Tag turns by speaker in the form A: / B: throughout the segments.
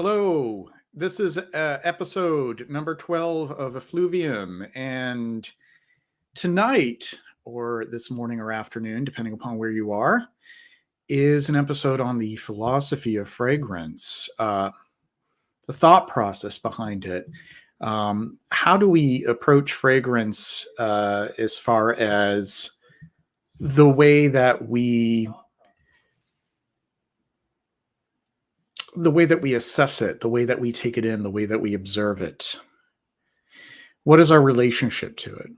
A: Hello, this is episode number 12 of Effluvium, and tonight, or this morning or afternoon, depending upon where you are, is an episode on the philosophy of fragrance, the thought process behind it. How do we approach fragrance as far as the way that we assess it, the way that we take it in, the way that we observe it? What is our relationship to it?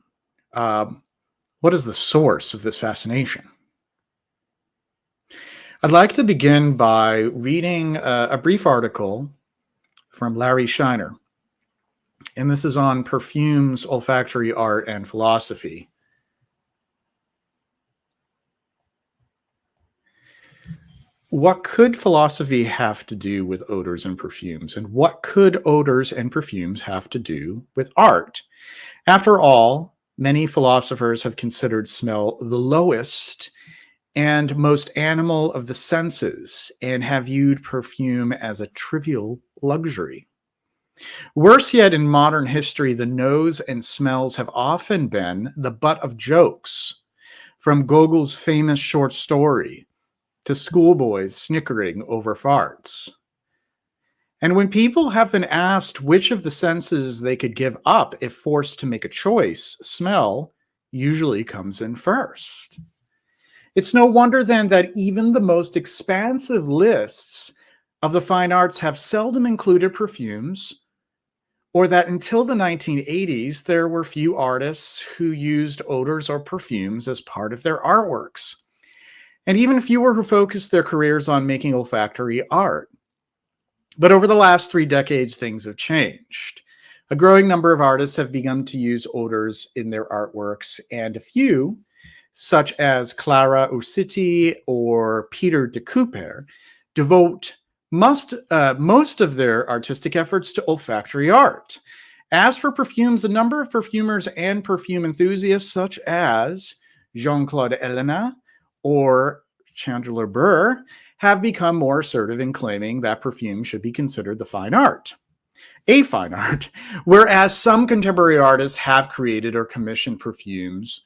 A: What is the source of this fascination? I'd like to begin by reading a brief article from Larry Scheiner, and this is on perfumes, olfactory art, and philosophy. What could philosophy have to do with odors and perfumes? And what could odors and perfumes have to do with art? After all, many philosophers have considered smell the lowest and most animal of the senses and have viewed perfume as a trivial luxury. Worse yet, in modern history, the nose and smells have often been the butt of jokes, from Gogol's famous short story to schoolboys snickering over farts. And when people have been asked which of the senses they could give up if forced to make a choice, smell usually comes in first. It's no wonder then that even the most expansive lists of the fine arts have seldom included perfumes, or that until the 1980s, there were few artists who used odors or perfumes as part of their artworks, and even fewer who focused their careers on making olfactory art. But over the last 3 decades, things have changed. A growing number of artists have begun to use odors in their artworks, and a few, such as Clara Ursiti or Peter de Cooper, devote most of their artistic efforts to olfactory art. As for perfumes, a number of perfumers and perfume enthusiasts, such as Jean-Claude Ellena or Chandler Burr, have become more assertive in claiming that perfume should be considered a fine art, whereas some contemporary artists have created or commissioned perfumes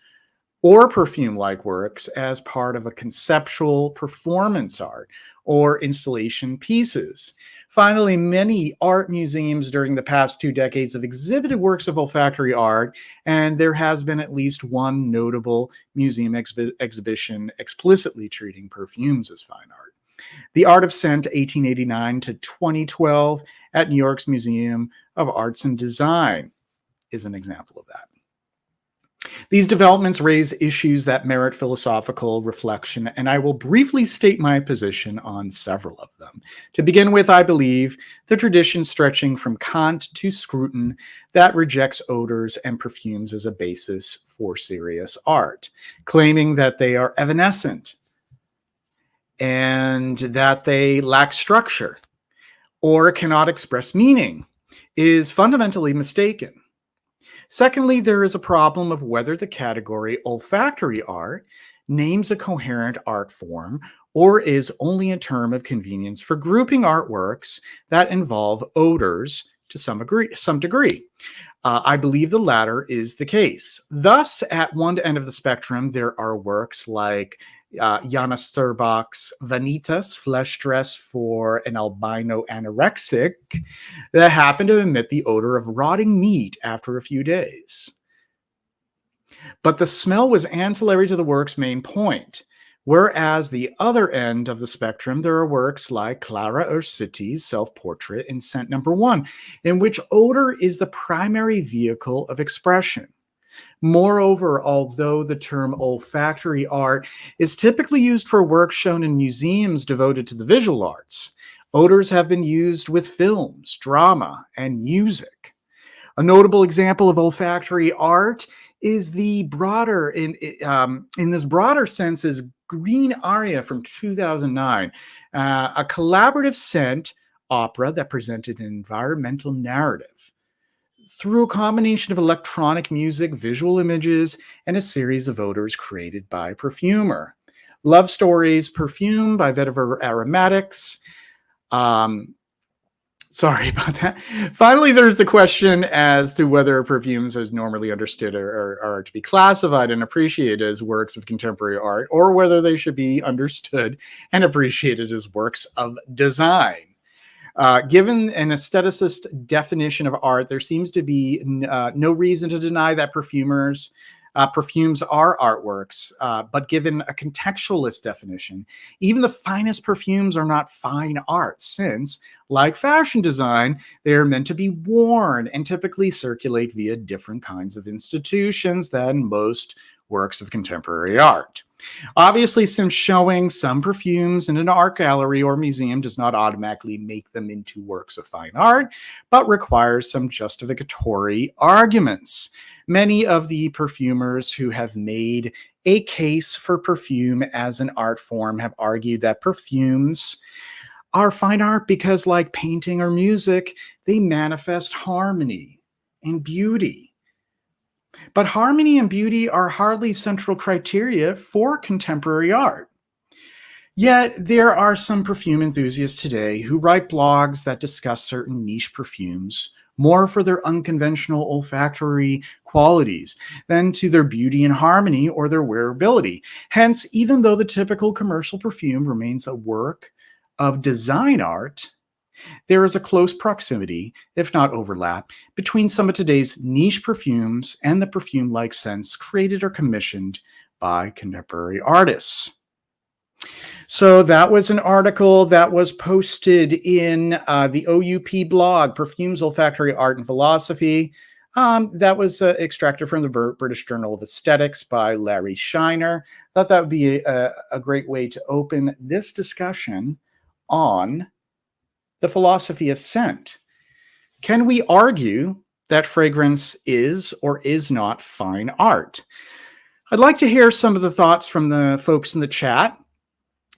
A: or perfume-like works as part of a conceptual performance art or installation pieces. Finally, many art museums during the past 2 decades have exhibited works of olfactory art, and there has been at least one notable museum exhibition explicitly treating perfumes as fine art. The Art of Scent, 1889 to 2012, at New York's Museum of Arts and Design, is an example of that. These developments raise issues that merit philosophical reflection, and I will briefly state my position on several of them. To begin with, I believe the tradition stretching from Kant to Scruton that rejects odors and perfumes as a basis for serious art, claiming that they are evanescent and that they lack structure or cannot express meaning, is fundamentally mistaken. Secondly, there is a problem of whether the category olfactory art names a coherent art form or is only a term of convenience for grouping artworks that involve odors to some degree. I believe the latter is the case. Thus, at one end of the spectrum, there are works like Jana Sturbach's Vanitas, Flesh Dress for an Albino Anorexic, that happen to emit the odor of rotting meat after a few days. But the smell was ancillary to the work's main point, whereas the other end of the spectrum, there are works like Clara Ursiti's Self-Portrait in Scent No. 1, in which odor is the primary vehicle of expression. Moreover, although the term olfactory art is typically used for works shown in museums devoted to the visual arts, odors have been used with films, drama, and music. A notable example of olfactory art is the broader, in this broader sense, is Green Aria from 2009, a collaborative scent opera that presented an environmental narrative through a combination of electronic music, visual images, and a series of odors created by a perfumer. Love Stories, Perfume by Vetiver Aromatics, Sorry about that. Finally, there's the question as to whether perfumes, as normally understood, are to be classified and appreciated as works of contemporary art, or whether they should be understood and appreciated as works of design. Given an aestheticist definition of art, there seems to be no reason to deny that perfumes are artworks, but given a contextualist definition, even the finest perfumes are not fine art, since, like fashion design, they are meant to be worn and typically circulate via different kinds of institutions than most works of contemporary art. Obviously, since showing some perfumes in an art gallery or museum does not automatically make them into works of fine art, but requires some justificatory arguments. Many of the perfumers who have made a case for perfume as an art form have argued that perfumes are fine art because, like painting or music, they manifest harmony and beauty. But harmony and beauty are hardly central criteria for contemporary art. Yet there are some perfume enthusiasts today who write blogs that discuss certain niche perfumes more for their unconventional olfactory qualities than to their beauty and harmony or their wearability. Hence, even though the typical commercial perfume remains a work of design art, there is a close proximity, if not overlap, between some of today's niche perfumes and the perfume-like scents created or commissioned by contemporary artists. So that was an article that was posted in the OUP blog, Perfumes, Olfactory Art and Philosophy. That was extracted from the British Journal of Aesthetics by Larry Shiner. Thought that would be a great way to open this discussion on the philosophy of scent. Can we argue that fragrance is or is not fine art? I'd like to hear some of the thoughts from the folks in the chat.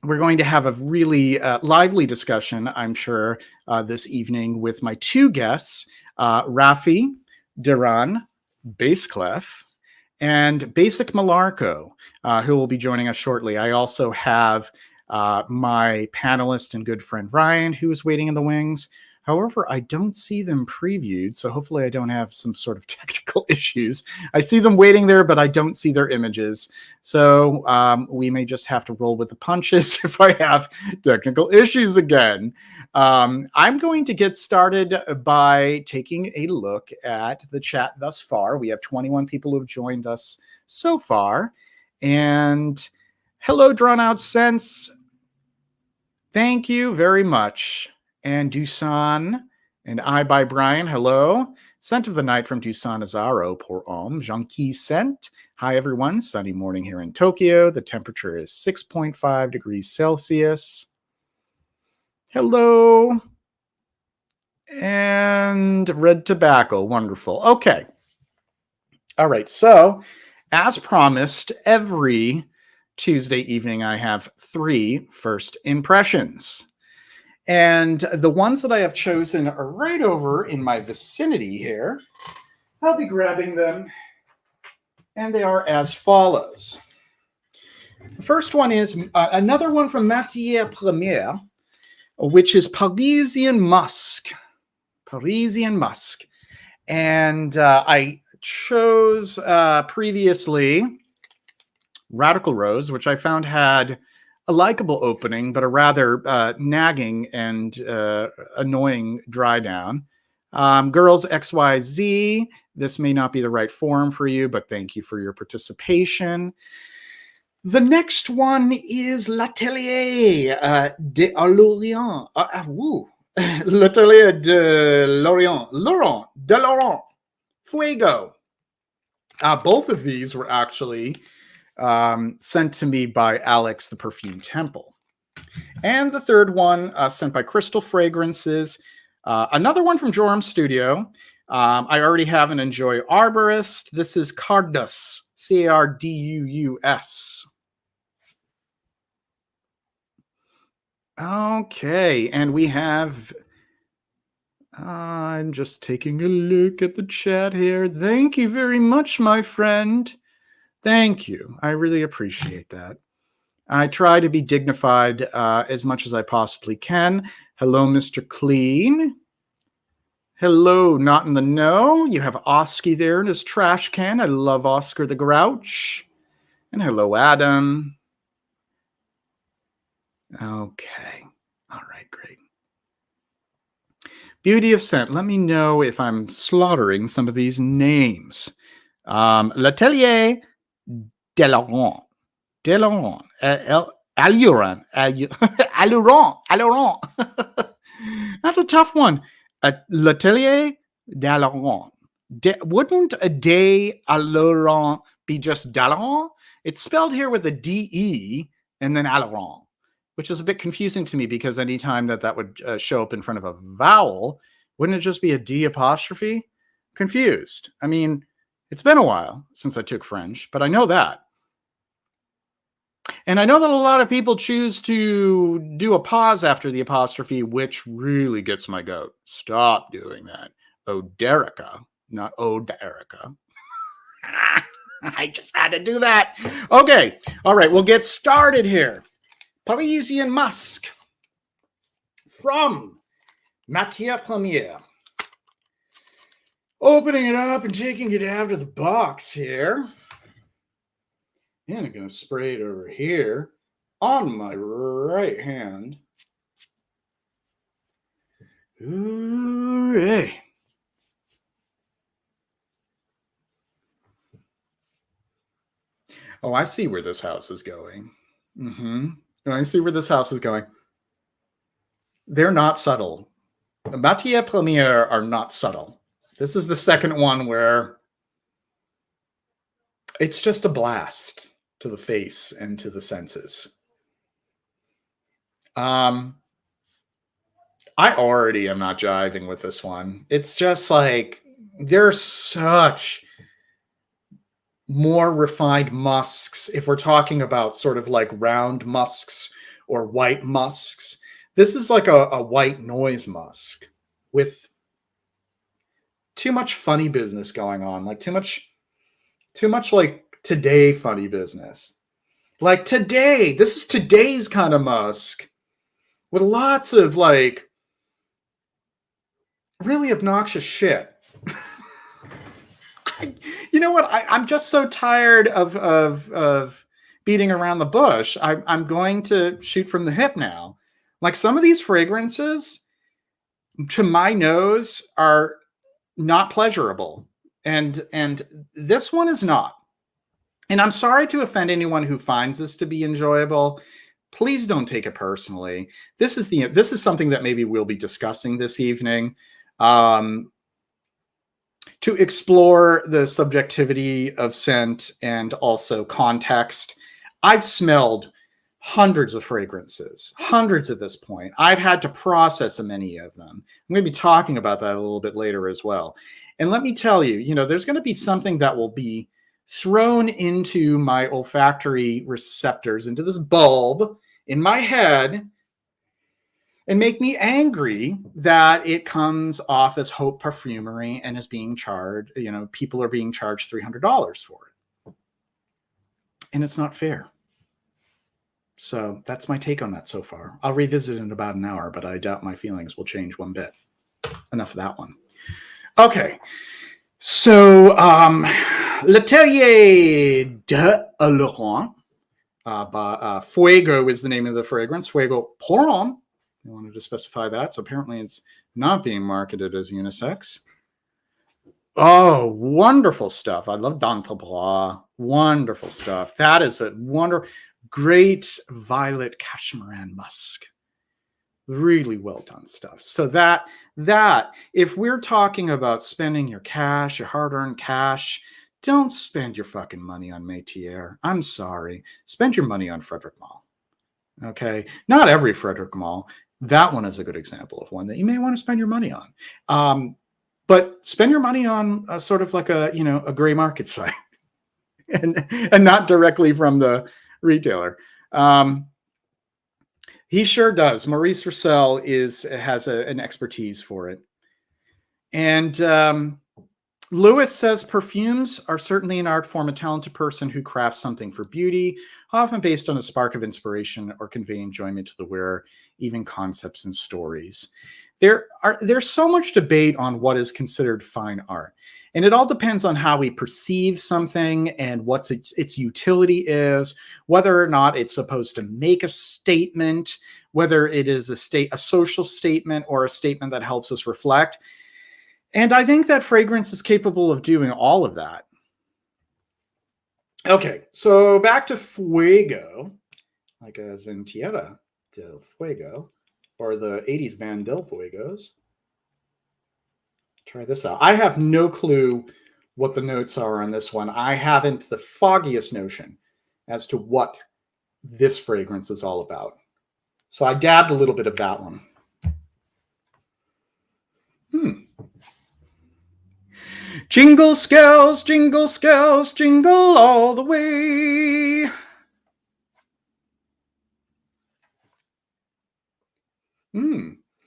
A: We're going to have a really lively discussion, I'm sure, this evening with my two guests, Raffi, Diran, Bassclef, and Basic Morlaco, who will be joining us shortly. I also have my panelist and good friend Ryan, who is waiting in the wings. However, I don't see them previewed, so hopefully I don't have some sort of technical issues. I see them waiting there, but I don't see their images. So we may just have to roll with the punches if I have technical issues again. I'm going to get started by taking a look at the chat thus far. We have 21 people who have joined us so far. And hello, Drawn Out Sense. Thank you very much. And Dusan and I by Brian, hello. Scent of the night from Dusan Azaro, pour homme, Jean-Qui Scent. Hi, everyone. Sunny morning here in Tokyo. The temperature is 6.5 degrees Celsius. Hello. And red tobacco. Wonderful. Okay. All right. So, as promised, every Tuesday evening, I have 3 first impressions. And the ones that I have chosen are right over in my vicinity here. I'll be grabbing them, and they are as follows. The first one is another one from Matière Première, which is Parisian Musk. Parisian Musk. And I chose previously Radical Rose, which I found had a likable opening, but a rather nagging and annoying dry down. Girls XYZ, this may not be the right forum for you, but thank you for your participation. The next one is L'Atelier de Lorient. L'Atelier de Lorient. Laurent de Laurent. Fuego. Both of these were actually sent to me by Alex the Perfume Temple. And the third one sent by Crystal Fragrances. Another one from Joram Studio. I already have and enjoy Arborist. This is Cardus, Cardus. Okay, and we have... I'm just taking a look at the chat here. Thank you very much, my friend. Thank you. I really appreciate that. I try to be dignified as much as I possibly can. Hello, Mr. Clean. Hello, not in the know. You have Oski there in his trash can. I love Oscar the Grouch. And hello, Adam. Okay. All right, great. Beauty of scent. Let me know if I'm slaughtering some of these names. L'Atelier de Laurent. De Laurent. Alluran. Alluran. That's a tough one. L'Atelier de Laurent. Wouldn't a de Laurent be just Dalaurent? It's spelled here with a D-E and then Alaurent, which is a bit confusing to me because anytime that would show up in front of a vowel, wouldn't it just be a D apostrophe? Confused. I mean, it's been a while since I took French, but I know that. And I know that a lot of people choose to do a pause after the apostrophe, which really gets my goat. Stop doing that. Oderica, not Oderica. I just had to do that. Okay. All right. We'll get started here. Parisian musk from Matière Première. Opening it up and taking it out of the box here. And I'm going to spray it over here on my right hand. Hooray. Oh, I see where this house is going. I see where this house is going. They're not subtle. The Matière Première are not subtle. This is the second one where it's just a blast to the face and to the senses. I already am not jiving with this one. It's just like there's such more refined musks if we're talking about sort of like round musks or white musks. This is like a white noise musk with too much funny business going on, like too much like today funny business. Like today, this is today's kind of musk with lots of like really obnoxious shit. You know what? I'm just so tired of beating around the bush. I'm going to shoot from the hip now. Like some of these fragrances, to my nose, are not pleasurable, and this one is not. And I'm sorry to offend anyone who finds this to be enjoyable. Please don't take it personally. This is something that maybe we'll be discussing this evening. To explore the subjectivity of scent and also context. I've smelled hundreds of fragrances, hundreds at this point. I've had to process many of them. I'm going to be talking about that a little bit later as well. And let me tell you, there's going to be something that will be thrown into my olfactory receptors, into this bulb in my head, and make me angry that it comes off as haute perfumery and is being charged, people are being charged $300 for it. And it's not fair. So that's my take on that so far. I'll revisit it in about an hour, but I doubt my feelings will change one bit. Enough of that one. Okay. So, L'Atelier de Laurent. Fuego is the name of the fragrance. Fuego Poron. I wanted to specify that. So apparently it's not being marketed as unisex. Oh, wonderful stuff. I love Dantebras. Wonderful stuff. That is a great violet cashmeran musk. Really well done stuff. So that if we're talking about spending your cash, your hard-earned cash, don't spend your fucking money on Métier. I'm sorry. Spend your money on Frederic Malle. Okay? Not every Frederic Malle. That one is a good example of one that you may want to spend your money on. But spend your money on sort of like a gray market site and not directly from the retailer. He sure does. Maurice Roussel has an expertise for it. And Lewis says perfumes are certainly an art form, a talented person who crafts something for beauty, often based on a spark of inspiration or convey enjoyment to the wearer, even concepts and stories. there's so much debate on what is considered fine art. And it all depends on how we perceive something and what its utility is, whether or not it's supposed to make a statement, whether it is a social statement or a statement that helps us reflect. And I think that fragrance is capable of doing all of that. Okay, so back to Fuego, like as in Tierra del Fuego, or the 80s band Del Fuegos. Try this out. I have no clue what the notes are on this one. I haven't the foggiest notion as to what this fragrance is all about. So I dabbed a little bit of that one. Jingle skells, jingle skells, jingle all the way.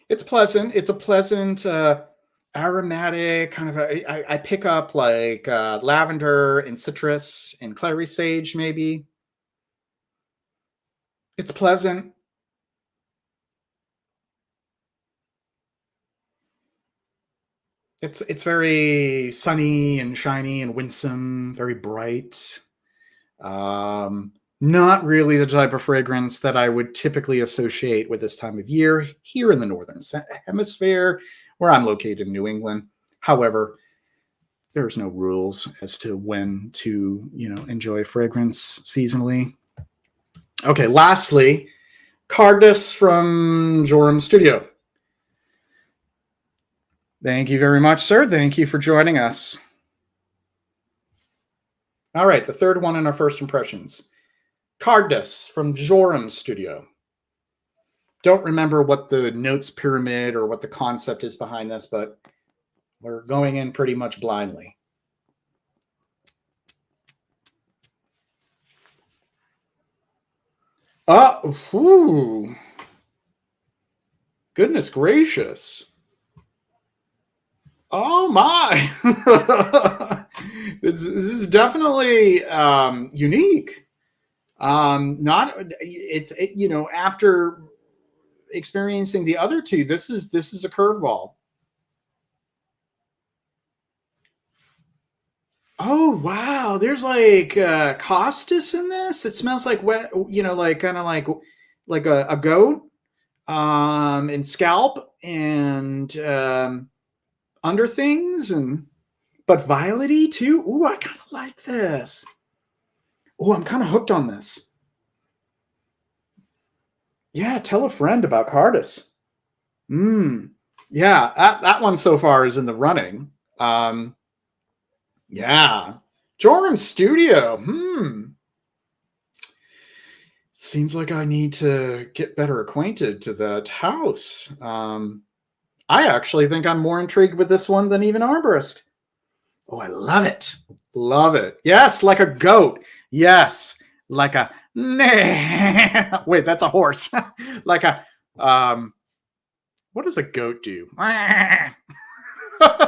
A: It's pleasant. It's a pleasant, aromatic kind of. I pick up like lavender and citrus and clary sage, maybe. It's pleasant. It's very sunny and shiny and winsome, very bright. Not really the type of fragrance that I would typically associate with this time of year here in the Northern Hemisphere, where I'm located in New England. However, there's no rules as to when to, enjoy fragrance seasonally. Okay, lastly, Cardus from Joram Studio. Thank you very much, sir. Thank you for joining us. All right, the third one in our first impressions. Cardus from Joram Studio. Don't remember what the notes pyramid or what the concept is behind this, but we're going in pretty much blindly. Goodness gracious. Oh my. This is definitely unique. After experiencing the other two, this is a curveball. Oh wow, there's like costus in this. It smells like wet, like kind of like a goat, and scalp and under things, but violety too. Ooh, I kind of like this. Oh, I'm kind of hooked on this. Yeah, tell a friend about Cardus. Yeah, that one so far is in the running. Yeah. Joram Studio. Seems like I need to get better acquainted to that house. I actually think I'm more intrigued with this one than even Arborist. Oh, I love it. Love it. Yes, like a goat. Yes, like a... Wait, that's a horse. Like a... what does a goat do?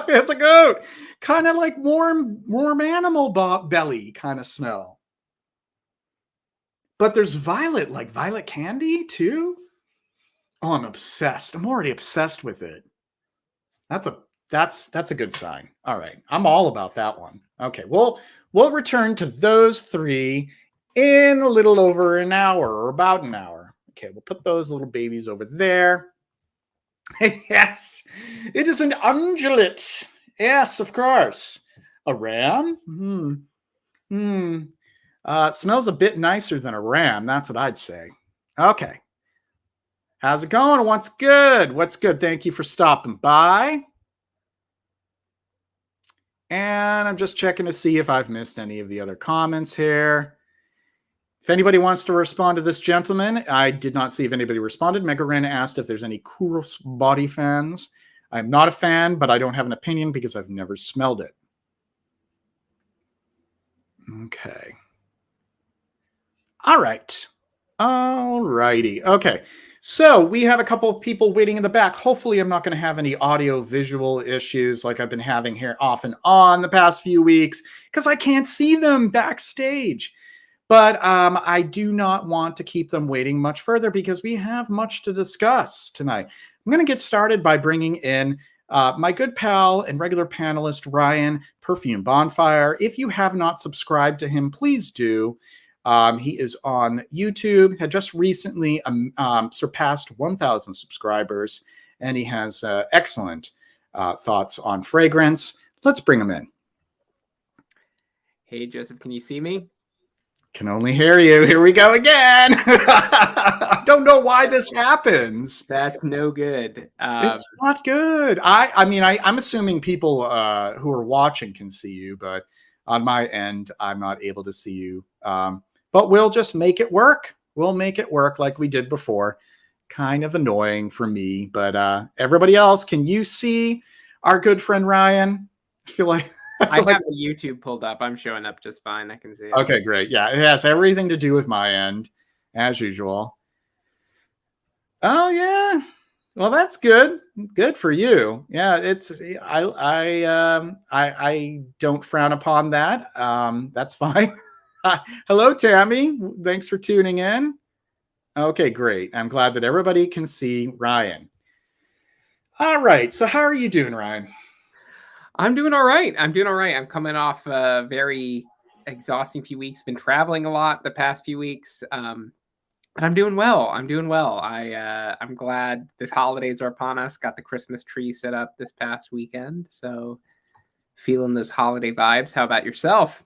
A: It's a goat. Kind of like warm animal belly kind of smell. But there's violet, like violet candy too. Oh, I'm obsessed. I'm already obsessed with it. That's a good sign. All right. I'm all about that one. Okay. We'll return to those three in a little over an hour or about an hour. Okay. We'll put those little babies over there. Yes. It is an ungulate. Yes, of course. A ram? Smells a bit nicer than a ram. That's what I'd say. Okay. How's it going? What's good? What's good? Thank you for stopping by. And I'm just checking to see if I've missed any of the other comments here. If anybody wants to respond to this gentleman, I did not see if anybody responded. Megaran asked if there's any Kouros body fans. I'm not a fan, but I don't have an opinion because I've never smelled it. Okay. All right. All righty. Okay. So we have a couple of people waiting in the back. Hopefully I'm not going to have any audio visual issues like I've been having here off and on the past few weeks because I can't see them backstage. But I do not want to keep them waiting much further because we have much to discuss tonight. I'm going to get started by bringing in my good pal and regular panelist, Ryan, Perfume Bonfire. If you have not subscribed to him, please do. He is on YouTube, had just recently surpassed 1,000 subscribers, and he has excellent thoughts on fragrance. Let's bring him in.
B: Hey, Joseph, can you see me?
A: Can only hear you. Here we go again. I don't know why this happens.
B: That's no good.
A: It's not good. I'm assuming people who are watching can see you, but on my end, I'm not able to see you. But we'll just make it work. We'll make it work like we did before. Kind of annoying for me, but everybody else, can you see our good friend Ryan? I feel like
B: I have the YouTube pulled up. I'm showing up just fine. I can see it.
A: Okay, great. Yeah, it has everything to do with my end, as usual. Oh yeah. Well, that's good. Good for you. Yeah, I don't frown upon that. That's fine. Hello, Tammy. Thanks for tuning in. Okay, great. I'm glad that everybody can see Ryan. All right. So how are you doing, Ryan?
B: I'm doing all right. I'm coming off a very exhausting few weeks. Been traveling a lot the past few weeks. But I'm doing well. I'm glad the holidays are upon us. Got the Christmas tree set up this past weekend. So feeling those holiday vibes. How about yourself?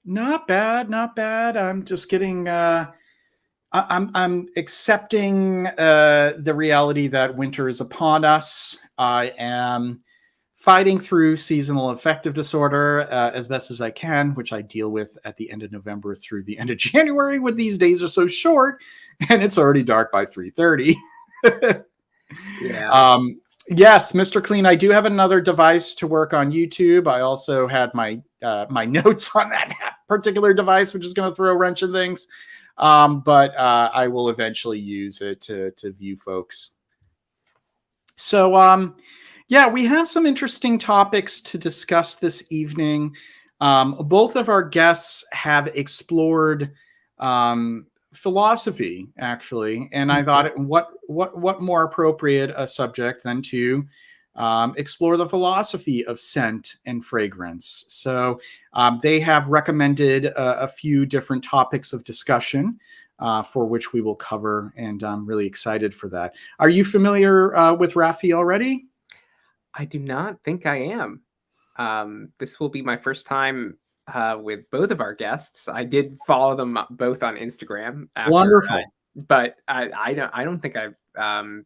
A: Not bad. I'm just getting I'm accepting the reality that winter is upon us. I am fighting through seasonal affective disorder as best as I can, which I deal with at the end of November through the end of January when these days are so short and it's already dark by 3:30.
B: Yeah.
A: Yes, Mr. Clean, I do have another device to work on YouTube. I also had my my notes on that particular device, which is going to throw a wrench in things. But I will eventually use it to view folks. So, yeah, we have some interesting topics to discuss this evening. Both of our guests have explored philosophy, actually, and I thought, what more appropriate a subject than to explore the philosophy of scent and fragrance. So they have recommended a few different topics of discussion for which we will cover, and I'm really excited for that. Are you familiar with Raffi already?
B: I do not think I am. This will be my first time with both of our guests. I did follow them both on Instagram.
A: Wonderful.
B: But I don't think I'm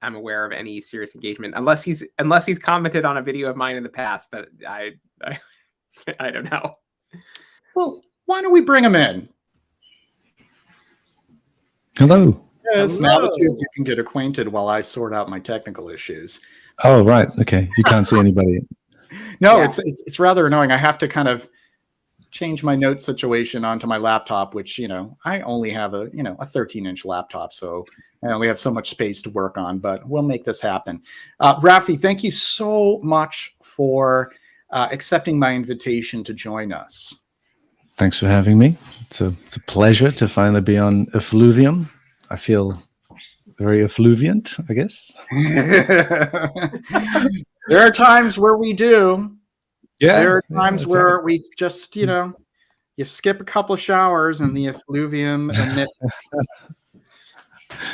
B: aware of any serious engagement unless he's commented on a video of mine in the past. But I don't know.
A: Well, why don't we bring him in?
C: Hello.
A: Yes, now the two of you can get acquainted while I sort out my technical issues.
C: Oh, right. Okay. You can't see anybody.
A: No,
B: Yeah.
A: It's rather annoying. I have to kind of change my notes situation onto my laptop, which, I only have a 13-inch laptop, so I only have so much space to work on, but we'll make this happen. Raffi, thank you so much for accepting my invitation to join us.
C: Thanks for having me. It's a pleasure to finally be on Effluvium. I feel very effluvient, I guess.
A: There are times where we do.
C: Yeah.
A: There are times where
C: right.
A: we just, you skip a couple of showers and the effluvium emits.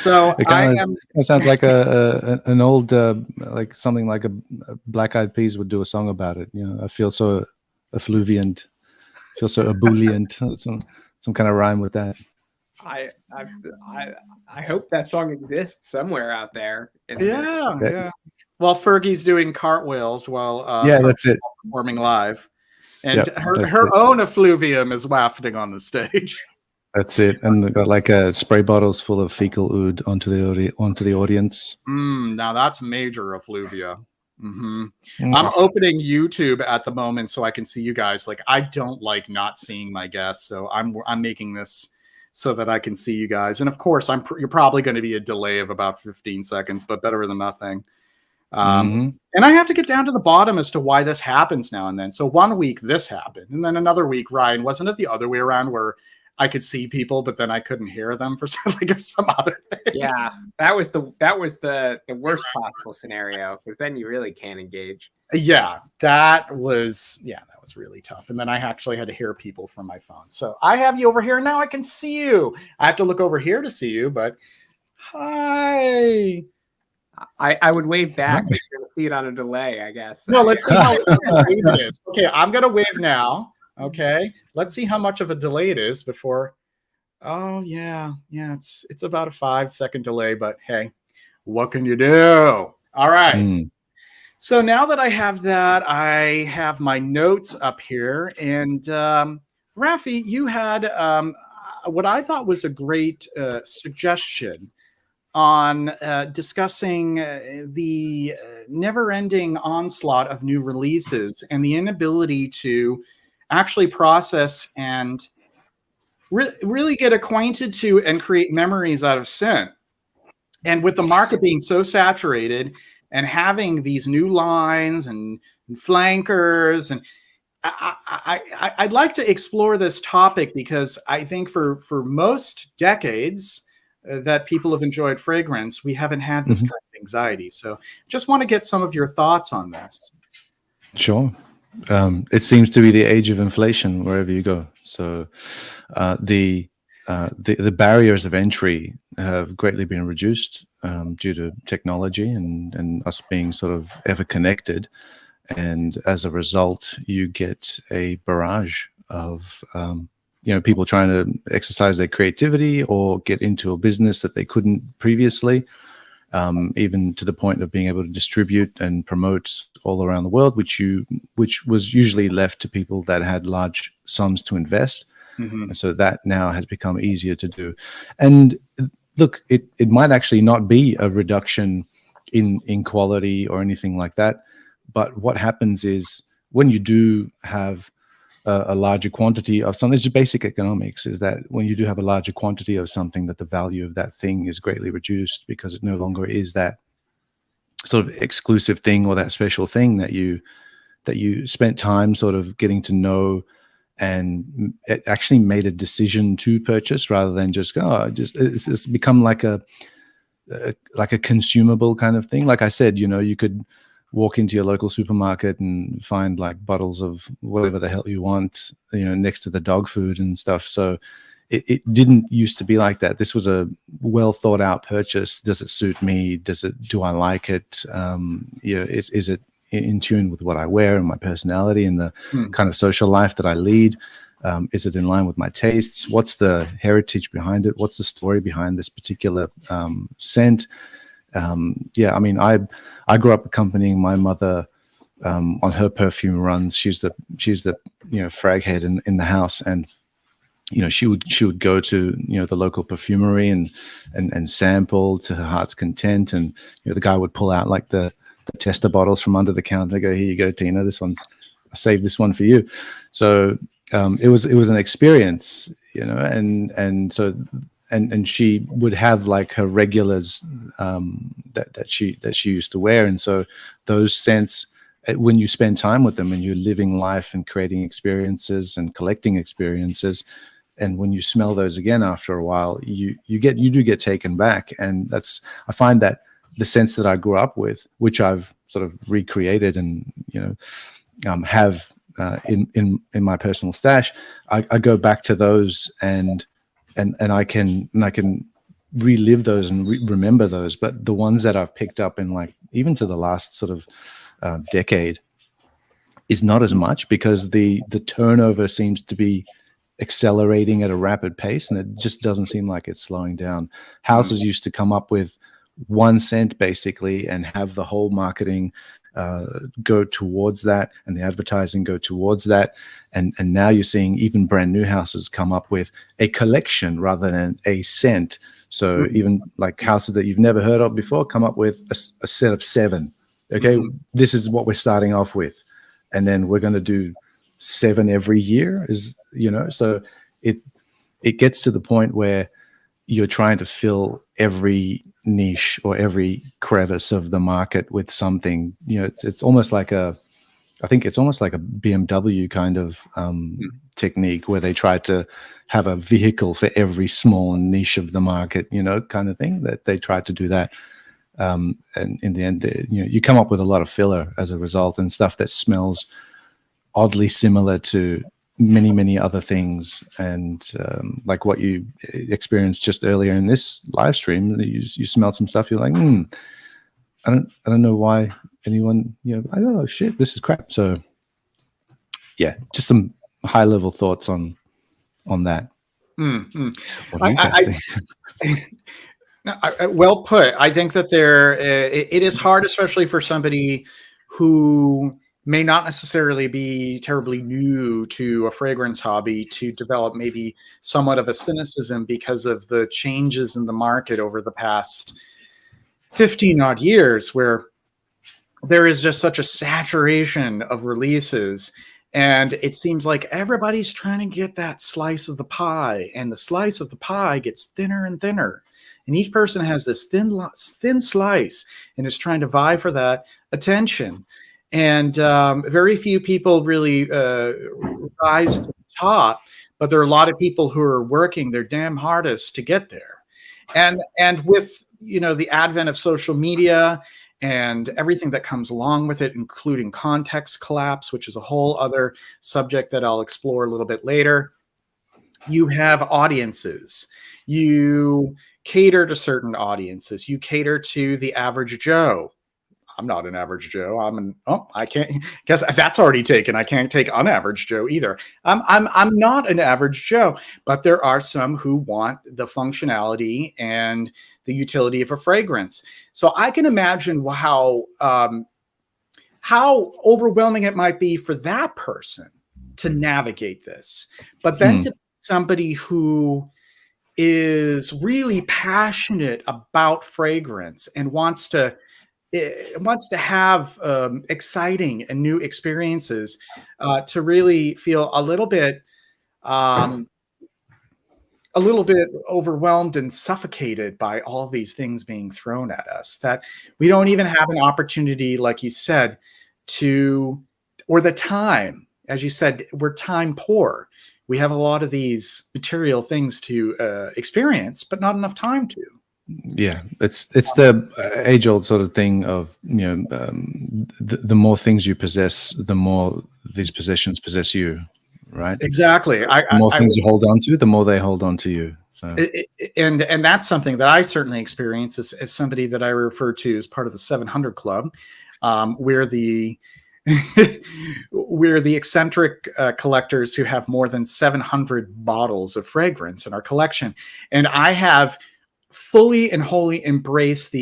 A: So
C: it kind of sounds like an old, like something like a Black Eyed Peas would do a song about it. I feel so effluvient, feel so ebullient. Some kind of rhyme with that.
B: I hope that song exists somewhere out there.
A: Yeah. Well, Fergie's doing cartwheels while
C: that's it,
A: performing live, and her own effluvium is wafting on the stage.
C: That's it, and they've got like spray bottles full of fecal oud onto the audience.
A: Now that's major effluvia. Mm-hmm. I'm opening YouTube at the moment so I can see you guys. Like, I don't like not seeing my guests, so I'm making this so that I can see you guys. And of course, you're probably going to be a delay of about 15 seconds, but better than nothing. And I have to get down to the bottom as to why this happens now and then. So one week this happened, and then another week, Ryan, wasn't it the other way around where I could see people, but then I couldn't hear them for some other thing.
B: Yeah, that was the worst possible scenario, because then you really can't engage.
A: Yeah, that was really tough. And then I actually had to hear people from my phone. So I have you over here now. I can see you. I have to look over here to see you, but hi.
B: I would wave back, but you're gonna see it on a delay, I guess.
A: No, let's see how wave it is. Okay, I'm gonna wave now. Okay, let's see how much of a delay it is before. Oh yeah, it's about a 5-second delay, but hey, what can you do? All right. So now that I have that, I have my notes up here. And Raffi, you had what I thought was a great suggestion on discussing the never-ending onslaught of new releases and the inability to actually process and really get acquainted to and create memories out of scent. And with the market being so saturated and having these new lines and flankers, and I'd like to explore this topic because I think for most decades that people have enjoyed fragrance, we haven't had this kind of anxiety. So just want to get some of your thoughts on this.
C: Sure. It seems to be the age of inflation wherever you go. So the barriers of entry have greatly been reduced due to technology and us being sort of ever connected. And as a result, you get a barrage of people trying to exercise their creativity or get into a business that they couldn't previously, even to the point of being able to distribute and promote all around the world, which was usually left to people that had large sums to invest. And so that now has become easier to do. And look, it might actually not be a reduction in quality or anything like that. But what happens is when you do have a larger quantity of something, it's just basic economics, is that when you do have a larger quantity of something, that the value of that thing is greatly reduced because it no longer is that sort of exclusive thing or that special thing that you spent time sort of getting to know and it actually made a decision to purchase rather than just go, it's become like a consumable kind of thing. Like I said, you could walk into your local supermarket and find like bottles of whatever the hell you want, next to the dog food and stuff. So it didn't used to be like that. This was a well thought out purchase. Does it suit me? Do I like it? Is it in tune with what I wear and my personality and the kind of social life that I lead? Is it in line with my tastes? What's the heritage behind it? What's the story behind this particular scent? I mean, I grew up accompanying my mother on her perfume runs. She's the frag head in the house, and she would go to the local perfumery and sample to her heart's content, and the guy would pull out like the tester bottles from under the counter. Go, here you go, Tina. I saved this one for you. So it was an experience, and so. And she would have like her regulars that she used to wear, and so those scents, when you spend time with them and you're living life and creating experiences and collecting experiences, and when you smell those again after a while, you do get taken back. And I find that the scents that I grew up with, which I've sort of recreated and have in my personal stash, I go back to those and I can relive those and remember those. But the ones that I've picked up in like even to the last sort of decade is not as much, because the turnover seems to be accelerating at a rapid pace, and it just doesn't seem like it's slowing down. Houses used to come up with one scent basically and have the whole marketing go towards that and the advertising go towards that, and now you're seeing even brand new houses come up with a collection rather than a scent. So even like houses that you've never heard of before come up with a set of 7. Okay, this is what we're starting off with, and then we're going to do 7 every year. So it gets to the point where you're trying to fill every niche or every crevice of the market with something. It's almost like a I think it's almost like a BMW kind of technique where they try to have a vehicle for every small niche of the market, kind of thing, that they try to do that. And in the end, you come up with a lot of filler as a result, and stuff that smells oddly similar to many, many other things. And like what you experienced just earlier in this live stream, you smelled some stuff, you're like, I don't know why anyone, oh shit, this is crap. So yeah, just some high level thoughts on that. What do you guys think?
A: Well put. I think that it is hard, especially for somebody who may not necessarily be terribly new to a fragrance hobby, to develop maybe somewhat of a cynicism because of the changes in the market over the past 15 odd years, where there is just such a saturation of releases, and it seems like everybody's trying to get that slice of the pie, and the slice of the pie gets thinner and thinner, and each person has this thin slice and is trying to vie for that attention. And very few people really rise to the top, but there are a lot of people who are working their damn hardest to get there. And with the advent of social media and everything that comes along with it, including context collapse, which is a whole other subject that I'll explore a little bit later, you have audiences. You cater to certain audiences. You cater to the average Joe. I'm not an average Joe. I can't guess that's already taken. I can't take unaverage Joe either. I'm not an average Joe, but there are some who want the functionality and the utility of a fragrance. So I can imagine how overwhelming it might be for that person to navigate this. But then to somebody who is really passionate about fragrance and wants to have exciting and new experiences, to really feel a little bit overwhelmed and suffocated by all these things being thrown at us, that we don't even have an opportunity, like you said, or the time, as you said, we're time poor. We have a lot of these material things to experience, but not enough time to.
C: Yeah, it's the age-old sort of thing of the more things you possess, the more these possessions possess you, right?
A: Exactly.
C: The more things you hold on to, the more they hold on to you. So
A: and that's something that I certainly experience as somebody that I refer to as part of the 700 Club, where we're the eccentric collectors who have more than 700 bottles of fragrance in our collection, and I have fully and wholly embrace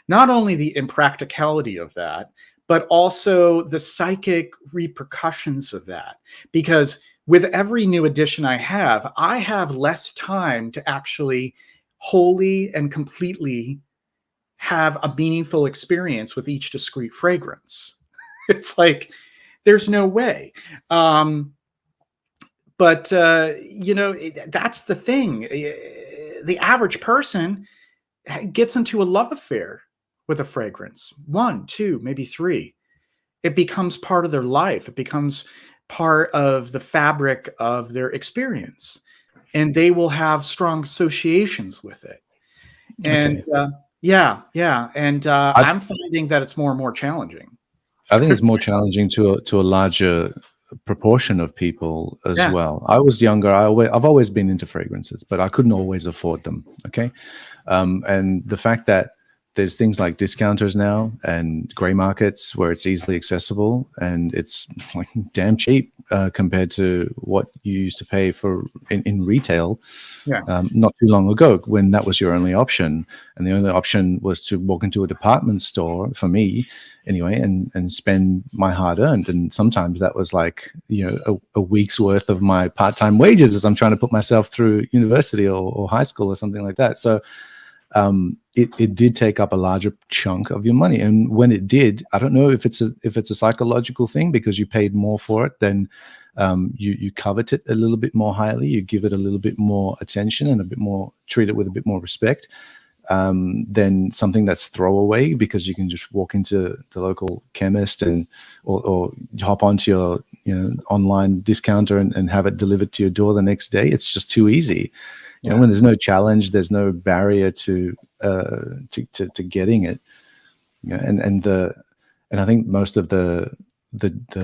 A: not only the impracticality of that, but also the psychic repercussions of that. Because with every new edition I have less time to actually wholly and completely have a meaningful experience with each discrete fragrance. It's like, there's no way. But that's the thing. The average person gets into a love affair with a fragrance, 1, 2, maybe 3. It becomes part of their life. It becomes part of the fabric of their experience, and they will have strong associations with it. And I'm finding that it's more and more challenging.
C: I think it's more challenging to a larger proportion of people as well. I was younger. I've always been into fragrances, but I couldn't always afford them. Okay. And the fact that there's things like discounters now and gray markets where it's easily accessible and it's like damn cheap compared to what you used to pay for in retail not too long ago, when that was your only option. And the only option was to walk into a department store, for me anyway, and spend my hard earned. And sometimes that was like, a week's worth of my part-time wages as I'm trying to put myself through university or high school or something like that. So it did take up a larger chunk of your money. And when it did, I don't know if it's a psychological thing, because you paid more for it, then you covet it a little bit more highly, you give it a little bit more attention and treat it with a bit more respect. than something that's throwaway, because you can just walk into the local chemist and or hop onto your online discounter and have it delivered to your door the next day. It's just too easy. When there's no challenge, there's no barrier to getting it. And I think most of the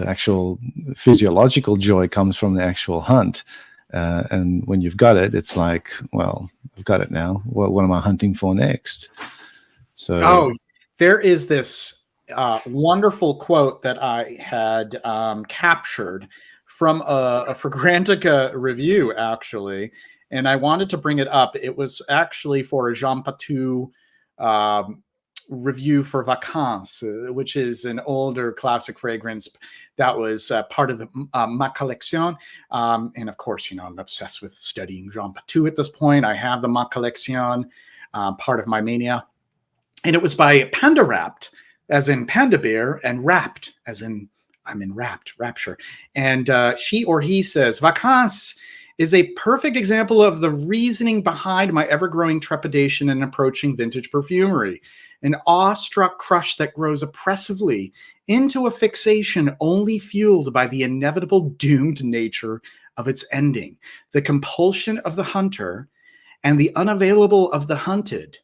C: actual physiological joy comes from the actual hunt. And when you've got it, it's like, well, I've got it now. What am I hunting for next? So,
A: there is this wonderful quote that I had captured from a Fragrantica review, actually, and I wanted to bring it up. It was actually for a Jean Patou review for Vacances, which is an older classic fragrance that was part of the Ma Collection. And of course, I'm obsessed with studying Jean Patou at this point. I have the Ma Collection, part of my mania. And it was by Panda Wrapped, as in Panda Bear, and Wrapped, as in I'm enwrapped, rapture. And she or he says, Vacances is a perfect example of the reasoning behind my ever-growing trepidation in approaching vintage perfumery. An awestruck crush that grows oppressively into a fixation only fueled by the inevitable doomed nature of its ending, the compulsion of the hunter and the unavailable of the hunted,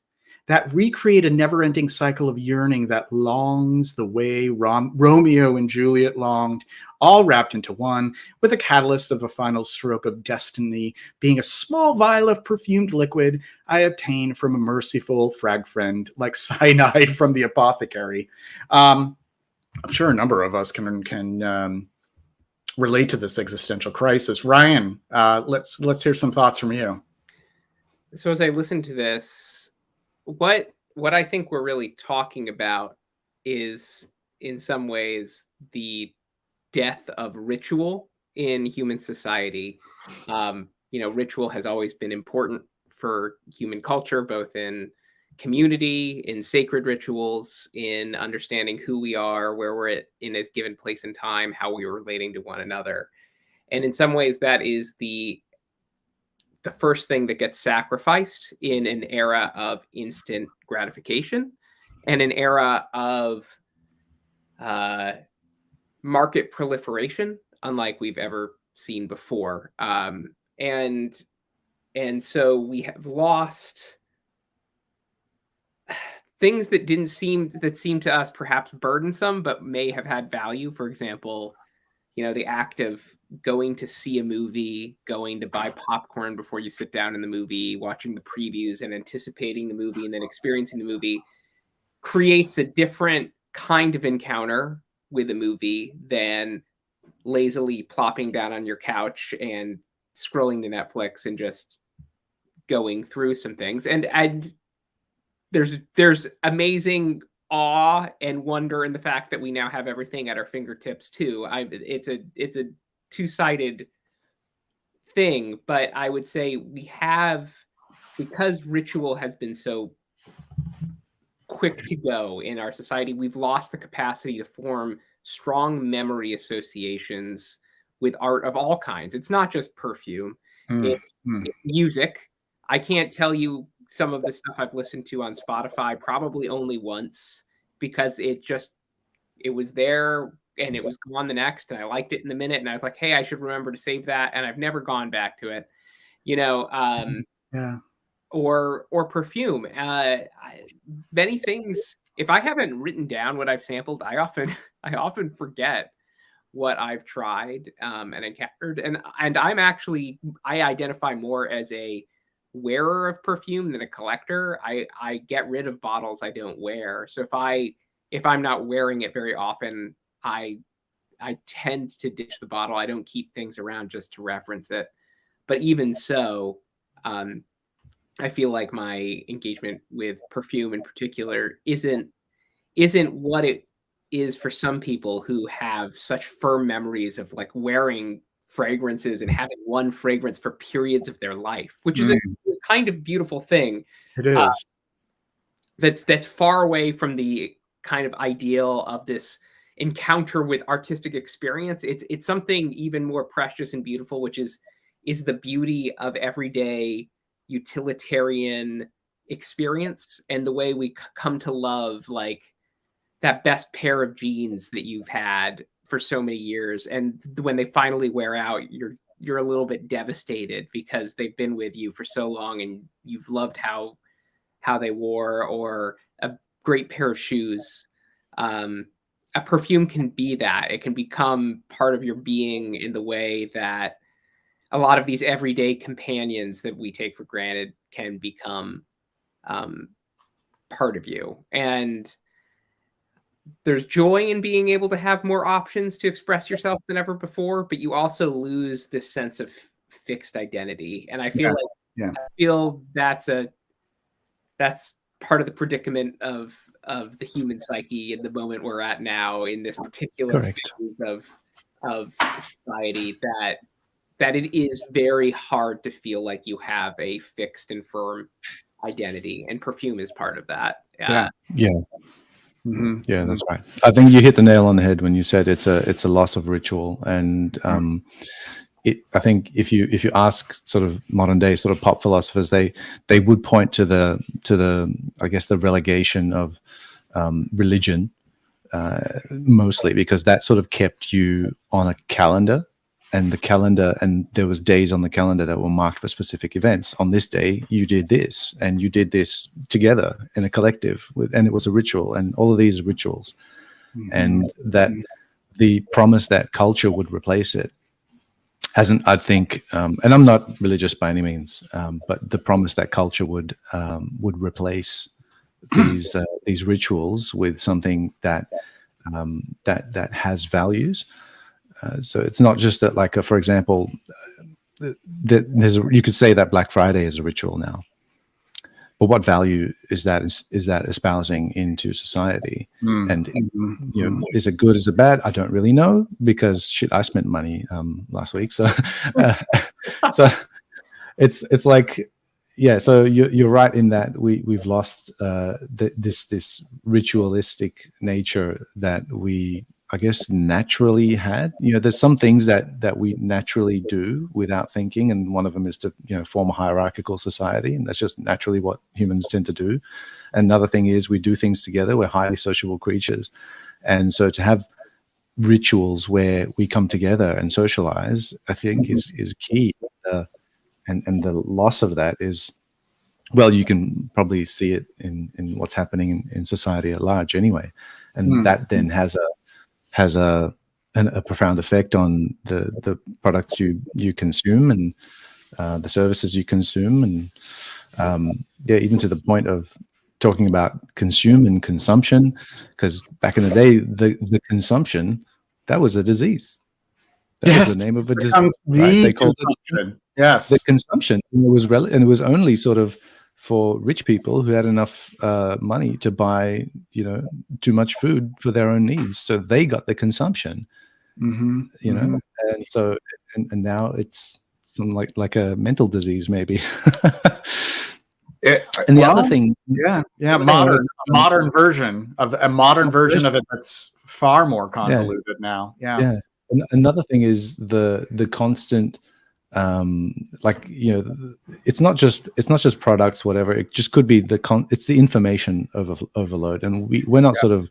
A: that recreate a never-ending cycle of yearning that longs the way Romeo and Juliet longed, all wrapped into one, with a catalyst of a final stroke of destiny being a small vial of perfumed liquid I obtained from a merciful frag friend, like cyanide from the apothecary. I'm sure a number of us can relate to this existential crisis. Ryan, let's hear some thoughts from you.
B: So as I listen to this, what I think we're really talking about is, in some ways, the death of ritual in human society. Ritual has always been important for human culture, both in community, in sacred rituals, in understanding who we are, where we're at in a given place and time, how we are relating to one another. And in some ways, that is the first thing that gets sacrificed in an era of instant gratification and an era of market proliferation, unlike we've ever seen before. And so we have lost things that seem to us perhaps burdensome, but may have had value. For example, the act of going to see a movie, going to buy popcorn before you sit down in the movie, watching the previews and anticipating the movie and then experiencing the movie creates a different kind of encounter with a movie than lazily plopping down on your couch and scrolling to Netflix and just going through some things. And there's amazing awe and wonder in the fact that we now have everything at our fingertips too. It's a two-sided thing, but I would say we have, because ritual has been so quick to go in our society, we've lost the capacity to form strong memory associations with art of all kinds. It's not just perfume, it's music. I can't tell you some of the stuff I've listened to on Spotify probably only once, because it was there and it was gone the next, and I liked it in the minute, and I was like, hey, I should remember to save that, and I've never gone back to it. Or perfume. Many things, if I haven't written down what I've sampled, I often forget what I've tried and encountered. And I identify more as a wearer of perfume than a collector. I get rid of bottles I don't wear. So if I'm not wearing it very often, I tend to ditch the bottle. I don't keep things around just to reference it. But even so, I feel like my engagement with perfume in particular isn't what it is for some people who have such firm memories of like wearing fragrances and having one fragrance for periods of their life, which is a kind of beautiful thing.
A: It is.
B: That's far away from the kind of ideal of this encounter with artistic experience. It's something even more precious and beautiful, which is the beauty of everyday utilitarian experience and the way we come to love like that best pair of jeans that you've had for so many years, and when they finally wear out, you're a little bit devastated because they've been with you for so long and you've loved how they wore, or a great pair of shoes. A perfume can be that. It can become part of your being in the way that a lot of these everyday companions that we take for granted can become part of you. And there's joy in being able to have more options to express yourself than ever before, but you also lose this sense of fixed identity. And I feel I feel that's part of the predicament of the human psyche in the moment we're at now, in this particular phase of society, that it is very hard to feel like you have a fixed and firm identity, and perfume is part of that.
C: Yeah. Mm-hmm. Yeah, that's right. I think you hit the nail on the head when you said it's a loss of ritual, and I think if you ask sort of modern day sort of pop philosophers, they would point to the I guess the relegation of religion mostly, because that sort of kept you on a calendar, and there was days on the calendar that were marked for specific events. On this day, you did this, and you did this together in a collective, and it was a ritual, and all of these rituals, and that the promise that culture would replace it hasn't, I think, and I'm not religious by any means, but the promise that culture would replace these rituals with something that has values. So it's not just that, like, for example, you could say that Black Friday is a ritual now, but what value is that espousing into society? And is it good? Is it bad? I don't really know, because I spent money last week, so so it's like, yeah. So you're right in that we've lost this ritualistic nature that we, I guess, naturally had. There's some things that we naturally do without thinking, and one of them is to form a hierarchical society, and that's just naturally what humans tend to do. Another thing is we do things together. We're highly sociable creatures, and so to have rituals where we come together and socialize, I think is key. And the loss of that is, well, you can probably see it in what's happening in society at large anyway, and that then has a profound effect on the products you consume, and the services you consume, and even to the point of talking about consume and consumption, because back in the day, the consumption, that was a disease. That was the name of a disease. Right? They called it the consumption. And it was only sort of for rich people who had enough money to buy, too much food for their own needs. So they got the consumption, and so, and now it's some like a mental disease, maybe. And the other thing,
A: modern version of it that's far more convoluted now. Yeah.
C: And another thing is the constant, it's not just products, whatever. It just could be it's the information overload, and we're not sort of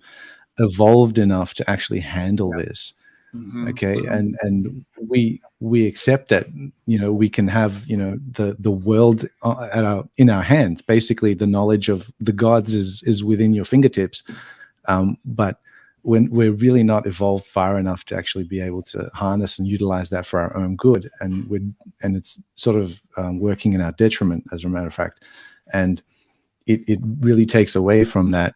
C: evolved enough to actually handle this. Okay, and we accept that we can have the world in our hands. Basically, the knowledge of the gods is within your fingertips, but when we're really not evolved far enough to actually be able to harness and utilize that for our own good, and it's sort of working in our detriment, as a matter of fact, and it really takes away from that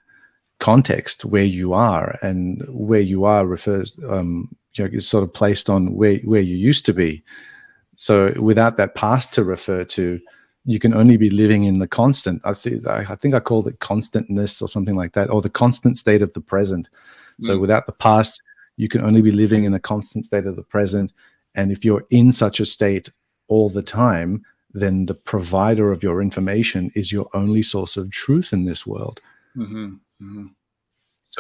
C: context where you are, and where you are refers is sort of placed on where you used to be. So without that past to refer to, you can only be living in the constant. I think I called it constantness or something like that, or the constant state of the present. So without the past, you can only be living in a constant state of the present. And if you're in such a state all the time, then the provider of your information is your only source of truth in this world. So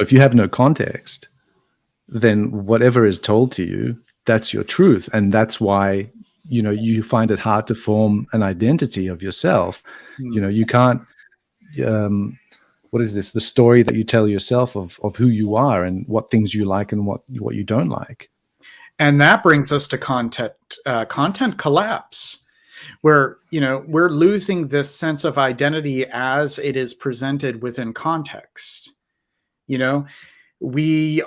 C: if you have no context, then whatever is told to you, that's your truth. And that's why, you find it hard to form an identity of yourself. You can't what is this? The story that you tell yourself of who you are and what things you like and what you don't like.
A: And that brings us to content collapse, where, we're losing this sense of identity as it is presented within context. We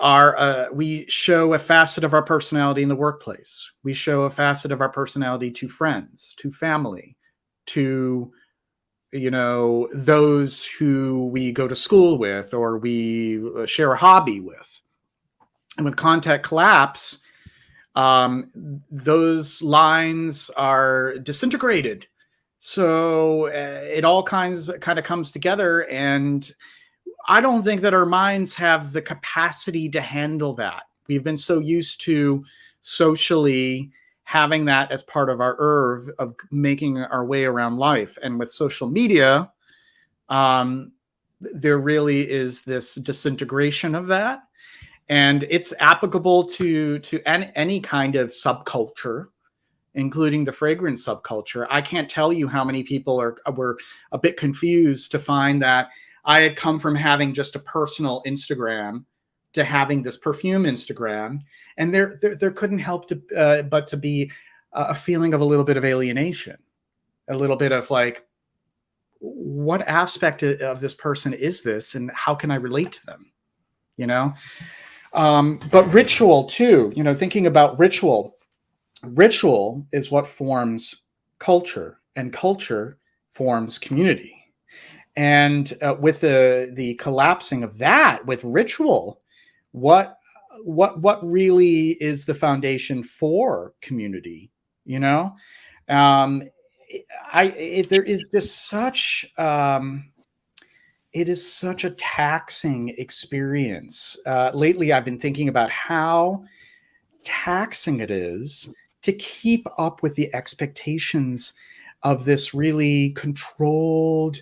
A: show a facet of our personality in the workplace. We show a facet of our personality to friends, to family, to those who we go to school with or we share a hobby with. And with content collapse, those lines are disintegrated. So it all kind of comes together, and I don't think that our minds have the capacity to handle that. We've been so used to socially having that as part of our oeuvre of making our way around life. And with social media, there really is this disintegration of that. And it's applicable to any kind of subculture, including the fragrance subculture. I can't tell you how many people were a bit confused to find that I had come from having just a personal Instagram to having this perfume Instagram. And there couldn't help but to be a feeling of a little bit of alienation, a little bit of like, what aspect of this person is this, and how can I relate to them? But ritual too, thinking about ritual is what forms culture, and culture forms community. And with the collapsing of that, with ritual, what really is the foundation for community? There is just such it is such a taxing experience. Lately, I've been thinking about how taxing it is to keep up with the expectations of this really controlled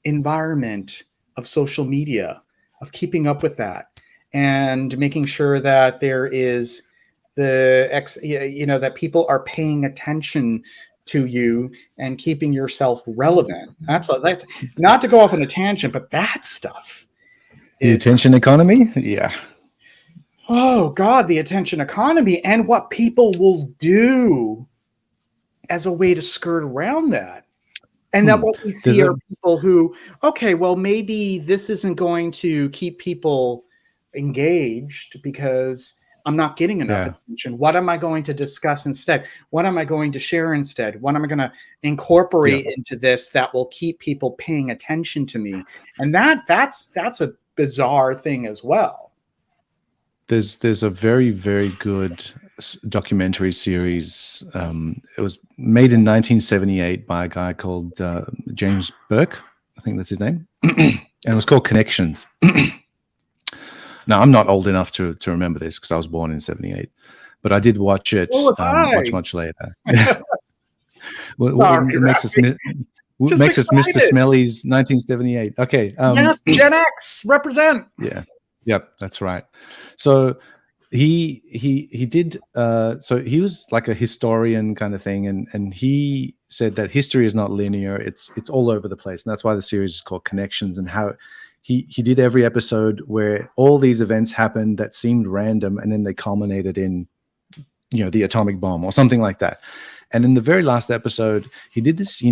A: environment of social media, of keeping up with that and making sure that there is that people are paying attention to you and keeping yourself relevant. That's not to go off on a tangent, but that stuff.
C: The attention economy? Yeah.
A: Oh God, the attention economy, and what people will do as a way to skirt around that. And that what we see are people who, okay, well, maybe this isn't going to keep people engaged because I'm not getting enough attention. What am I going to discuss instead? What am I going to share instead? What am I going to incorporate into this that will keep people paying attention to me? And that's a bizarre thing as well.
C: There's a very, very good documentary series. It was made in 1978 by a guy called James Burke. I think that's his name. And it was called Connections. Now, I'm not old enough to remember this because I was born in 78, but I did watch it much later. Well, it makes us Mr. Smelly's 1978. Okay.
A: Yes, Gen X, represent.
C: Yeah. Yep, that's right. So he did. So he was like a historian kind of thing, and he said that history is not linear; it's all over the place, and that's why the series is called Connections. And how he did every episode where all these events happened that seemed random, and then they culminated in, the atomic bomb or something like that. And in the very last episode, he did this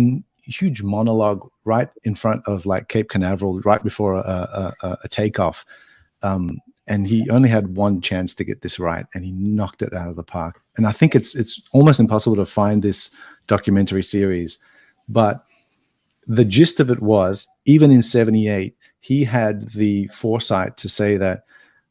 C: huge monologue right in front of like Cape Canaveral, right before a takeoff. And he only had one chance to get this right, and he knocked it out of the park. And I think it's almost impossible to find this documentary series, but the gist of it was, even in 78, he had the foresight to say that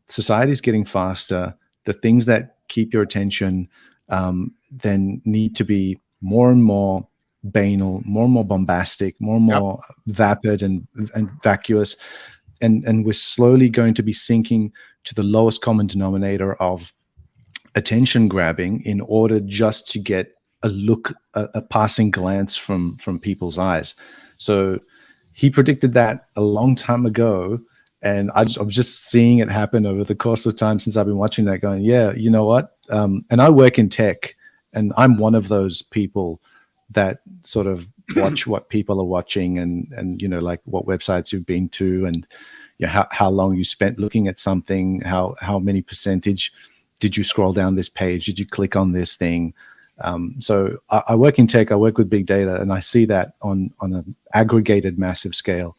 C: society is getting faster. The things that keep your attention then need to be more and more banal, more and more bombastic, more and more vapid and vacuous. And we're slowly going to be sinking to the lowest common denominator of attention grabbing in order just to get a look, a passing glance from people's eyes. So he predicted that a long time ago, and I'm just seeing it happen over the course of time since I've been watching that, going, yeah, you know what? And I work in tech, and I'm one of those people that sort of watch what people are watching, and like what websites you've been to, and how long you spent looking at something, how many percentage did you scroll down this page, did you click on this thing. So I work in tech, I work with big data, and I see that on an aggregated massive scale,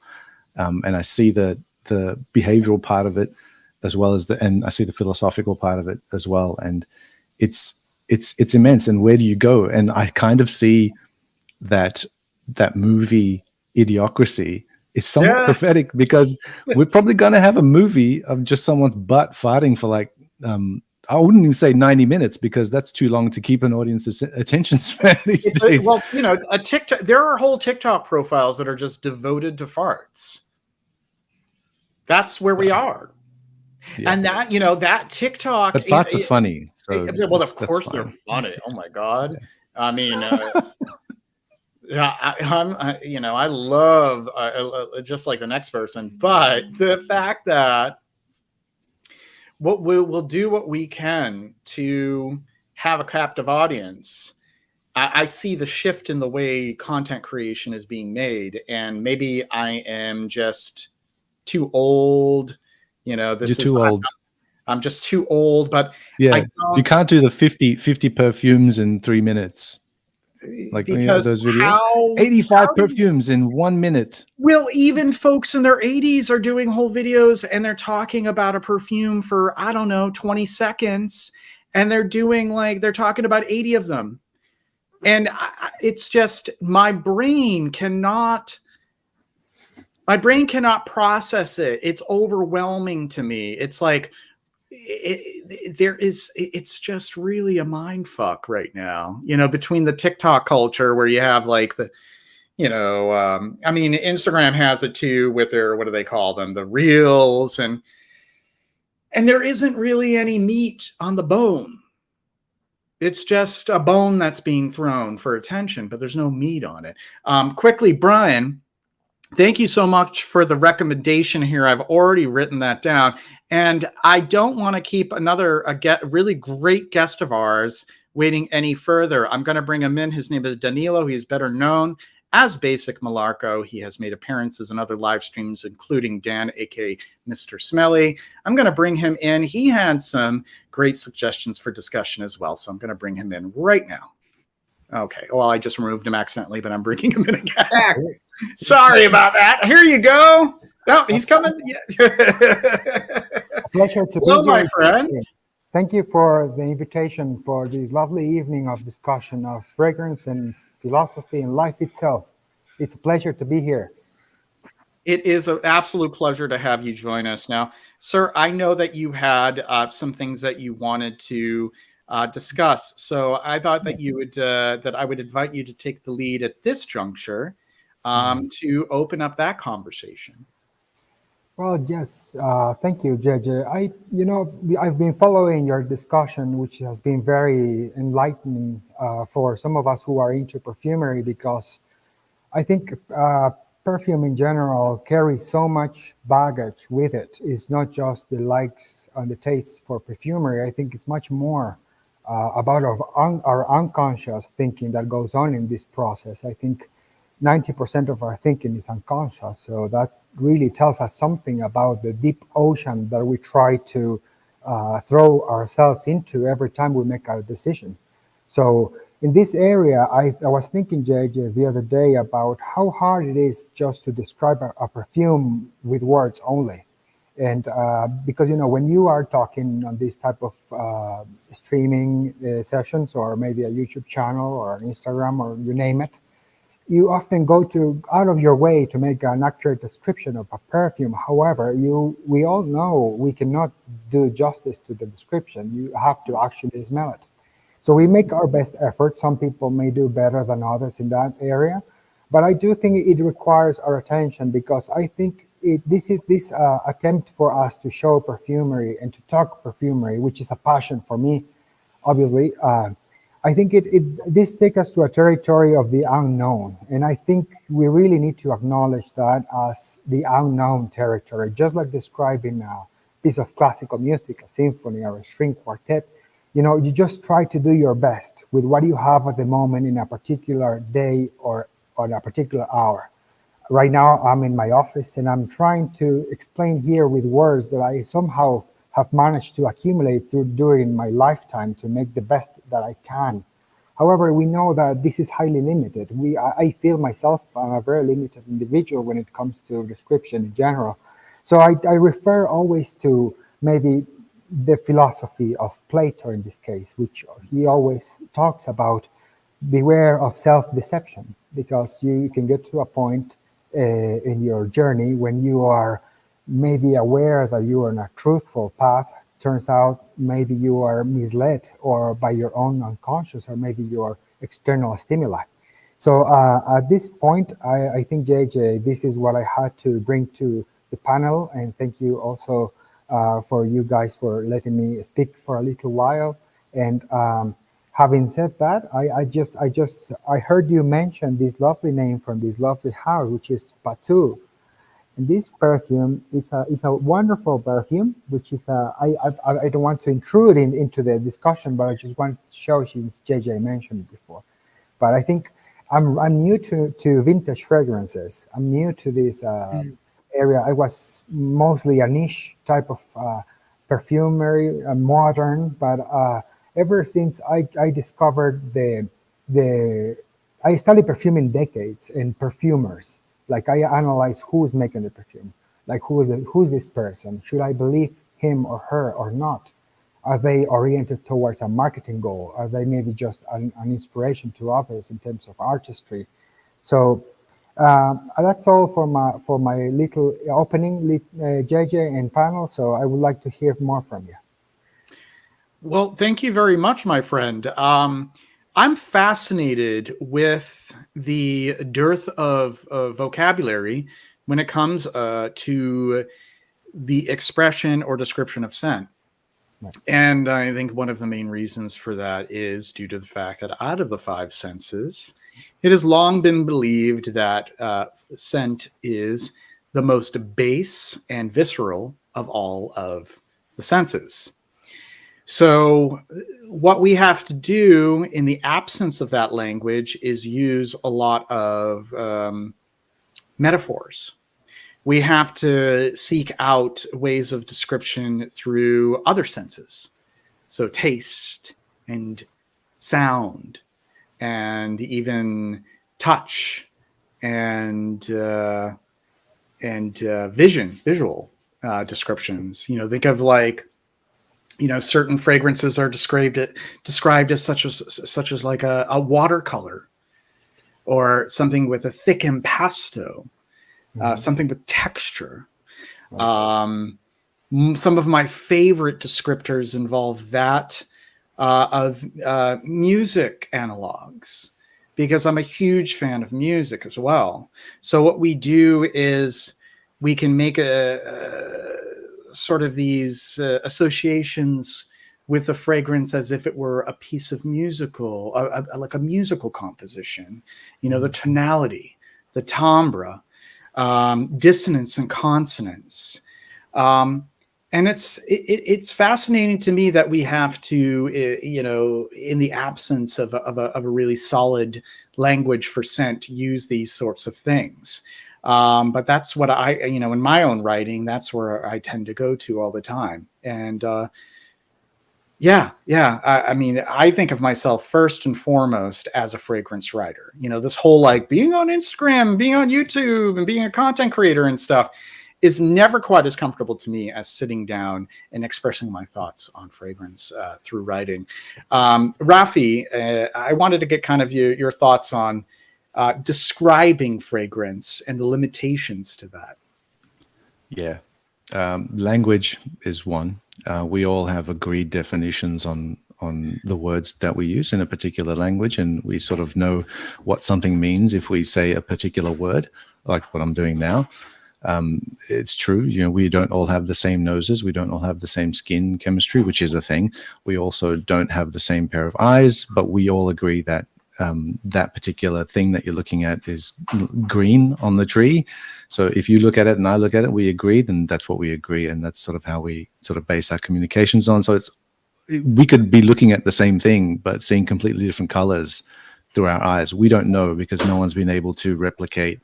C: and I see the behavioral part of it as well as and I see the philosophical part of it as well, and it's immense. And where do you go? And I kind of see that movie Idiocracy is somewhat prophetic, because we're probably going to have a movie of just someone's butt farting for like I wouldn't even say 90 minutes, because that's too long to keep an audience's attention span these days.
A: Well, a TikTok. There are whole TikTok profiles that are just devoted to farts. That's where we are. Yeah. And that, that TikTok.
C: But farts are funny. So
A: well, of course they're funny. Oh my God. Yeah. I mean, yeah, I love just like the next person, but the fact that we'll do what we can to have a captive audience. I see the shift in the way content creation is being made, and maybe I am just too old. You're
C: too old.
A: I'm just too old, but
C: yeah, you can't do the 50 perfumes in 3 minutes. Like
A: because
C: those videos, 85 perfumes in 1 minute.
A: Well, even folks in their 80s are doing whole videos, and they're talking about a perfume for, I don't know, 20 seconds. And they're talking about 80 of them. And it's just, my brain cannot process it. It's overwhelming to me. It's like, it's just really a mind fuck right now, between the TikTok culture where you have like the, I mean, Instagram has it too with their, what do they call them? The reels, and there isn't really any meat on the bone. It's just a bone that's being thrown for attention, but there's no meat on it. Quickly, Brian, thank you so much for the recommendation here. I've already written that down. And I don't want to keep another really great guest of ours waiting any further. I'm going to bring him in. His name is Danilo. He is better known as Basic Morlaco. He has made appearances in other live streams, including Dan, aka Mr. Smelly. I'm going to bring him in. He had some great suggestions for discussion as well. So I'm going to bring him in right now. Okay. Well, I just removed him accidentally, but I'm bringing him in again. Sorry about that. Here you go. Oh, he's coming.
D: A pleasure to
A: Hello,
D: be here.
A: my friend.
D: Thank you for the invitation for this lovely evening of discussion of fragrance and philosophy and life itself. It's a pleasure to be here.
A: It is an absolute pleasure to have you join us. Now, sir, I know that you had some things that you wanted to discuss. So I thought that you would that I would invite you to take the lead at this juncture to open up that conversation.
D: Well, yes. Thank you, JJ. I've been following your discussion, which has been very enlightening for some of us who are into perfumery, because I think perfume in general carries so much baggage with it. It's not just the likes and the tastes for perfumery. I think it's much more about our unconscious thinking that goes on in this process. I think 90% of our thinking is unconscious. So that really tells us something about the deep ocean that we try to throw ourselves into every time we make a decision. So in this area, I was thinking, JJ, the other day about how hard it is just to describe a perfume with words only. And because, when you are talking on this type of streaming sessions, or maybe a YouTube channel or an Instagram, or you name it, you often go out of your way to make an accurate description of a perfume. However, we all know we cannot do justice to the description. You have to actually smell it. So we make our best effort. Some people may do better than others in that area, but I do think it requires our attention, because I think this attempt for us to show perfumery and to talk perfumery, which is a passion for me, obviously. I think this takes us to a territory of the unknown, and I think we really need to acknowledge that as the unknown territory. Just like describing a piece of classical music, a symphony or a string quartet, you just try to do your best with what you have at the moment in a particular day or on a particular hour. Right now, I'm in my office and I'm trying to explain here with words that I somehow have managed to accumulate during my lifetime to make the best that I can. However, we know that this is highly limited. I feel myself, I'm a very limited individual when it comes to description in general. So I refer always to maybe the philosophy of Plato in this case, which he always talks about: beware of self-deception, because you can get to a point in your journey when you are maybe aware that you are on a truthful path. Turns out maybe you are misled or by your own unconscious, or maybe your external stimuli. So at this point, I think, JJ, this is what I had to bring to the panel. And thank you also for you guys for letting me speak for a little while. And having said that, I heard you mention this lovely name from this lovely house, which is Batu. And this perfume is a wonderful perfume, which is I don't want to intrude into the discussion, but I just want to show, since JJ mentioned it before. But I think I'm new to vintage fragrances. I'm new to this area. I was mostly a niche type of perfumery, modern, but ever since I discovered I studied perfuming decades and perfumers. Like, I analyze who's making the perfume. Like, who's this person? Should I believe him or her or not? Are they oriented towards a marketing goal? Are they maybe just an inspiration to others in terms of artistry? So that's all for my little opening, JJ and panel. So I would like to hear more from you.
A: Well, thank you very much, my friend. I'm fascinated with the dearth of vocabulary when it comes to the expression or description of scent. Right. And I think one of the main reasons for that is due to the fact that out of the five senses, it has long been believed that scent is the most base and visceral of all of the senses. So what we have to do in the absence of that language is use a lot of metaphors. We have to seek out ways of description through other senses. So taste and sound and even touch and visual descriptions. You know, think of like, you know, certain fragrances are described as such as like a watercolor, or something with a thick impasto, something with texture. Some of my favorite descriptors involve that of music analogs, because I'm a huge fan of music as well. So what we do is we can make a sort of these associations with the fragrance as if it were a piece of musical, like a musical composition. You know, the tonality, the timbre, dissonance and consonance. And it's fascinating to me that we have to, you know, in the absence of a really solid language for scent, use these sorts of things. But that's what you know, in my own writing, that's where I tend to go to all the time. And I mean, I think of myself first and foremost as a fragrance writer. You know, this whole like being on Instagram, being on YouTube, and being a content creator and stuff is never quite as comfortable to me as sitting down and expressing my thoughts on fragrance through writing. Raffi, I wanted to get kind of your thoughts on describing fragrance and the limitations to that.
C: Yeah. Language is one. We all have agreed definitions on the words that we use in a particular language, and we sort of know what something means if we say a particular word, like what I'm doing now. It's true, you know, we don't all have the same noses, we don't all have the same skin chemistry, which is a thing. We also don't have the same pair of eyes, but we all agree that that particular thing that you're looking at is green on the tree. So if you look at it and I look at it, we agree, then that's what we agree. And that's sort of how we sort of base our communications on. So we could be looking at the same thing, but seeing completely different colors through our eyes. We don't know because no one's been able to replicate,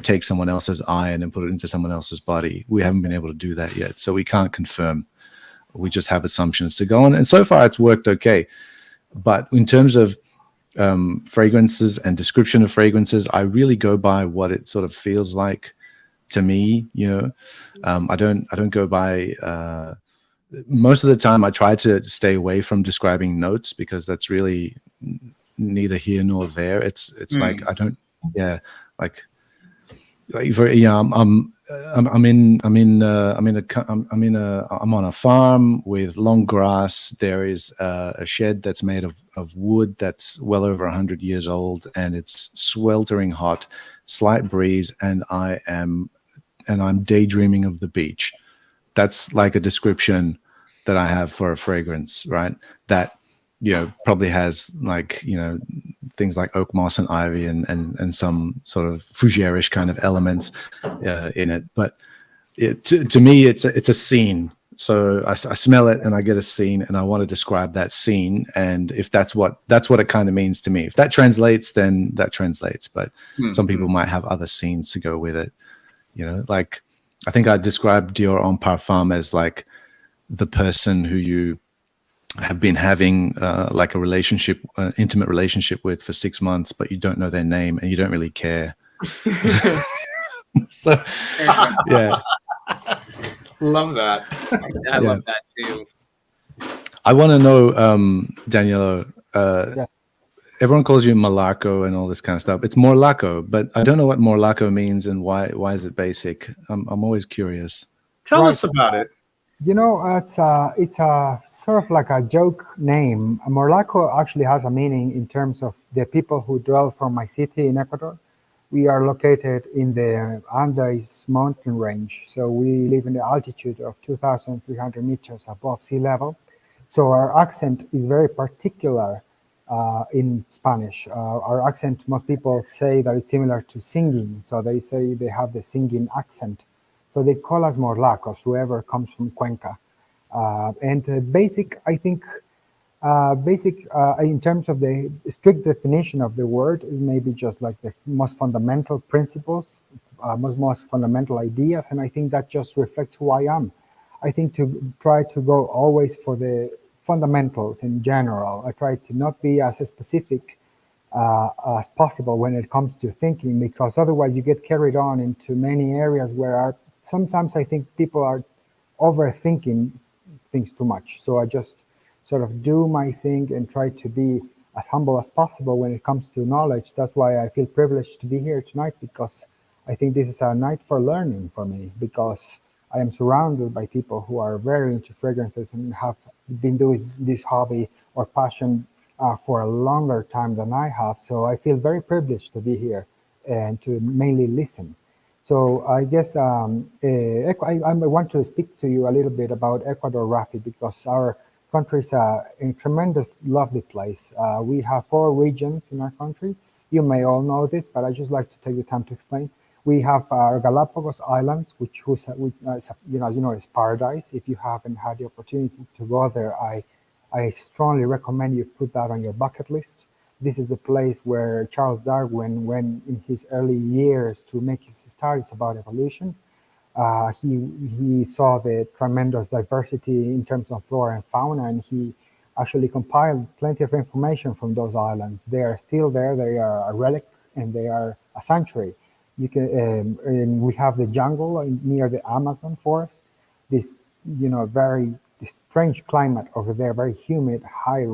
C: take someone else's iron and put it into someone else's body. We haven't been able to do that yet. So we can't confirm. We just have assumptions to go on. And so far it's worked okay. But in terms of fragrances and description of fragrances, I really go by what it sort of feels like to me. I don't go by most of the time. I try to stay away from describing notes because that's really neither here nor there. It's like I don't I'm on a farm with long grass. There is a shed that's made of wood that's well over 100 years old, and it's sweltering hot, slight breeze, and I'm daydreaming of the beach. That's like a description that I have for a fragrance, right? That probably has things like oak moss and ivy and some sort of fougere-ish kind of elements in it. But to me, it's a scene. So I smell it and I get a scene, and I want to describe that scene. And if that's what it kind of means to me. If that translates, then that translates. But some people might have other scenes to go with it. Like I think I described Dior Homme Parfum as like the person who you have been having like a relationship, an intimate relationship with for 6 months, but you don't know their name and you don't really care. So, yeah.
A: Love that.
B: I love that too.
C: I want to know, Daniela,
D: Yes.
C: everyone calls you Morlaco and all this kind of stuff. It's Morlaco, but I don't know what Morlaco means and why is it basic? I'm always curious.
A: Tell us about it.
D: It's a sort of like a joke name. Morlaco actually has a meaning in terms of the people who dwell from my city in Ecuador. We are located in the Andes mountain range. So we live in the altitude of 2,300 meters above sea level. So our accent is very particular in Spanish. Our accent, most people say that it's similar to singing. So they say they have the singing accent. So they call us Morlacos, whoever comes from Cuenca. Basic, I think, in terms of the strict definition of the word, is maybe just like the most fundamental principles, most fundamental ideas, and I think that just reflects who I am. I think to try to go always for the fundamentals in general. I try to not be as specific as possible when it comes to thinking, because otherwise you get carried on into many areas where sometimes I think people are overthinking things too much. So I just sort of do my thing and try to be as humble as possible when it comes to knowledge. That's why I feel privileged to be here tonight, because I think this is a night for learning for me, because I am surrounded by people who are very into fragrances and have been doing this hobby or passion for a longer time than I have. So I feel very privileged to be here and to mainly listen. So I guess I want to speak to you a little bit about Ecuador, Raffi, because our country is a tremendous, lovely place. We have 4 regions in our country. You may all know this, but I just like to take the time to explain. We have our Galapagos Islands, which is paradise. If you haven't had the opportunity to go there, I strongly recommend you put that on your bucket list. This is the place where Charles Darwin went in his early years to make his studies about evolution. He saw the tremendous diversity in terms of flora and fauna, and he actually compiled plenty of information from those islands. They are still there. They are a relic, and they are a sanctuary. You can, and we have the jungle near the Amazon forest. This, very strange climate over there, very humid, high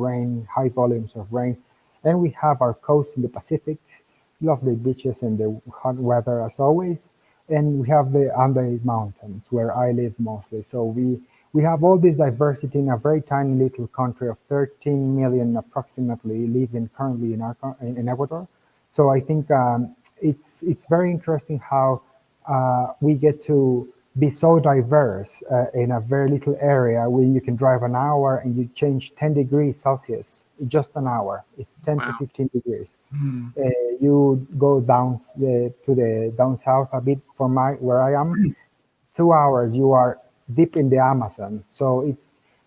D: volumes of rain. And we have our coast in the Pacific, lovely beaches and the hot weather as always. And we have the Andes Mountains, where I live mostly. So we have all this diversity in a very tiny little country of 13 million approximately living currently in Ecuador. So I think it's very interesting how we get to be so diverse in a very little area where you can drive an hour and you change 10 degrees Celsius in just an hour. It's 10 to 15 degrees. You go down to the down south a bit from where I am, 2 hours you are deep in the Amazon. So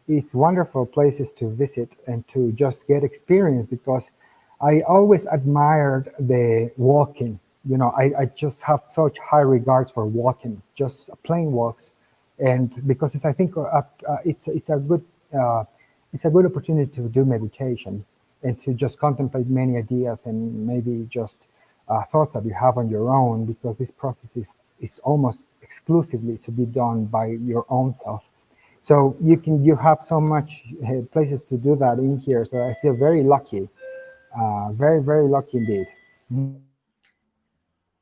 D: it's wonderful places to visit and to just get experience, because I always admired the walking. You know, I just have such high regards for walking, just plain walks, and because I think it's a good opportunity to do meditation and to just contemplate many ideas and maybe just thoughts that you have on your own, because this process is almost exclusively to be done by your own self. So you have so much places to do that in here. So I feel very lucky, very very lucky indeed. Mhm.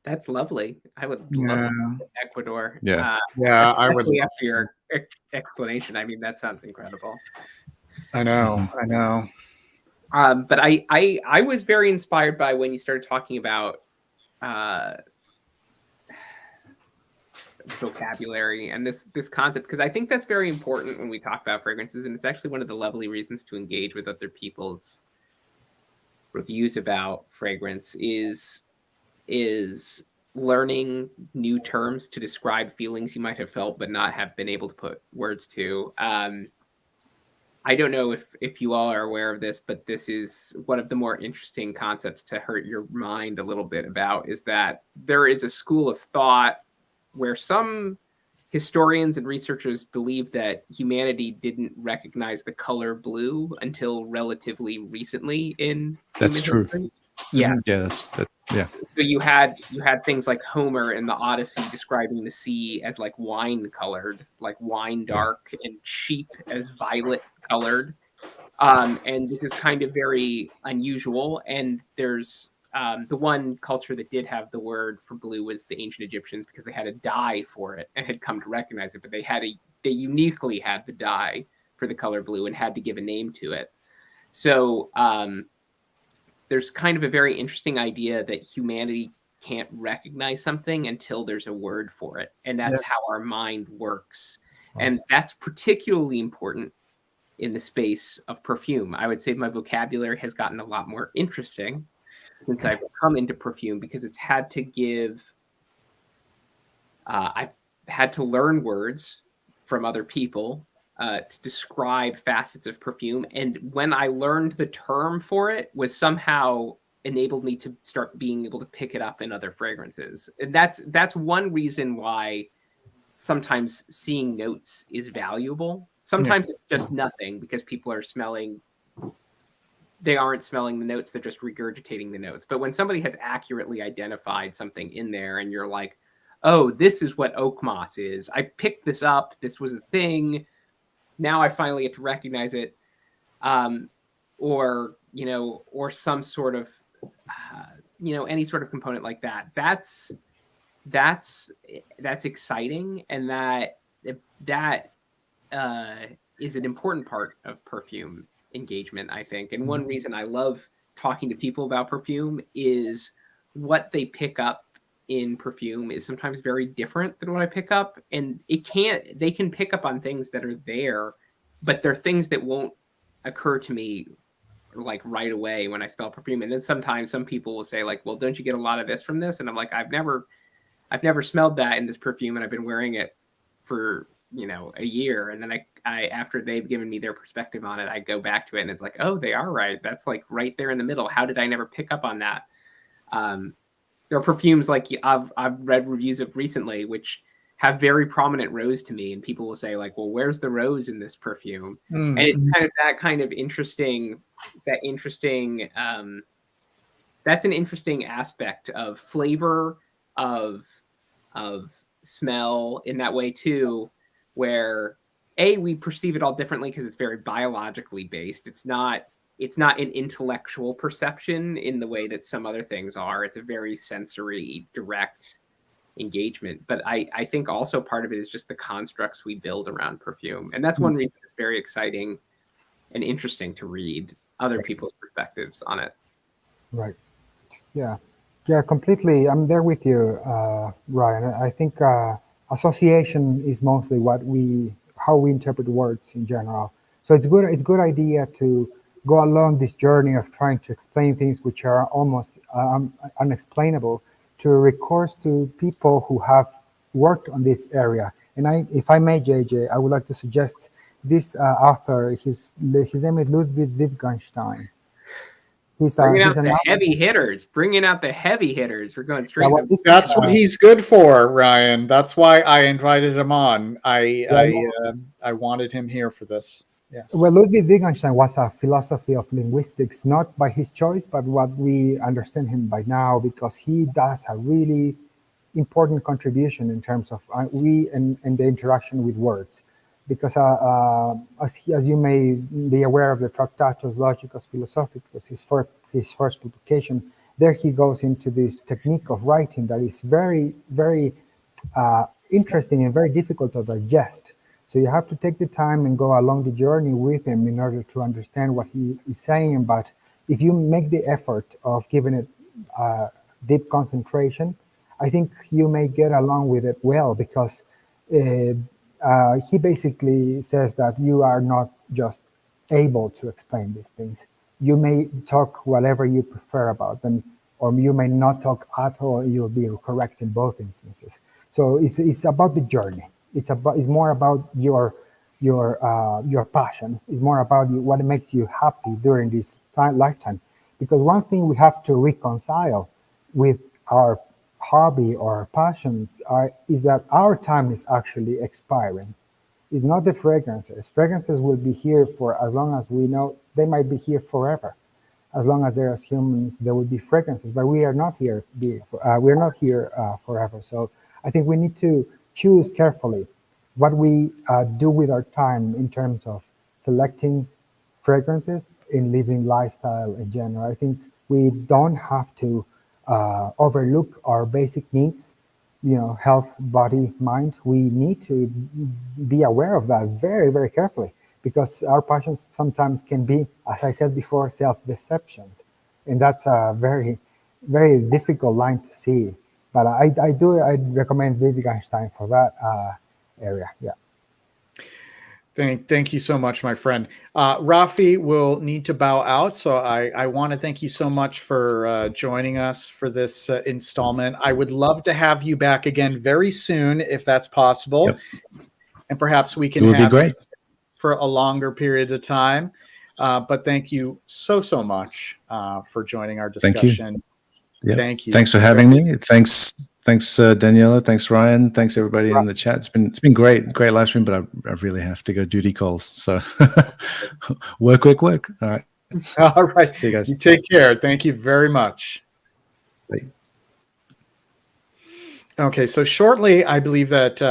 B: That's lovely. I would love to
A: Yeah.
B: go to Ecuador.
C: Yeah.
A: Yeah, I would
B: Especially
A: love
B: after your explanation. I mean, that sounds incredible.
A: I know. I know.
B: But I was very inspired by when you started talking about vocabulary and this concept, because I think that's very important when we talk about fragrances, and it's actually one of the lovely reasons to engage with other people's reviews about fragrance is learning new terms to describe feelings you might have felt but not have been able to put words to. I don't know if you all are aware of this, but this is one of the more interesting concepts to hurt your mind a little bit about, is that there is a school of thought where some historians and researchers believe that humanity didn't recognize the color blue until relatively recently in
C: That's
B: human
C: true.
B: history. Yes.
C: Yeah, yeah.
B: So you had things like Homer in the Odyssey describing the sea as like wine colored, like wine dark, and sheep as violet colored. And this is kind of very unusual. And there's the one culture that did have the word for blue was the ancient Egyptians, because they had a dye for it and had come to recognize it. But they uniquely had the dye for the color blue and had to give a name to it. So there's kind of a very interesting idea that humanity can't recognize something until there's a word for it. And that's how our mind works. And that's particularly important in the space of perfume. I would say my vocabulary has gotten a lot more interesting since I've come into perfume, because it's had to I've had to learn words from other people to describe facets of perfume. And when I learned the term for it, was somehow enabled me to start being able to pick it up in other fragrances. And that's one reason why sometimes seeing notes is valuable. Sometimes it's just nothing, because people are they aren't smelling the notes, they're just regurgitating the notes. But when somebody has accurately identified something in there and you're like, oh, this is what oak moss is. I picked this up. This was a thing. Now I finally get to recognize it. Or some sort of, any sort of component like that. That's exciting. And that is an important part of perfume engagement, I think. And one reason I love talking to people about perfume is what they pick up in perfume is sometimes very different than what I pick up. And they can pick up on things that are there, but they're things that won't occur to me like right away when I smell perfume. And then sometimes some people will say like, well, don't you get a lot of this from this? And I'm like, I've never smelled that in this perfume, and I've been wearing it for a year. And then I after they've given me their perspective on it, I go back to it and it's like, oh, they are right. That's like right there in the middle. How did I never pick up on that? There are perfumes like I've read reviews of recently, which have very prominent rose to me, and people will say like, well, where's the rose in this perfume? And it's kind of that kind of interesting, that's an interesting aspect of flavor, of smell in that way too, where we perceive it all differently because it's very biologically based. It's not an intellectual perception in the way that some other things are. It's a very sensory, direct engagement. But I think also part of it is just the constructs we build around perfume. And that's one reason it's very exciting and interesting to read other people's perspectives on it.
D: Right. Yeah. Yeah, completely. I'm there with you, Ryan. I think association is mostly how we interpret words in general. So it's a good idea to go along this journey of trying to explain things which are almost unexplainable, to recourse to people who have worked on this area. And if I may, JJ, I would like to suggest this author. His name is Ludwig Wittgenstein.
B: Bringing out
D: he's an
B: the heavy hitters. Bringing out the heavy hitters. We're going straight.
D: well,
B: to
D: this-
A: That's what he's good for, Ryan. That's why I invited him on. I wanted him here for this. Yes.
D: Well, Ludwig Wittgenstein was a philosophy of linguistics, not by his choice, but what we understand him by now, because he does a really important contribution in terms of and the interaction with words. Because as you may be aware of the Tractatus Logicus Philosophicus, his first publication, there he goes into this technique of writing that is very, very interesting and very difficult to digest. So you have to take the time and go along the journey with him in order to understand what he is saying. But if you make the effort of giving it deep concentration, I think you may get along with it well, because he basically says that you are not just able to explain these things. You may talk whatever you prefer about them, or you may not talk at all. You'll be correct in both instances. So it's about the journey. It's more about your passion. It's more about what makes you happy during this lifetime. Because one thing we have to reconcile with our hobby or our passions is that our time is actually expiring. It's not the fragrances. Fragrances will be here for as long as we know. They might be here forever. As long as there are humans, there will be fragrances. But we are not here. We're not here forever. So I think we need to choose carefully what we do with our time in terms of selecting fragrances in living lifestyle in general. I think we don't have to overlook our basic needs, health, body, mind. We need to be aware of that very, very carefully, because our passions sometimes can be, as I said before, self-deceptions. And that's a very, very difficult line to see. But I'd recommend Wittgenstein for that area. Yeah.
A: Thank you so much, my friend. Raffi will need to bow out, so I want to thank you so much for joining us for this installment. I would love to have you back again very soon, if that's possible.
C: Yep.
A: And perhaps we can
C: It would be
A: have
C: great.
A: you for a longer period of time. But thank you so much for joining our discussion.
C: Yep.
A: Thank you.
C: Thanks for having me. Thanks, Daniela. Thanks, Ryan. Thanks everybody in the chat. It's been great live stream, but I really have to go duty calls. So work. All right.
A: All right.
C: See you guys.
A: You take care. Thank you very much.
C: Bye.
A: Okay, so shortly, I believe that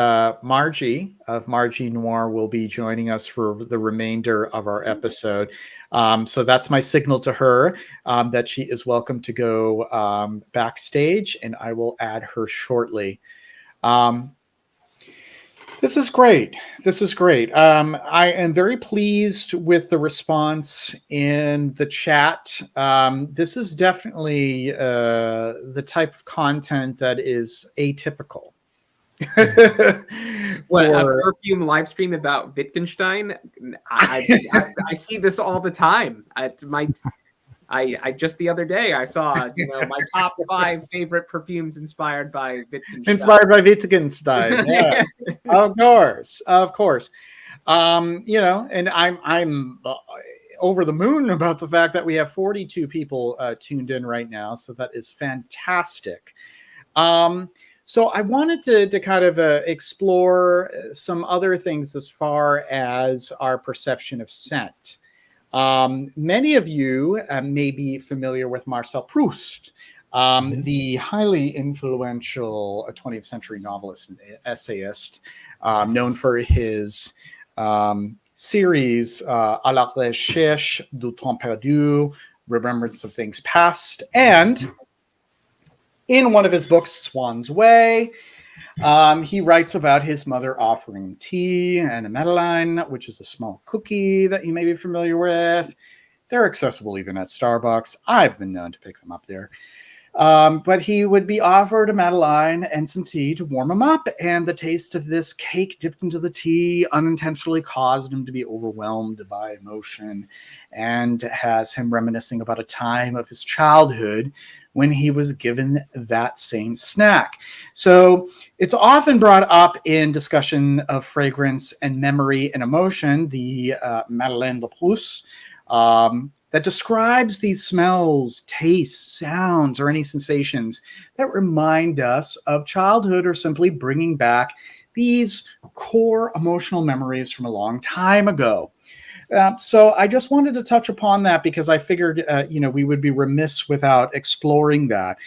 A: Margie of Margie Noir will be joining us for the remainder of our episode. So that's my signal to her that she is welcome to go backstage, and I will add her shortly. This is great. I am very pleased with the response in the chat. This is definitely the type of content that is atypical.
B: What, a perfume live stream about Wittgenstein? I see this all the time. I just the other day I saw my top 5 favorite perfumes inspired by Wittgenstein.
A: Inspired by Wittgenstein, yeah. Of course. And I'm over the moon about the fact that we have 42 people tuned in right now, so that is fantastic. So I wanted to kind of explore some other things as far as our perception of scent. Many of you may be familiar with Marcel Proust, the highly influential 20th century novelist and essayist, known for his series À la recherche du temps perdu, Remembrance of Things Past, and in one of his books, Swan's Way, he writes about his mother offering him tea and a madeleine, which is a small cookie that you may be familiar with. They're accessible even at Starbucks. I've been known to pick them up there. But he would be offered a madeleine and some tea to warm him up, and the taste of this cake dipped into the tea unintentionally caused him to be overwhelmed by emotion, and has him reminiscing about a time of his childhood when he was given that same snack. So it's often brought up in discussion of fragrance and memory and emotion, the Madeleine de Proust, that describes these smells, tastes, sounds, or any sensations that remind us of childhood or simply bringing back these core emotional memories from a long time ago. So I just wanted to touch upon that because I figured, we would be remiss without exploring that.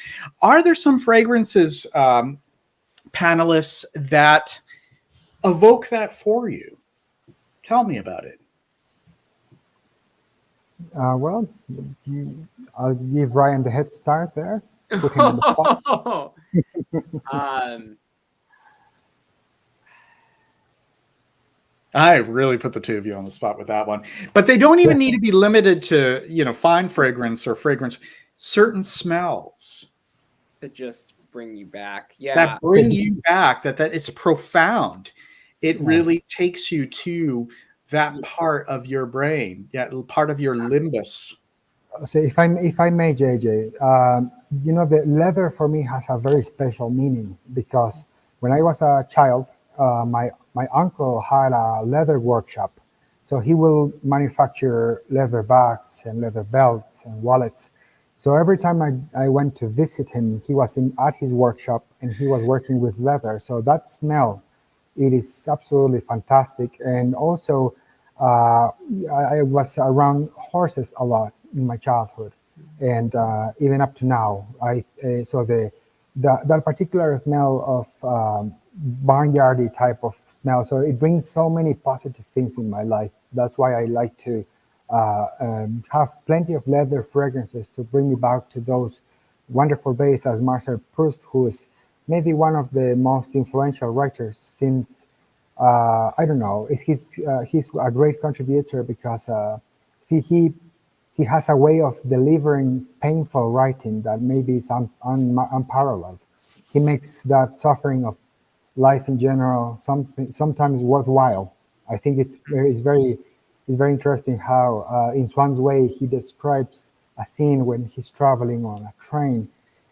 A: Are there some fragrances, panelists, that evoke that for you? Tell me about it.
D: Well, I'll give Ryan the head start there. Put him on the spot.
A: I really put the two of you on the spot with that one. But they don't even need to be limited to, fine fragrance or fragrance. Certain smells
B: that just bring you back. Yeah.
A: that bring you back, that it's profound. It
D: Yeah.
A: really takes you to that part of your brain, part of your limbus.
D: So if I may, JJ, the leather for me has a very special meaning because when I was a child, my uncle had a leather workshop, so he will manufacture leather bags and leather belts and wallets. So every time I went to visit him, he was at his workshop and he was working with leather. So that smell, it is absolutely fantastic. And also, I was around horses a lot in my childhood, and even up to now. So that particular smell of barnyardy type of smell. So it brings so many positive things in my life. That's why I like to have plenty of leather fragrances to bring me back to those wonderful days as Marcel Proust, who is maybe one of the most influential writers since I don't know. He's a great contributor because he has a way of delivering painful writing that maybe is unparalleled. He makes that suffering of life in general sometimes worthwhile. I think it's very interesting how in Swan's Way he describes a scene when he's traveling on a train,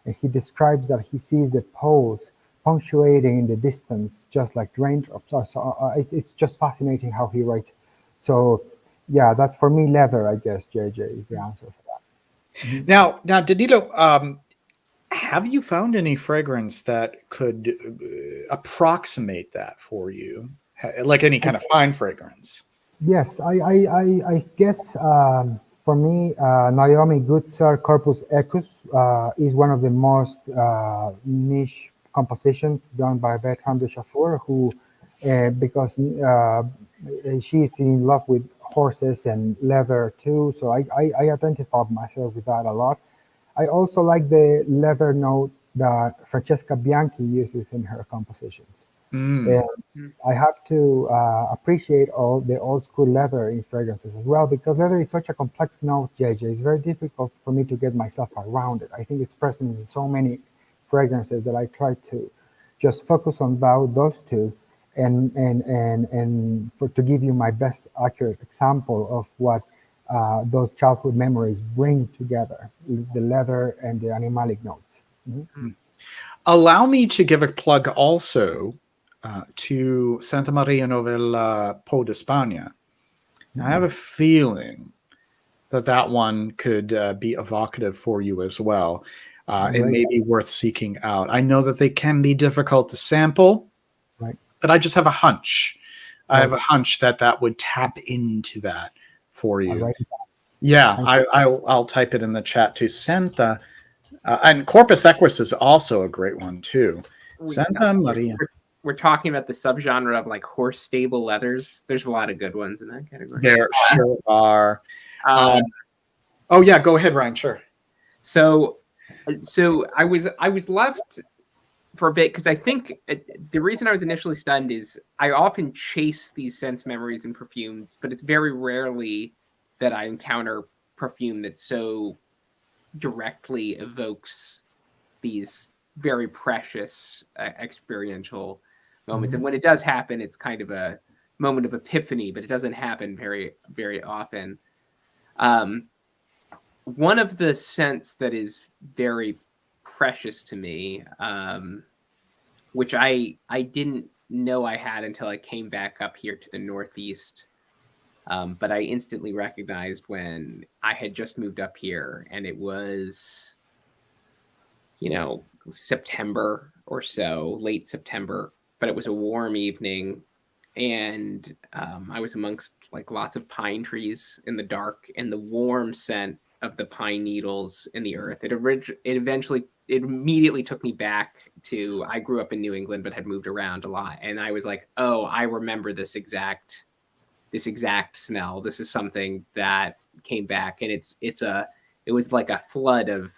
D: and he describes that he sees the poles punctuating in the distance, just like raindrops. So it's just fascinating how he writes. So yeah, that's for me leather, I guess. JJ is the answer for that.
A: Now, Danilo, have you found any fragrance that could approximate that for you, like any kind of fine fragrance?
D: Yes, I guess for me, Naomi Goodsir Corpus Ecus is one of the most niche compositions done by Bertrand de Chafour, who, because she is in love with horses and leather too, so I identify myself with that a lot. I also like the leather note that Francesca Bianchi uses in her compositions. And I have to appreciate all the old school leather in fragrances as well, because leather is such a complex note, JJ. It's very difficult for me to get myself around it. I think it's present in so many fragrances that I try to just focus on those two and to give you my best accurate example of what those childhood memories bring together, the leather and the animalic notes.
A: Allow me to give a plug also to Santa Maria Novella Po d'Espagna. I have a feeling that one could be evocative for you as well. It may be worth seeking out. I know that they can be difficult to sample,
D: Right.
A: but I just have a hunch. I have a hunch that would tap into that for you.
D: Right.
A: Yeah, I'll type it in the chat too. Santa, and Corpus Equus is also a great one too. Santa Maria.
B: We're talking about the subgenre of like horse stable leathers. There's a lot of good ones in that category.
A: There sure are. Oh yeah, go ahead, Ryan. Sure.
B: So I was left for a bit because I think the reason I was initially stunned is I often chase these sense memories in perfumes, but it's very rarely that I encounter perfume that so directly evokes these very precious experiential moments. And when it does happen, it's kind of a moment of epiphany, but it doesn't happen very, very often. One of the scents that is very precious to me, which I didn't know I had until I came back up here to the Northeast But I instantly recognized when I had just moved up here, and it was, September or so, late September, but it was a warm evening, and I was amongst like lots of pine trees in the dark, and the warm scent of the pine needles in the earth. It immediately took me back to, I grew up in New England but had moved around a lot, and I was like, oh, I remember this exact smell. This is something that came back, and it was like a flood of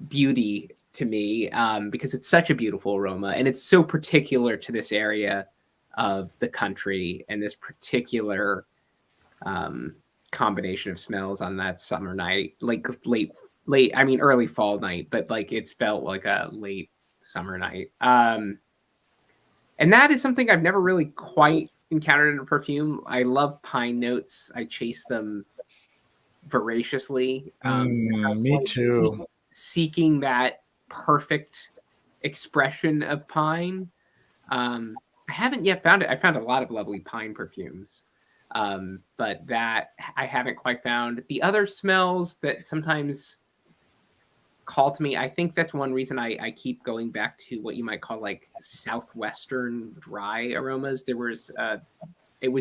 B: beauty to me, because it's such a beautiful aroma, and it's so particular to this area of the country and this particular combination of smells on that summer night, like late, I mean early fall night, but like it's felt like a late summer night. And that is something I've never really quite encountered in a perfume. I love pine notes. I chase them voraciously.
A: Me too.
B: Seeking that perfect expression of pine. I haven't yet found it. I found a lot of lovely pine perfumes, but that I haven't quite found. The other smells that sometimes call to me, I think that's one reason I keep going back to what you might call like southwestern dry aromas. It was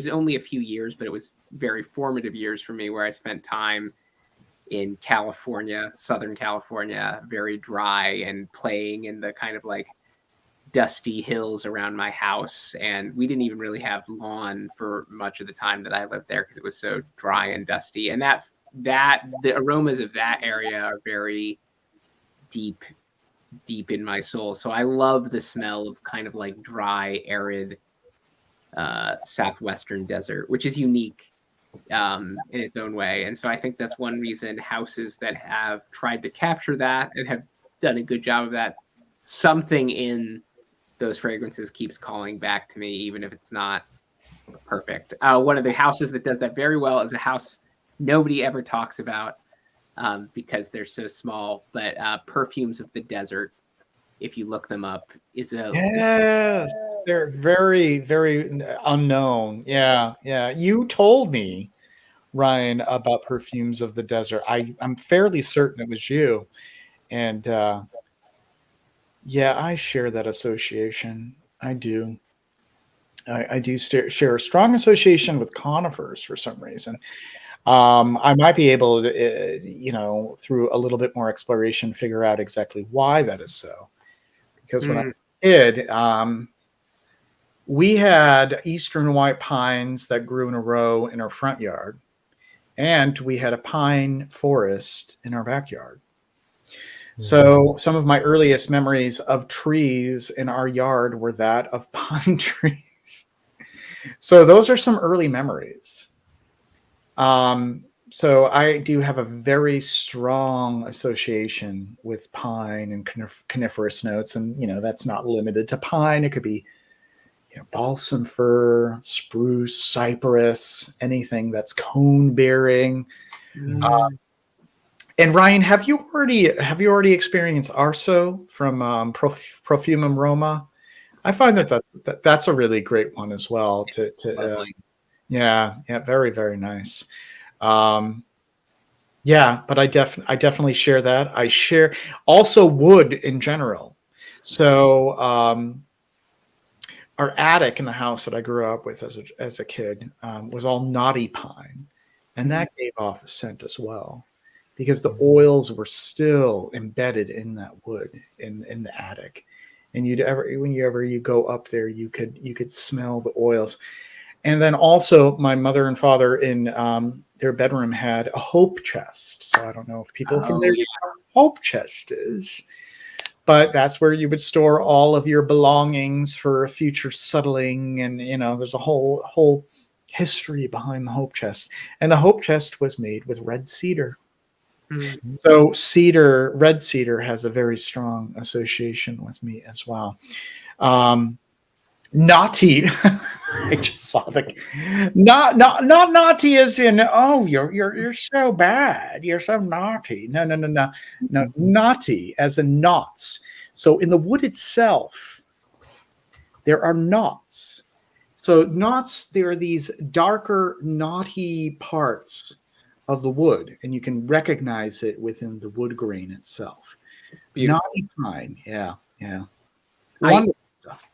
B: only a few years, but it was very formative years for me, where I spent time in California, Southern California, very dry, and playing in the kind of like dusty hills around my house. And we didn't even really have lawn for much of the time that I lived there, because it was so dry and dusty. And that the aromas of that area are very deep in my soul. So I love the smell of kind of like dry, arid southwestern desert, which is unique in its own way. And so I think that's one reason houses that have tried to capture that and have done a good job of that, something in those fragrances keeps calling back to me, even if it's not perfect. One of the houses that does that very well is a house nobody ever talks about, because they're so small, but Perfumes of the Desert, if you look them up, is a...
A: Yes, they're very, very unknown. Yeah. You told me, Ryan, about Perfumes of the Desert. I'm fairly certain it was you. And yeah, I share that association. I do. I do share a strong association with conifers for some reason. I might be able to, through a little bit more exploration, figure out exactly why that is so. Because when I was a kid, we had eastern white pines that grew in a row in our front yard, and we had a pine forest in our backyard. So some of my earliest memories of trees in our yard were that of pine trees. So those are some early memories. So I do have a very strong association with pine and coniferous notes. And, that's not limited to pine. It could be, balsam fir, spruce, cypress, anything that's cone bearing. And Ryan, have you already experienced Arso from Profumum Roma? I find that's a really great one as well. Yeah, very, very nice. Yeah, but I definitely share that. I share also wood in general. So our attic in the house that I grew up with as a kid was all knotty pine, and that gave off a scent as well, because the oils were still embedded in that wood in the attic. And whenever you go up there, you could smell the oils. And then also my mother and father in their bedroom had a hope chest. So I don't know if people familiar with what a hope chest is, but that's where you would store all of your belongings for a future settling. And, there's a whole history behind the hope chest. And the hope chest was made with red cedar. Mm-hmm. So red cedar has a very strong association with me as well. Naughty. I just saw not naughty as in, oh, you're so bad, you're so naughty. No, naughty as in knots. So in the wood itself, there are knots. So knots, there are these darker, knotty parts of the wood, and you can recognize it within the wood grain itself.
B: Beautiful.
A: Knotty pine, yeah.
B: I-
A: Wonderful stuff.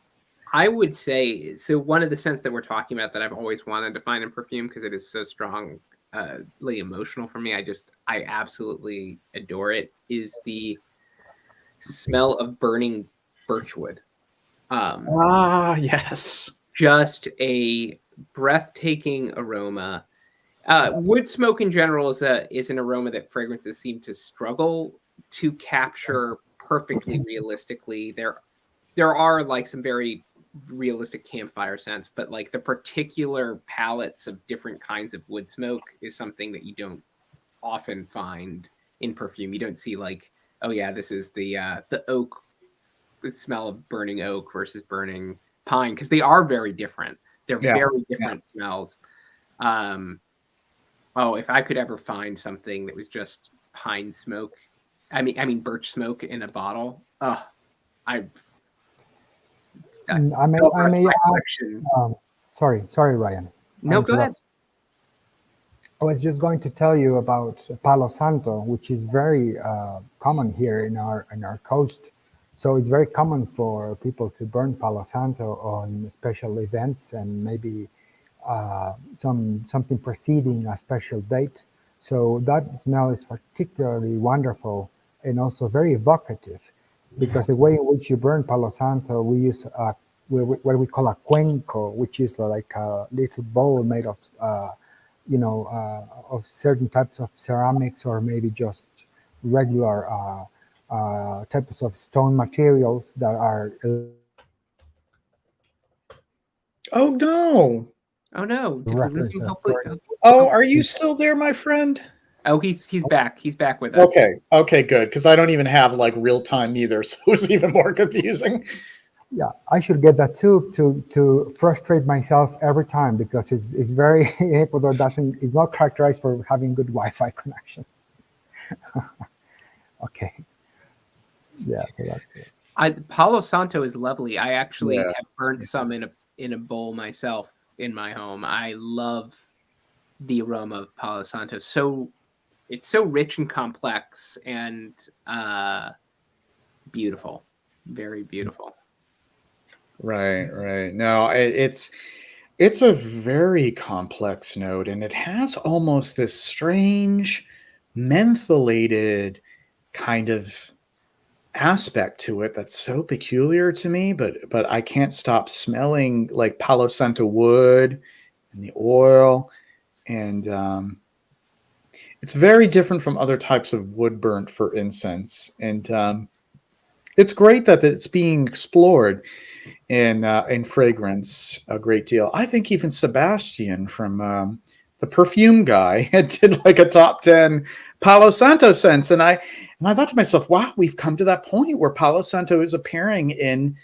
B: I would say, so one of the scents that we're talking about that I've always wanted to find in perfume, because it is so strongly emotional for me, I absolutely adore it, is the smell of burning birchwood.
A: Yes.
B: Just a breathtaking aroma. Wood smoke in general is an aroma that fragrances seem to struggle to capture perfectly realistically. There are like some very realistic campfire scents, but like the particular palettes of different kinds of wood smoke is something that you don't often find in perfume. You don't see like, oh yeah, this is the oak, the smell of burning oak versus burning pine, because they are very different. They're very different smells. If I could ever find something that was just pine smoke, I mean birch smoke in a bottle,
D: I may add, sorry, Ryan.
B: No, go ahead.
D: I was just going to tell you about Palo Santo, which is very common here in our coast. So it's very common for people to burn Palo Santo on special events and maybe something preceding a special date. So that smell is particularly wonderful and also very evocative, because the way in which you burn Palo Santo, we use what we call a cuenco, which is like a little bowl made of of certain types of ceramics, or maybe just regular types of stone materials that are.
A: Oh no.
B: Oh no! Did we lose him? Hopefully.
A: Oh, are you still there, my friend?
B: Oh, he's back. He's back with us.
A: Okay, good. Because I don't even have like real time either, so it was even more confusing.
D: Yeah, I should get that too to frustrate myself every time, because it's very Ecuador is not characterized for having good Wi-Fi connection. Okay. Yeah, so that's it.
B: Palo Santo is lovely. I actually
A: Yeah.
B: have burned some in a bowl myself in my home. I love the aroma of Palo Santo. It's so rich and complex and beautiful, very beautiful.
A: Right. No, it's a very complex note, and it has almost this strange mentholated kind of aspect to it that's so peculiar to me, but I can't stop smelling like Palo Santo wood and the oil, and it's very different from other types of wood burnt for incense, and it's great that it's being explored in fragrance a great deal. I think even Sebastian from the perfume guy did like a top 10 Palo Santo scents, and I thought to myself, wow, we've come to that point where Palo Santo is appearing in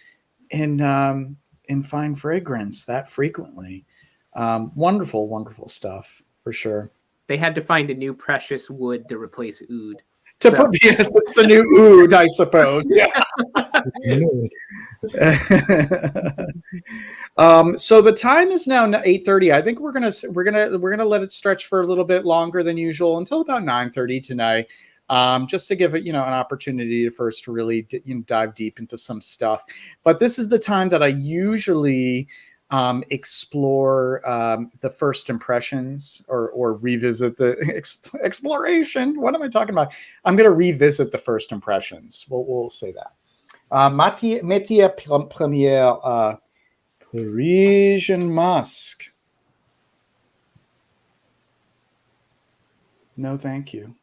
A: fine fragrance that frequently. Wonderful stuff for sure.
B: They had to find a new precious wood to replace oud.
A: Yes, it's the new oud, I suppose. Yeah. So the time is now 8:30. I think we're gonna let it stretch for a little bit longer than usual until about 9:30 tonight, just to give it an opportunity to really dive deep into some stuff. But this is the time that I usually explore the first impressions or revisit the exploration. What am I talking about? I'm going to revisit the first impressions. We'll say that. Matière première, Parisian musk. No, thank you.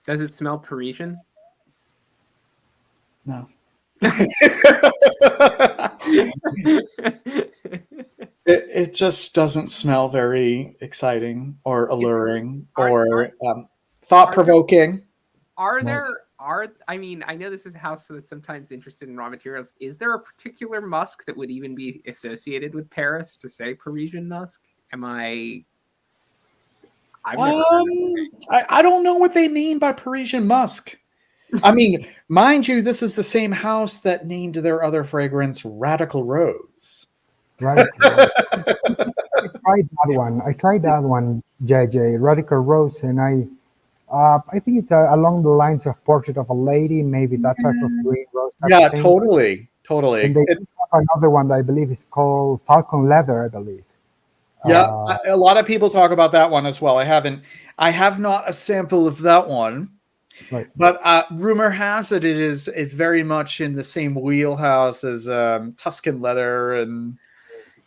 B: Does it smell Parisian?
A: No. It just doesn't smell very exciting or alluring or thought-provoking.
B: I know this is a house that's sometimes interested in raw materials. Is there a particular musk that would even be associated with Paris to say Parisian musk? I
A: don't know what they mean by Parisian musk. I mean, mind you, this is the same house that named their other fragrance Radical Rose.
D: Right. I tried that one, JJ, Radical Rose, and I think it's along the lines of Portrait of a Lady, maybe that type of green rose type of
A: Yeah,
D: thing.
A: totally,
D: And
A: totally.
D: they do have another one that I believe is called Falcon Leather, I believe.
A: Yeah,
D: Uh,
A: a lot of people talk about that one as well. I have not a sample of that one,
D: right.
A: but rumor has it is very much in the same wheelhouse as Tuscan leather and that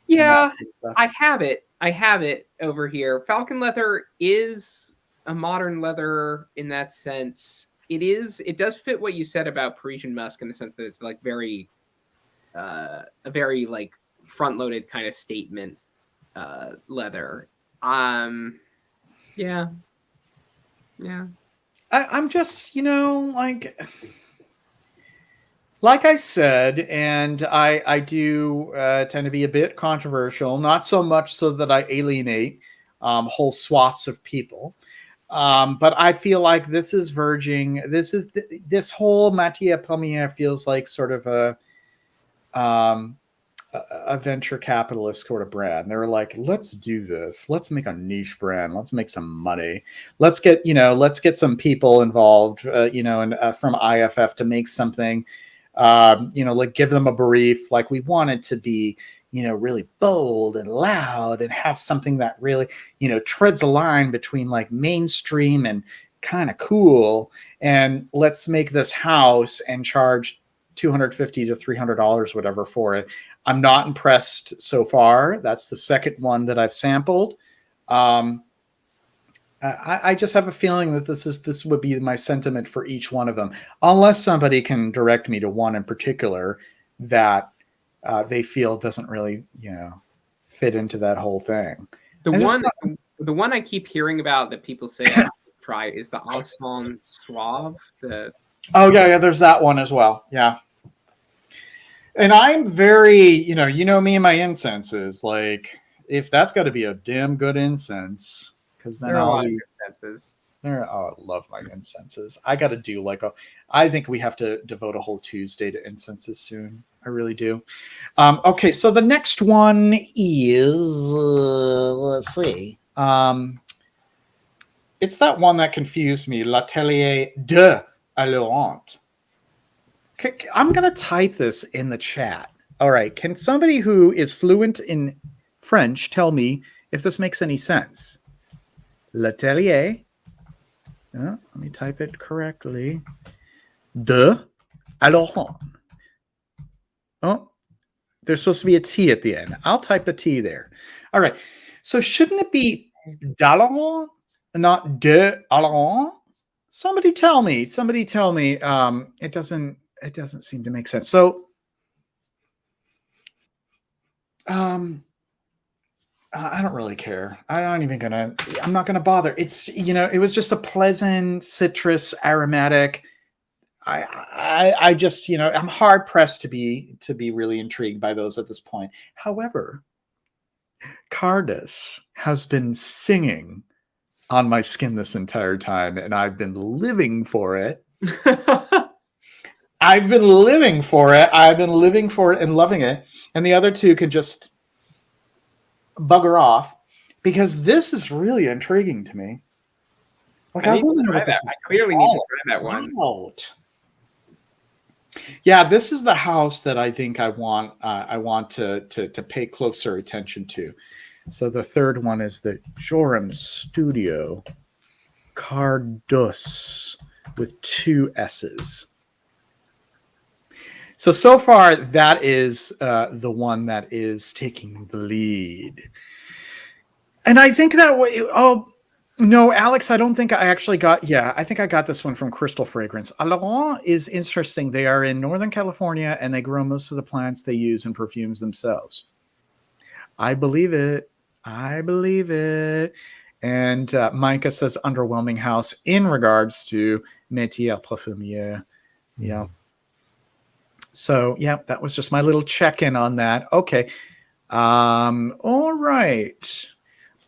B: Yeah,
A: sort of stuff.
B: I have it. I have it over here. Falcon leather is a modern leather in that sense. It is. It does fit what you said about Parisian musk in the sense that it's like very, a very like front-loaded kind of statement leather. Yeah, yeah.
A: I'm just, like I said, and I do tend to be a bit controversial, not so much so that I alienate whole swaths of people. But I feel like this is verging. This whole matière première feels like sort of a venture capitalist sort of brand. They're like, let's do this. Let's make a niche brand. Let's make some money. Let's get some people involved. And from IFF to make something. Like give them a brief. Like we want it to be, really bold and loud and have something that really, treads a line between like mainstream and kind of cool. And let's make this house and charge $250 to $300, whatever, for it. I'm not impressed so far. That's the second one that I've sampled. I just have a feeling that this would be my sentiment for each one of them, unless somebody can direct me to one in particular that they feel doesn't really, fit into that whole thing.
B: The one I keep hearing about that people say I should try is the Ensemble Suave.
A: Oh yeah, there's that one as well. Yeah. And I'm very, me and my incenses. Like, if that's got to be a damn good incense, because then
B: There are a
A: I'll
B: lot of
A: be.
B: incenses.
A: I love my incenses. I got to do I think we have to devote a whole Tuesday to incenses soon. I really do. Okay, so the next one is, let's see. It's that one that confused me, L'Atelier de Laurent. I'm going to type this in the chat. All right. Can somebody who is fluent in French tell me if this makes any sense? L'Atelier. Let me type it correctly. De Laurent. Oh, there's supposed to be a T at the end. I'll type the T there. All right. So shouldn't it be d'Alaurent, not de Laurent? Somebody tell me. It doesn't seem to make sense. So, I don't really care. I'm not gonna bother. It's, it was just a pleasant citrus aromatic. I just, I'm hard pressed to be really intrigued by those at this point. However, Cardus has been singing on my skin this entire time, and I've been living for it. I've been living for it and loving it. And the other two could just bugger off, because this is really intriguing to me. Like, I want to know what this is.
B: I clearly need to try that one.
A: Out. Yeah, this is the house that I think I want to pay closer attention to. So the third one is the Joram Studio Cardus with 2 S's. So far, that is the one that is taking the lead. And I think that way. Oh, no, Alex, I don't think I actually got. Yeah, I think I got this one from Crystal Fragrance. Laurent is interesting. They are in Northern California, and they grow most of the plants they use in perfumes themselves. I believe it. And Micah says underwhelming house in regards to Métier Parfumier. Yeah. So, yeah, that was just my little check-in on that. Okay. All right.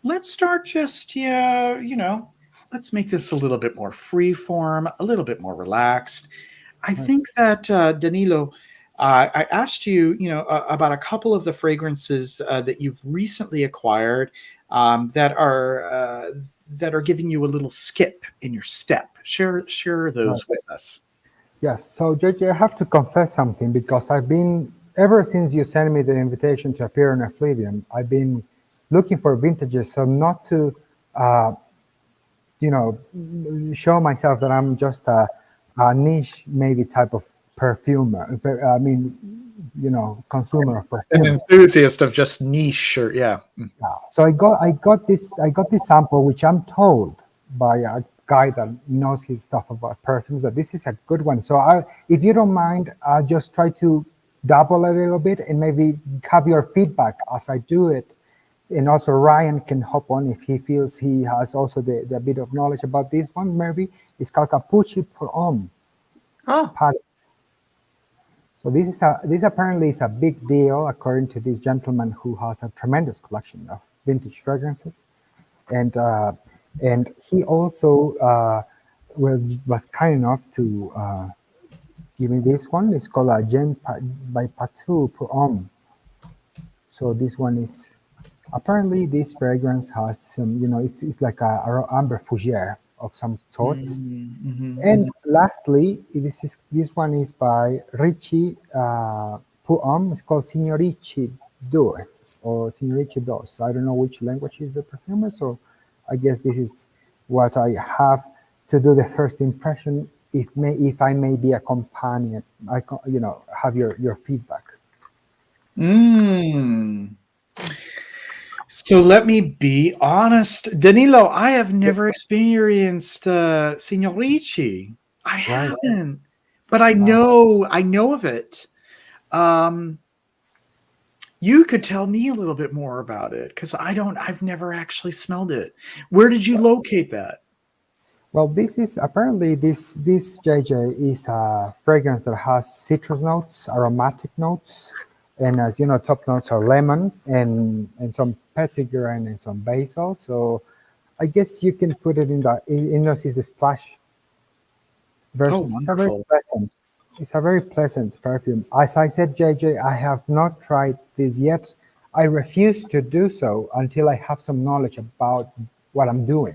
A: Let's start just, let's make this a little bit more free form, a little bit more relaxed. I think that, Danilo, I asked you, about a couple of the fragrances that you've recently acquired that are giving you a little skip in your step. Share
D: Right.
A: those with us.
D: Yes. So, JJ, I have to confess something because I've been, ever since you sent me the invitation to appear in Effluvium, I've been looking for vintages. So, not to, uh, show myself that I'm just a niche, maybe type of perfumer. I mean, consumer of
A: An
D: perfumes.
A: enthusiast of just niche, or yeah.
D: So I got this sample, which I'm told by a guy that knows his stuff about perfumes that this is a good one. So if you don't mind, I'll just try to dabble a little bit and maybe have your feedback as I do it. And also Ryan can hop on if he feels he has also the bit of knowledge about this one. Maybe it's called Capucci per Homme
B: Oh,
D: palette. So this apparently is a big deal according to this gentleman who has a tremendous collection of vintage fragrances, and he also was kind enough to give me this one. It's called a Gem by Patou pour Homme. So this one is apparently this fragrance has some, it's like a amber fougere of some sorts. And lastly, this one is by Ricci Puom. It's called Signorici Due or Signorici Dos. I don't know which language is the perfumer, so I guess this is what I have to do the first impression. If I may be a companion, have your feedback.
A: Mm. So let me be honest, Danilo. I have never experienced Signorici. I
D: Right.
A: haven't, but I know of it. Um, you could tell me a little bit more about it because I've never actually smelled it. Where did you locate that?
D: Well, this is apparently this JJ is a fragrance that has citrus notes, aromatic notes, and top notes are lemon and some petitgrain and some basil. So I guess you can put it in this is the splash
A: Oh,
D: version. It's a very
A: wonderful.
D: pleasant. It's a very pleasant perfume. As I said, JJ, I have not tried this yet. I refuse to do so until I have some knowledge about what I'm doing.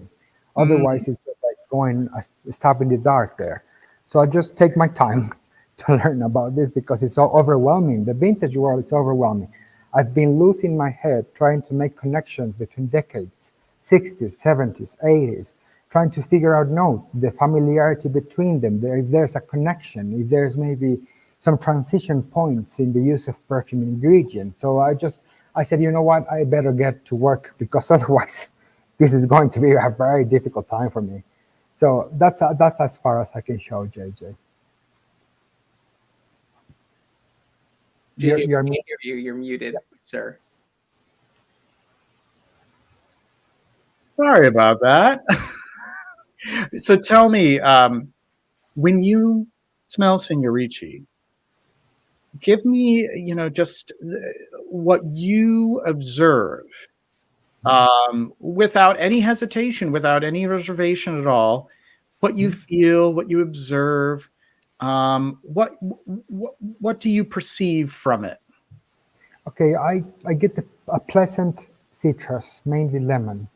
A: Mm.
D: Otherwise, it's just like going a stab in the dark there. So I just take my time to learn about this because it's so overwhelming. The vintage world is overwhelming. I've been losing my head trying to make connections between decades, 60s, 70s, 80s, trying to figure out notes, the familiarity between them, if there's a connection, if there's maybe some transition points in the use of perfume ingredients. So I said, you know what, I better get to work because otherwise this is going to be a very difficult time for me. So that's as far as I can show, JJ.
B: JJ,
D: You're
B: we can't hear you. You're muted, sir.
A: Sorry about that. So tell me, when you smell Signorici, give me, just what you observe, without any hesitation, without any reservation at all. What you feel, what you observe, what do you perceive from it?
D: Okay, I get a pleasant citrus, mainly lemon.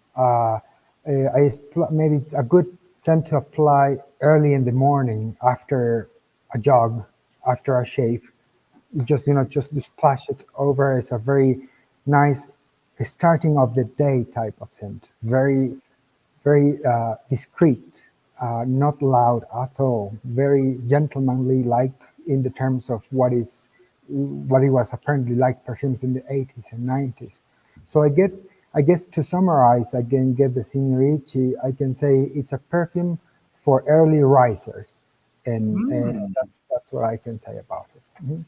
D: Maybe a good scent to apply early in the morning after a jog, after a shave. Just to splash it over is a very nice starting of the day type of scent. Very, very discreet, not loud at all. Very gentlemanly, like in the terms of what it was apparently like perfumes in the 80s and 90s. So I guess to summarize, I can get the Signorici. I can say it's a perfume for early risers, and
A: Mm.
D: that's what I can say about it. Mhm.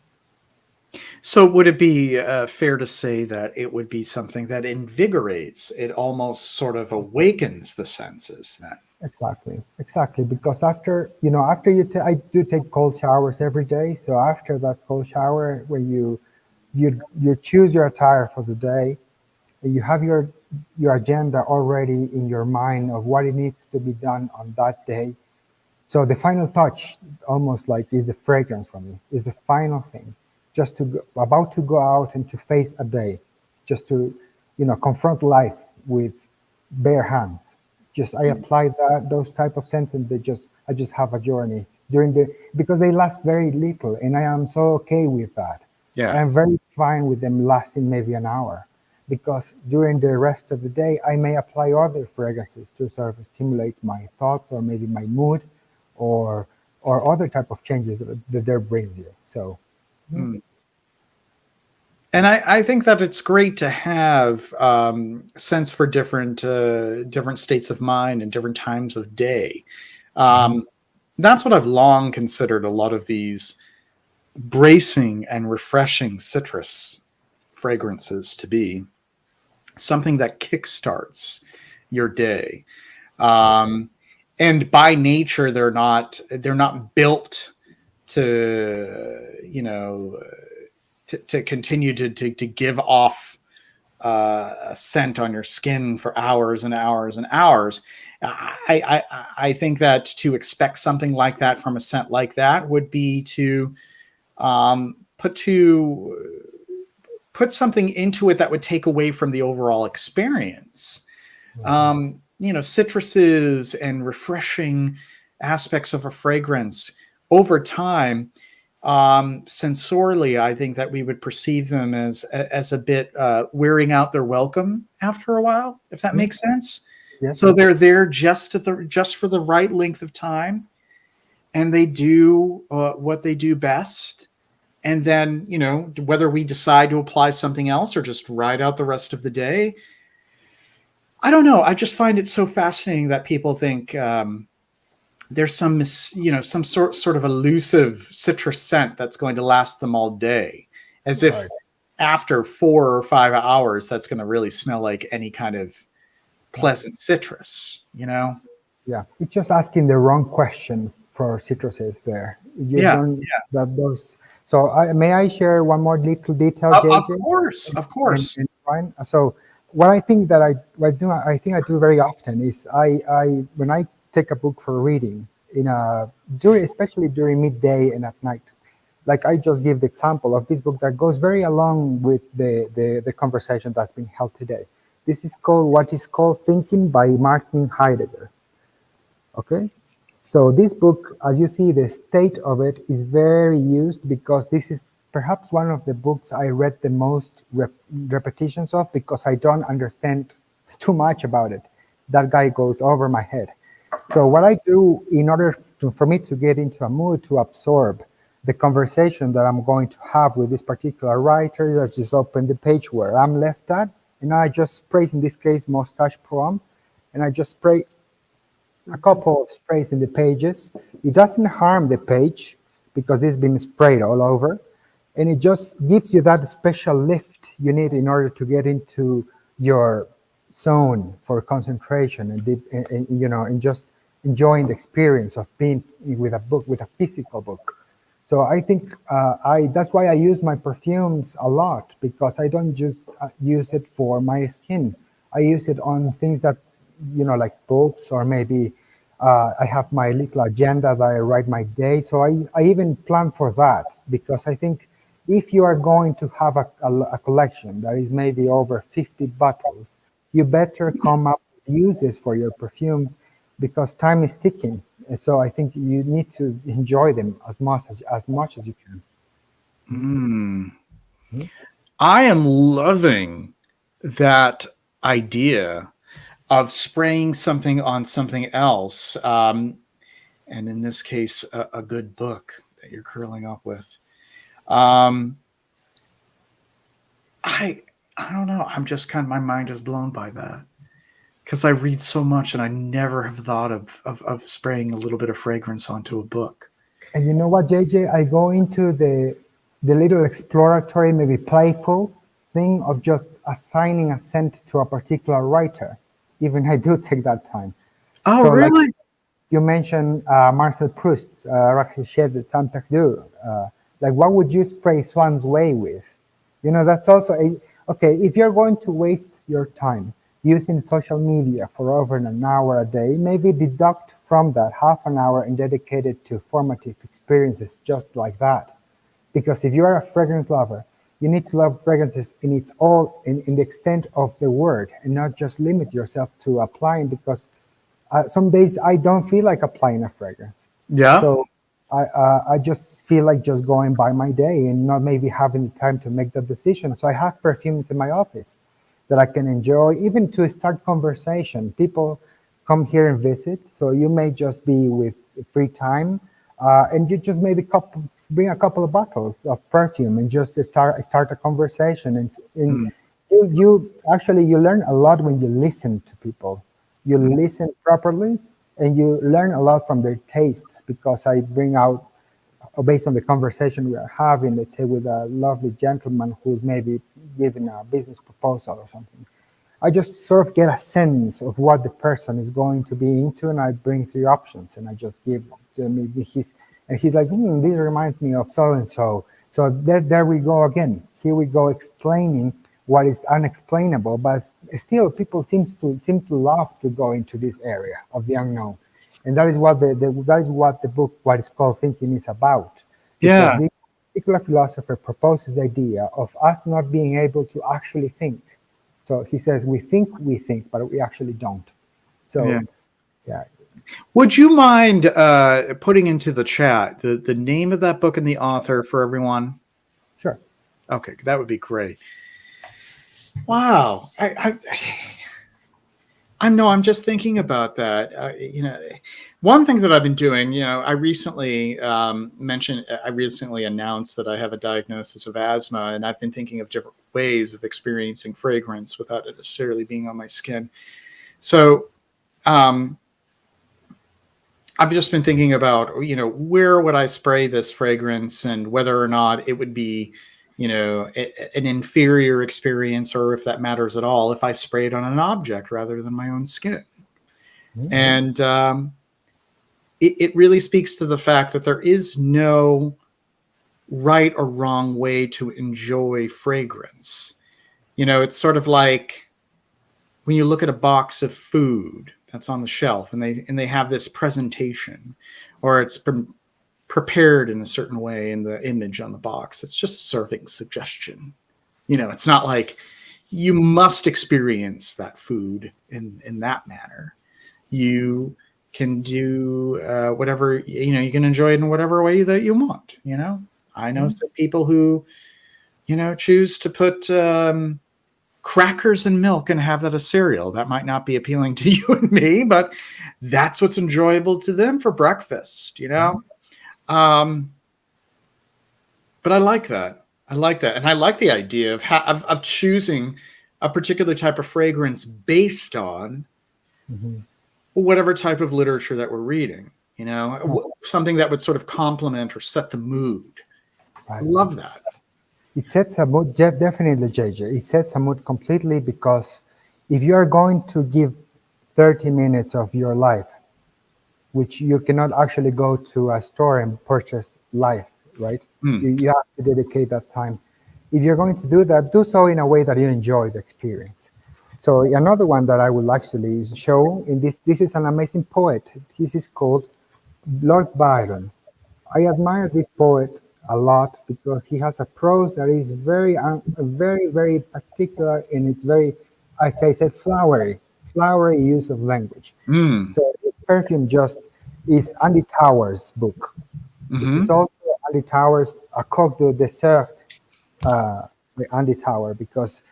A: So would it be fair to say that it would be something that invigorates, it almost sort of awakens the senses then?
D: Exactly. Because after I do take cold showers every day. So after that cold shower, when you choose your attire for the day, you have your agenda already in your mind of what it needs to be done on that day. So the final touch, almost like, is the fragrance for me. Is the final thing. just about to go out and to face a day, just to, confront life with bare hands. Just I apply those type of sentences. I just have a journey because they last very little, and I am so okay with that.
A: Yeah.
D: I'm very fine with them lasting maybe an hour, because during the rest of the day I may apply other fragrances to sort of stimulate my thoughts or maybe my mood, or other type of changes that there brings you. So.
A: Mm. And I think that it's great to have scents for different states of mind and different times of day. That's what I've long considered a lot of these bracing and refreshing citrus fragrances to be. Something that kickstarts your day. And by nature, they're not built to, to continue to give off a scent on your skin for hours and hours and hours. I think that to expect something like that from a scent like that would be to put something into it that would take away from the overall experience. Citruses and refreshing aspects of a fragrance over time, sensorily, I think that we would perceive them as a bit wearing out their welcome after a while, if that makes sense.
D: Yes.
A: So they're there just for the right length of time, and they do what they do best. And then, whether we decide to apply something else or just ride out the rest of the day, I don't know. I just find it so fascinating that people think there's some sort of elusive citrus scent that's going to last them all day, as if after 4 or 5 hours, that's going to really smell like any kind of pleasant citrus,
D: Yeah, it's just asking the wrong question for citruses there. So may I share one more little detail, JJ?
A: Of course.
D: And Ryan? So what I think that I do very often is when I take a book for reading especially during midday and at night, like I just give the example of this book that goes very along with the conversation that's been held today. This is what is called Thinking by Martin Heidegger. Okay. So this book, as you see, the state of it is very used because this is perhaps one of the books I read the most repetitions of, because I don't understand too much about it. That guy goes over my head. So what I do in order for me to get into a mood to absorb the conversation that I'm going to have with this particular writer, I just open the page where I'm left at, and I just spray, in this case, Mustache Prom, and I just spray a couple of sprays in the pages. It doesn't harm the page because it's been sprayed all over, and it just gives you that special lift you need in order to get into your zone for concentration and just enjoying the experience of being with a book, with a physical book. So I think that's why I use my perfumes a lot, because I don't just use it for my skin. I use it on things that, like books, or maybe I have my little agenda that I write my day. So I even plan for that, because I think if you are going to have a collection that is maybe over 50 bottles, you better come up with uses for your perfumes, because time is ticking. And so I think you need to enjoy them as much as you can.
A: I am loving that idea of spraying something on something else, and in this case, a good book that you're curling up with. I don't know. I'm just my mind is blown by that, because I read so much and I never have thought of spraying a little bit of fragrance onto a book.
D: And you know what, JJ? I go into the little exploratory, maybe playful thing of just assigning a scent to a particular writer. Even I do take that time.
A: Oh, so, really?
D: Like you mentioned Marcel Proust, Raffi de Saint-Perdu. Like, what would you spray Swan's Way with? That's also okay. If you're going to waste your time using social media for over an hour a day, maybe deduct from that half an hour and dedicate it to formative experiences just like that. Because if you are a fragrance lover, you need to love fragrances in its all in the extent of the word, and not just limit yourself to applying. Because some days I don't feel like applying a fragrance,
A: Yeah.
D: so I just feel like just going by my day and not maybe having the time to make that decision. So I have perfumes in my office that I can enjoy, even to start conversation. People come here and visit, so you may just be with free time, and you just maybe bring a couple of bottles of perfume and just start a conversation. And you actually you learn a lot when you listen to people. You listen properly, and you learn a lot from their tastes, because I bring out, based on the conversation we are having, let's say with a lovely gentleman who's maybe giving a business proposal or something, I just sort of get a sense of what the person is going to be into, and I bring three options, and I just give to maybe he's like, this reminds me of so and so. So there we go again. Here we go explaining what is unexplainable, but still people seem to love to go into this area of the unknown, and that is what the book, what is called Thinking, is about.
A: Yeah.
D: Because this particular philosopher proposes the idea of us not being able to actually think. So he says we think, but we actually don't. So yeah.
A: Would you mind putting into the chat the name of that book and the author for everyone?
D: Sure.
A: Okay, that would be great. Wow. I'm just thinking about that. One thing that I've been doing, I recently announced that I have a diagnosis of asthma, and I've been thinking of different ways of experiencing fragrance without it necessarily being on my skin. So I've just been thinking about, where would I spray this fragrance, and whether or not it would be, an inferior experience, or if that matters at all, if I spray it on an object rather than my own skin. Mm-hmm. And it really speaks to the fact that there is no right or wrong way to enjoy fragrance. It's sort of like when you look at a box of food that's on the shelf, and they have this presentation, or it's been prepared in a certain way in the image on the box. It's just a serving suggestion. It's not like you must experience that food in that manner. You can do whatever, you can enjoy it in whatever way that you want. I know some people who, choose to put crackers and milk and have that as cereal. That might not be appealing to you and me, but that's what's enjoyable to them for breakfast, but I like that. And I like the idea of choosing a particular type of fragrance based on whatever type of literature that we're reading, something that would sort of complement or set the mood. Right. I love that.
D: It sets a mood, definitely, JJ. It sets a mood completely, because if you are going to give 30 minutes of your life, which you cannot actually go to a store and purchase life, right? You have to dedicate that time. If you're going to do that, do so in a way that you enjoy the experience. So another one that I will actually show in this is an amazing poet. This is called Lord Byron. I admire this poet a lot because he has a prose that is very, very particular, and it's very, I say, flowery use of language. So this perfume just is Andy Towers' book. This is also Andy Towers, A Coq de Dessert by Andy Tower, because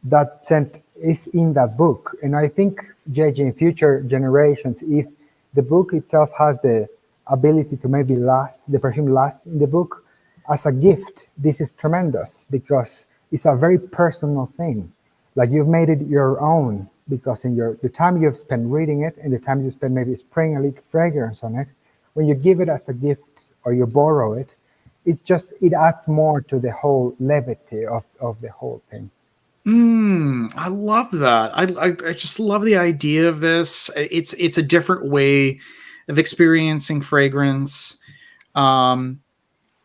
D: that scent is in that book. And I think, JJ, in future generations, if the book itself has the ability to maybe the perfume lasts in the book as a gift, this is tremendous, because it's a very personal thing. Like, you've made it your own, because in the time you've spent reading it and the time you spend maybe spraying a little fragrance on it, when you give it as a gift or you borrow it, it adds more to the whole levity of the whole thing.
A: I love that. I just love the idea of this. It's a different way of experiencing fragrance. And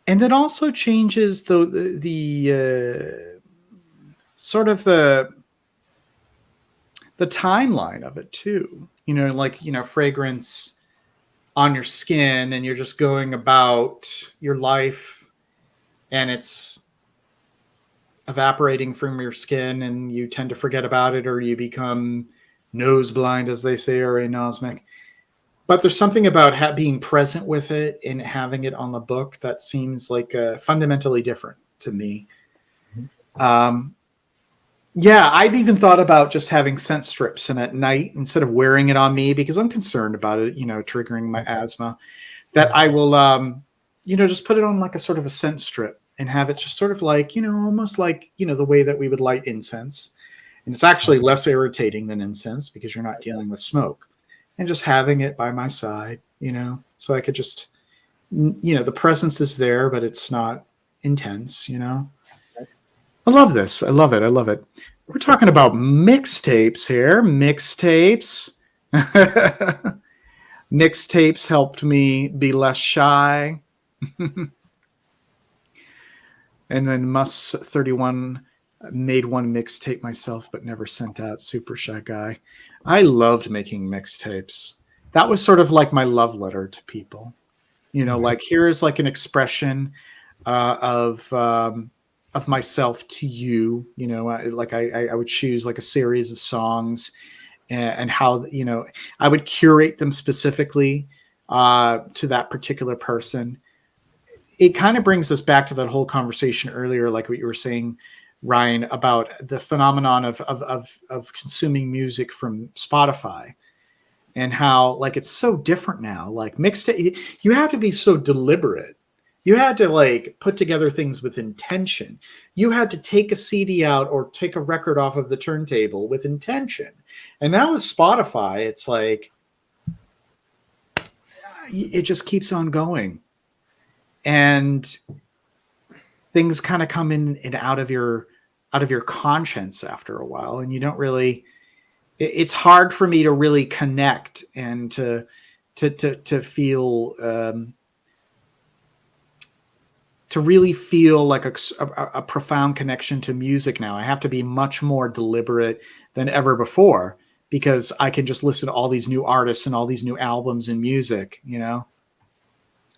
A: it also changes the sort of the timeline of it too. Fragrance on your skin, and you're just going about your life and it's evaporating from your skin, and you tend to forget about it, or you become nose blind, as they say, or anosmic. But there's something about being present with it and having it on the book that seems like fundamentally different to me. Yeah, I've even thought about just having scent strips, and at night, instead of wearing it on me, because I'm concerned about it, triggering my asthma, that I will, just put it on like a sort of a scent strip and have it just sort of like, almost like, the way that we would light incense. And it's actually less irritating than incense because you're not dealing with smoke. And just having it by my side, so I could just, the presence is there, but it's not intense, I love this. I love it. I love it. We're talking about mixtapes here. Mixtapes. Mixtapes helped me be less shy. And then Mus31 made one mixtape myself, but never sent out. Super shy guy. I loved making mixtapes. That was sort of like my love letter to people. Like here's like an expression of myself to you. I would choose like a series of songs and how, I would curate them specifically to that particular person. It kind of brings us back to that whole conversation earlier, like what you were saying, Ryan, about the phenomenon of consuming music from Spotify, and how like it's so different now. Like mixtape, you have to be so deliberate. You had to like put together things with intention. You had to take a CD out or take a record off of the turntable with intention. And now with Spotify, it's like it just keeps on going. And things kind of come in and out of your conscience after a while, and you don't really. It's hard for me to really connect and to feel to really feel like a profound connection to music now. I have to be much more deliberate than ever before because I can just listen to all these new artists and all these new albums and music.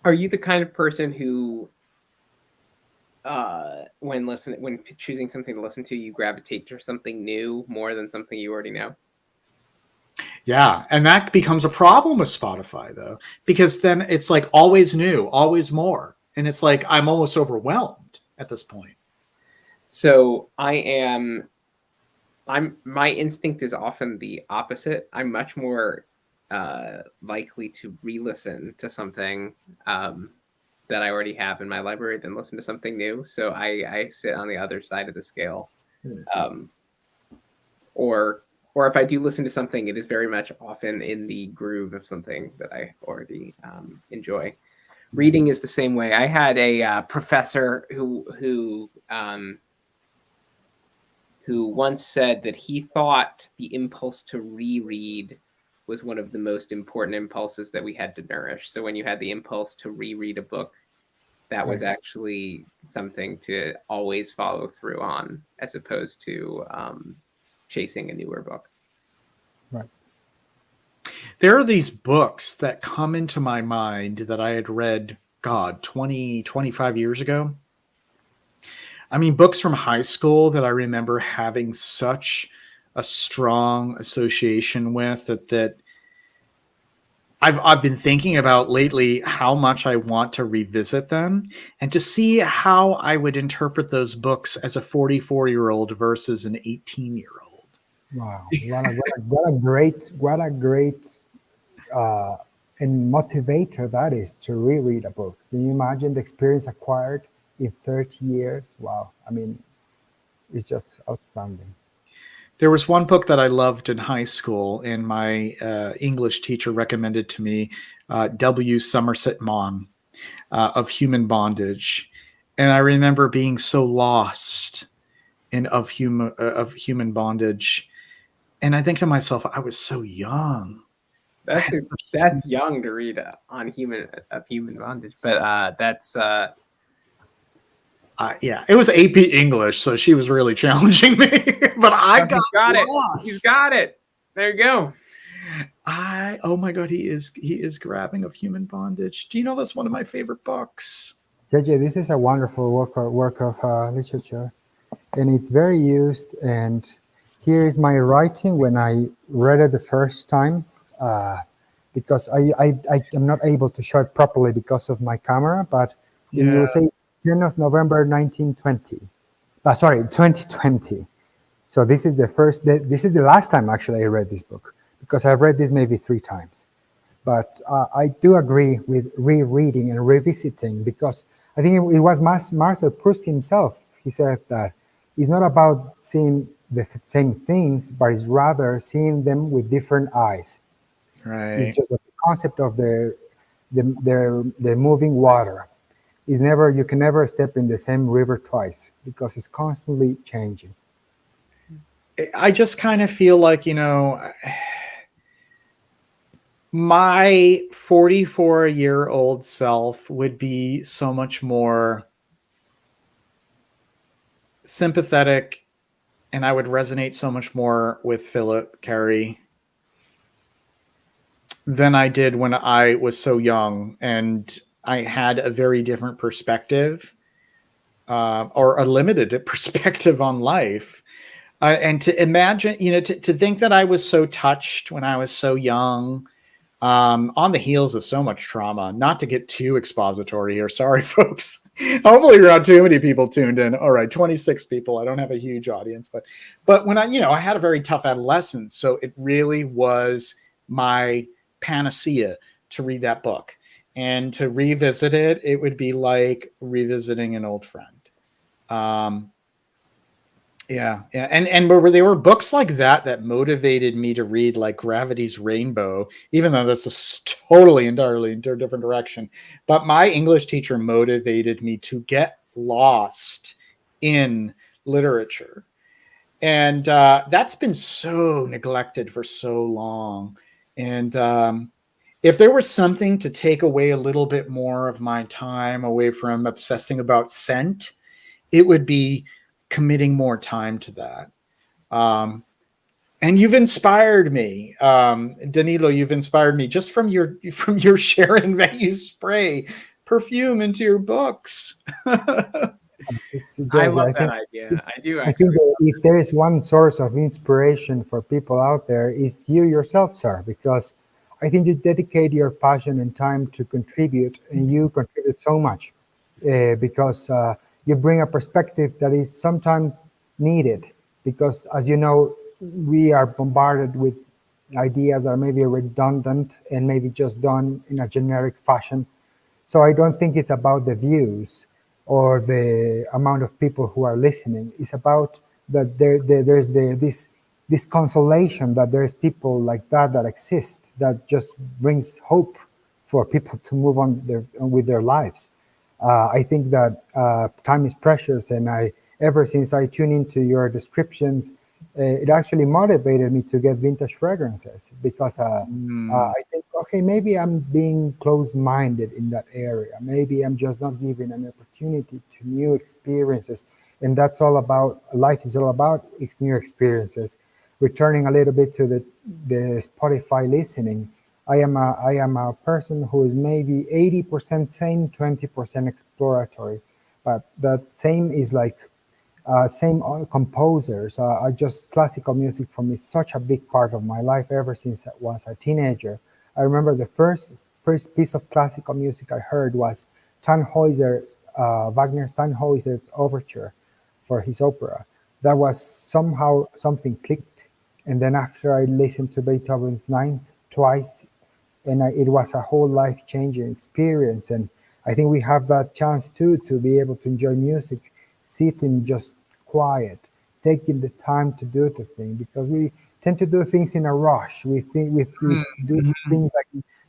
B: Are you the kind of person who, when choosing something to listen to, you gravitate to something new more than something you already know?
A: Yeah, and that becomes a problem with Spotify, though, because then it's like always new, always more. And it's like I'm almost overwhelmed at this point.
B: So my instinct is often the opposite. I'm much more likely to re-listen to something that I already have in my library than listen to something new. So I sit on the other side of the scale. Or if I do listen to something, it is very much often in the groove of something that I already enjoy. Reading is the same way. I had a professor who once said that he thought the impulse to reread was one of the most important impulses that we had to nourish. So when you had the impulse to reread a book, that was actually something to always follow through on, as opposed to chasing a newer book.
D: Right.
A: There are these books that come into my mind that I had read, 20, 25 years ago. I mean, books from high school that I remember having such a strong association with that I've been thinking about lately how much I want to revisit them and to see how I would interpret those books as a 44-year-old versus an 18-year-old.
D: Wow, what a great and motivator that is to reread a book. Can you imagine the experience acquired in 30 years? Wow, I mean, it's just outstanding. There
A: was one book that I loved in high school, and my English teacher recommended to me W. Somerset Maugham, Of Human Bondage. And I remember being so lost in Of Human Bondage. And I think to myself, I was so young.
B: That's young to read on Of Human Bondage, but that's
A: yeah, it was AP English, so she was really challenging me. But I got
B: it. He's got it. There you go.
A: Oh my God, he is grabbing Of Human Bondage. Do you know that's one of my favorite books?
D: JJ, this is a wonderful work of literature, and it's very used. And here is my writing when I read it the first time, because I am not able to show it properly because of my camera. But you
A: Yeah.
D: will say it's 10th of November 1920. Sorry, 2020. So this is the first. This is the last time actually I read this book, because I've read this maybe 3 times. But I do agree with rereading and revisiting, because I think it was Marcel Proust himself. He said that it's not about seeing the same things, but it's rather seeing them with different eyes. It's
A: Right.
D: just the concept of the moving water. Is never, you can never step in the same river twice, because it's constantly changing.
A: I just kind of feel like, my 44-year-old self would be so much more sympathetic, and I would resonate so much more with Philip Carey than I did when I was so young and I had a very different perspective, or a limited perspective on life. And to imagine, to think that I was so touched when I was so young, on the heels of so much trauma. Not to get too expository here. Sorry, folks. Hopefully you're not too many people tuned in. All right, 26 people. I don't have a huge audience, but when I had a very tough adolescence, so it really was my panacea to read that book. And to revisit it, it would be like revisiting an old friend. Yeah. And there were books like that motivated me to read, like Gravity's Rainbow, even though this is totally entirely in a different direction. But my English teacher motivated me to get lost in literature. And that's been so neglected for so long. And if there was something to take away a little bit more of my time away from obsessing about scent, it would be committing more time to that. And you've inspired me, Danilo. You've inspired me just from your sharing that you spray perfume into your books.
D: It's
B: I
D: Judge,
B: love that idea. I do
D: I think
B: actually.
D: that if there is one source of inspiration for people out there, is you yourself, sir, because I think you dedicate your passion and time to contribute, and you contribute so much, because you bring a perspective that is sometimes needed. Because, as you know, we are bombarded with ideas that are maybe redundant and maybe just done in a generic fashion. So I don't think it's about the views or the amount of people who are listening. It's about that there's this consolation that there's people like that exist, that just brings hope for people to move on with their lives. I think that time is precious, and ever since I tuned into your descriptions, it actually motivated me to get vintage fragrances, because I think, okay, maybe I'm being closed-minded in that area. Maybe I'm just not giving an opportunity to new experiences, and that's all about life. Is all about new experiences. Returning a little bit to the Spotify listening, I am a person who is maybe 80% sane, 20% exploratory, but that same is like same composers. I just classical music for me is such a big part of my life ever since I was a teenager. I remember the first piece of classical music I heard was Wagner's Tannhäuser's overture for his opera. That was somehow something clicked, and then after I listened to Beethoven's Ninth twice, and it was a whole life-changing experience. And I think we have that chance too, to be able to enjoy music, sitting just quiet, taking the time to do the thing, because we tend to do things in a rush. We do things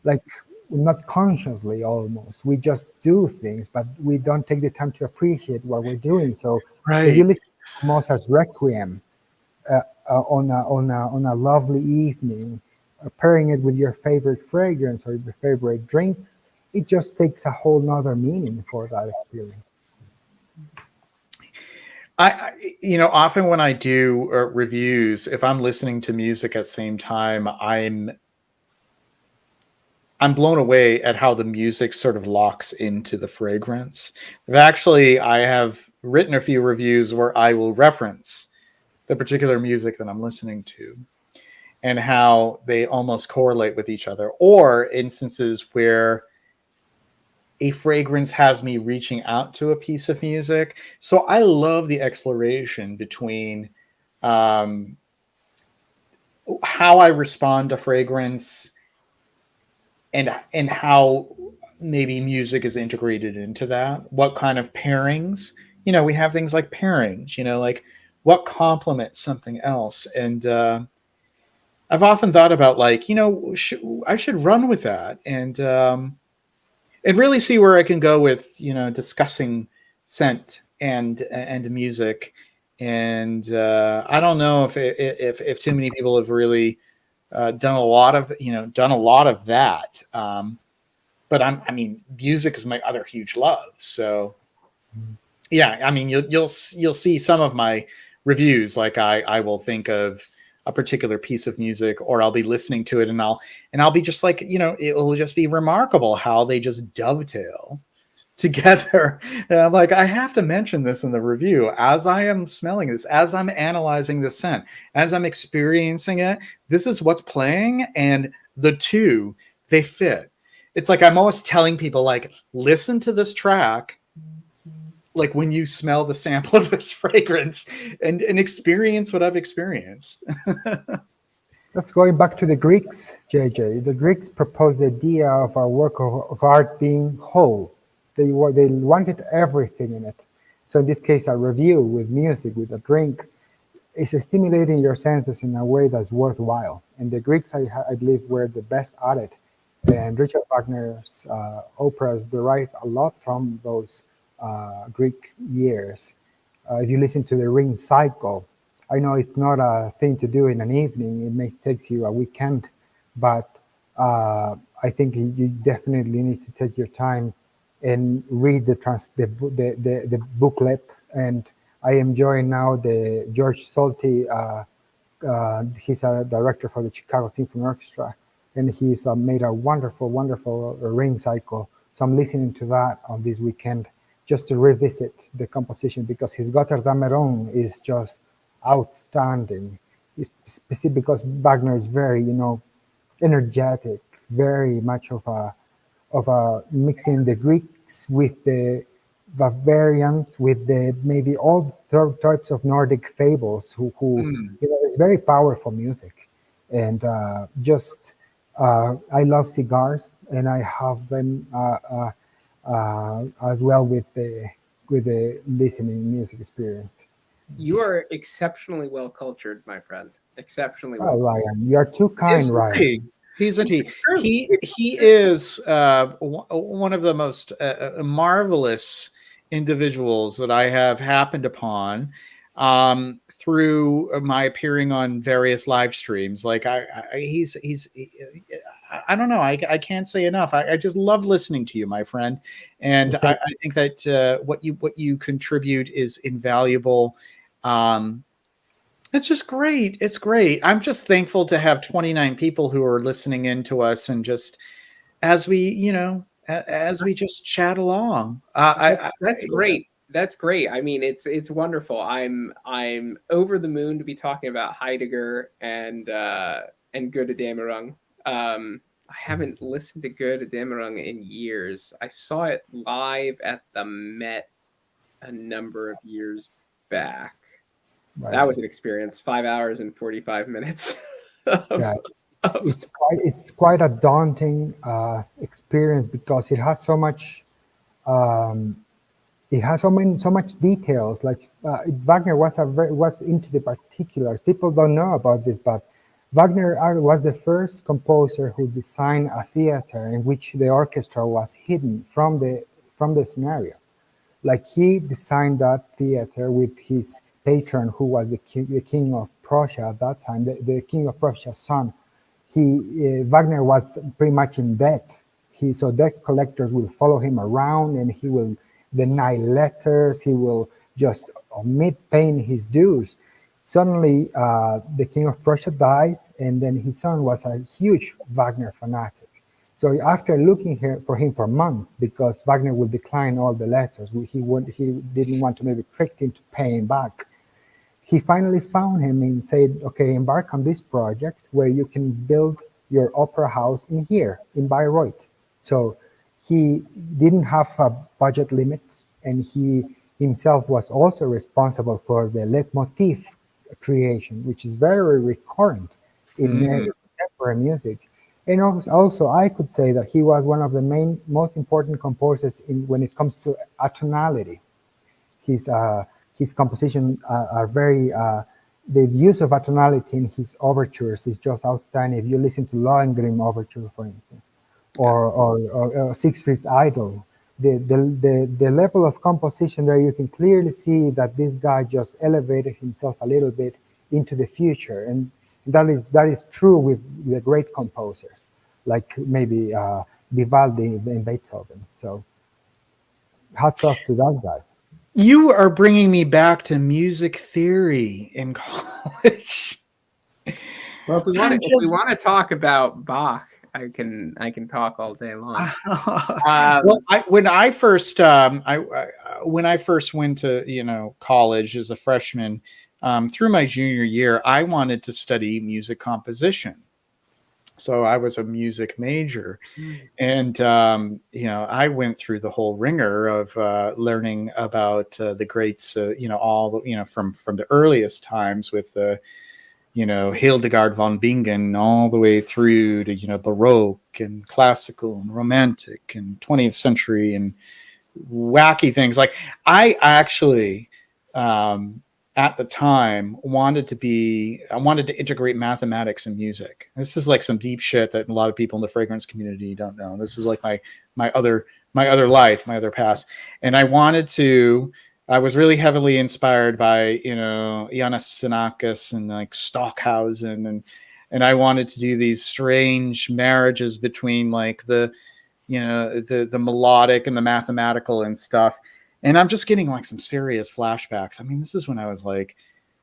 D: like not consciously almost. We just do things, but we don't take the time to appreciate what we're doing. So if you
A: Right.
D: listen to Mozart's Requiem on a lovely evening, pairing it with your favorite fragrance or your favorite drink, it just takes a whole nother meaning for that experience.
A: Often when I do reviews, if I'm listening to music at the same time, I'm I'm blown away at how the music sort of locks into the fragrance. I have written a few reviews where I will reference the particular music that I'm listening to and how they almost correlate with each other, or instances where a fragrance has me reaching out to a piece of music. So I love the exploration between um, how I respond to fragrance and how maybe music is integrated into that. What kind of pairings? We have things like pairings. Like what complements something else. And I've often thought about like, I should run with that and really see where I can go with discussing scent and music. And I don't know if too many people have really done a lot of that. But I mean, music is my other huge love. So yeah, I mean, you'll see some of my reviews. Like I will think of a particular piece of music, or I'll be listening to it, and I'll be just like, it will just be remarkable how they just dovetail together. And I'm like, I have to mention this in the review as I am smelling this, as I'm analyzing the scent, as I'm experiencing it. This is what's playing, and the two, they fit. It's like I'm always telling people, like, listen to this track, like when you smell the sample of this fragrance, and experience what I've experienced.
D: That's going back to the Greeks, JJ. The Greeks proposed the idea of our work of art being whole. They wanted everything in it. So in this case, a review with music, with a drink, is stimulating your senses in a way that's worthwhile. And the Greeks, I believe, were the best at it. And Richard Wagner's operas derive a lot from those Greek years. If you listen to the Ring Cycle, I know it's not a thing to do in an evening. It may takes you a weekend, but I think you definitely need to take your time and read the booklet. And I am enjoying now the George Solti. He's a director for the Chicago Symphony Orchestra, and he's made a wonderful, wonderful Ring Cycle. So I'm listening to that on this weekend just to revisit the composition, because his Gotthardammerung is just outstanding. It's specific because Wagner is very, energetic, very much of a mixing the Greeks with the Bavarians, with the maybe all types of Nordic fables. Who it's very powerful music, and I love cigars, and I have them as well with the listening music experience.
B: You are exceptionally well cultured, my friend. Exceptionally
D: Oh,
B: well.
D: Ryan, you're too kind,
A: Isn't
D: Ryan.
A: he? Isn't he?
B: True.
A: He is one of the most marvelous individuals that I have happened upon through my appearing on various live streams. Like he's I don't know. I can't say enough. I just love listening to you, my friend, and I think that what you contribute is invaluable. It's just great. It's great. I'm just thankful to have 29 people who are listening in to us, and just as we, as we just chat along.
B: That's great. That's great. I mean, it's wonderful. I'm over the moon to be talking about Heidegger and Goethe-Dämmerung. I haven't listened to Goethe-Dämmerung in years. I saw it live at the Met a number of years back.
D: Right.
B: That was an experience. 5 hours and 45 minutes.
D: It's quite a daunting experience, because it has so much. It has so much details. Like Wagner was into the particulars. People don't know about this, but Wagner was the first composer who designed a theater in which the orchestra was hidden from the scenario. Like, he designed that theater with his patron, who was the king of Prussia at that time, the king of Prussia's son. Wagner was pretty much in debt. So debt collectors will follow him around, and he will deny letters. He will just omit paying his dues. Suddenly, the king of Prussia dies, and then his son was a huge Wagner fanatic. So after looking for him for months, because Wagner would decline all the letters, he didn't want to maybe trick him to pay him back. He finally found him and said, okay, embark on this project where you can build your opera house in here, in Bayreuth. So he didn't have a budget limit, and he himself was also responsible for the leitmotif creation, which is very recurrent in contemporary music. And also, I could say that he was one of the most important composers when it comes to atonality. His compositions are very, the use of atonality in his overtures is just outstanding. If you listen to Lohengrin Overture, for instance, or Siegfried's Idol, the level of composition there, you can clearly see that this guy just elevated himself a little bit into the future. And that is true with the great composers, like maybe Vivaldi and Beethoven. So hats off to that guy.
A: You are bringing me back to music theory in college.
B: Well, if we want to talk about Bach, I can talk all day long.
A: Well, when I first went to college as a freshman, through my junior year, I wanted to study music composition. So I was a music major, and I went through the whole ringer of learning about the greats, from the earliest times with Hildegard von Bingen all the way through to Baroque and classical and romantic and 20th century and wacky things. Like I actually at the time wanted to integrate mathematics and music. This is like some deep shit that a lot of people in the fragrance community don't know. This is like my other life, my other past. And I was really heavily inspired by, Iannis Xenakis and like Stockhausen. And I wanted to do these strange marriages between like the melodic and the mathematical and stuff. And I'm just getting like some serious flashbacks. I mean, this is when I was like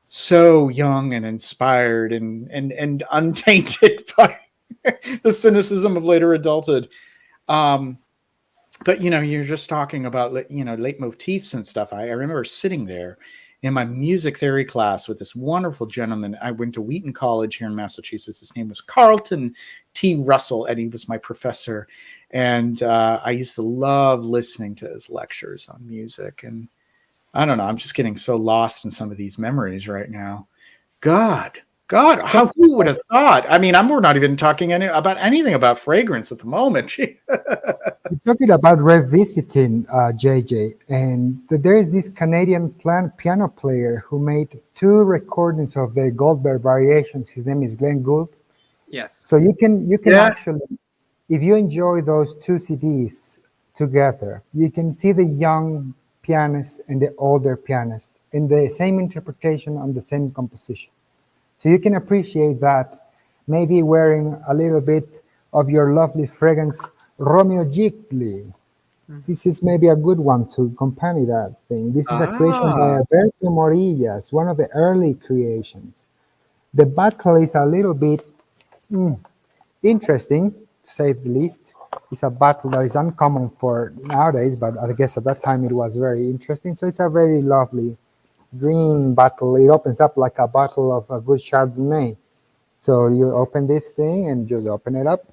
A: so young and inspired and untainted by the cynicism of later adulthood. But you're just talking about leitmotifs and stuff. I remember sitting there in my music theory class with this wonderful gentleman. I went to Wheaton College here in Massachusetts. His name was Carlton T. Russell, and he was my professor. And I used to love listening to his lectures on music. And I don't know, I'm just getting so lost in some of these memories right now. God, who would have thought? I mean, we're not even talking about anything about fragrance at the moment.
D: You're talking about revisiting, JJ, and there is this Canadian piano player who made 2 recordings of the Goldberg variations. His name is Glenn Gould.
B: Yes.
D: So you can actually, if you enjoy those 2 CDs together, you can see the young pianist and the older pianist in the same interpretation on the same composition. So you can appreciate that, maybe wearing a little bit of your lovely fragrance, Romeo Gigli. This is maybe a good one to accompany that thing. This is a creation by Alberto Morillas, one of the early creations. The battle is a little bit interesting, to say the least. It's a battle that is uncommon for nowadays, but I guess at that time it was very interesting. So it's a very lovely green bottle. It opens up like a bottle of a good Chardonnay. So you open this thing and just open it up.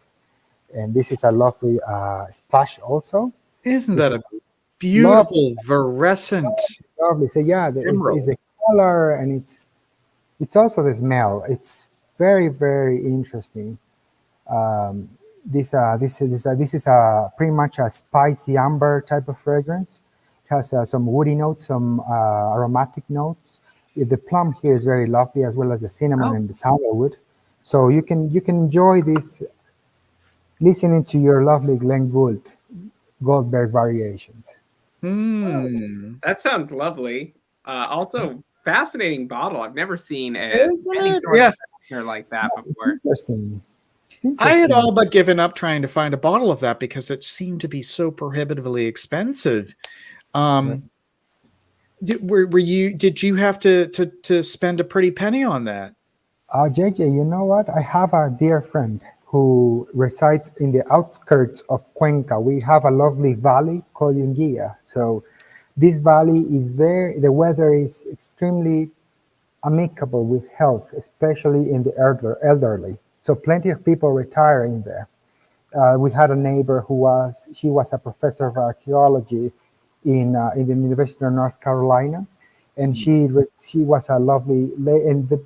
D: And this is a lovely splash also.
A: Isn't that a beautiful fluorescent?
D: Lovely. So yeah, it's the color, and it's also the smell. It's very, very interesting. This is pretty much a spicy amber type of fragrance. It has some woody notes, some aromatic notes. The plum here is very lovely, as well as the cinnamon and the sandalwood. So you can enjoy this listening to your lovely Glenn Goldberg variations.
B: That sounds lovely. Also, fascinating bottle. I've never seen any sort of freshener like that before.
D: Interesting.
A: I had all but given up trying to find a bottle of that because it seemed to be so prohibitively expensive. Did you have to spend a pretty penny on that?
D: JJ, you know what? I have a dear friend who resides in the outskirts of Cuenca. We have a lovely valley called Yunguilla. So this valley is the weather is extremely amicable with health, especially in the elderly. So plenty of people retiring there. We had a neighbor she was a professor of archaeology in the University of North Carolina, and she was a lovely,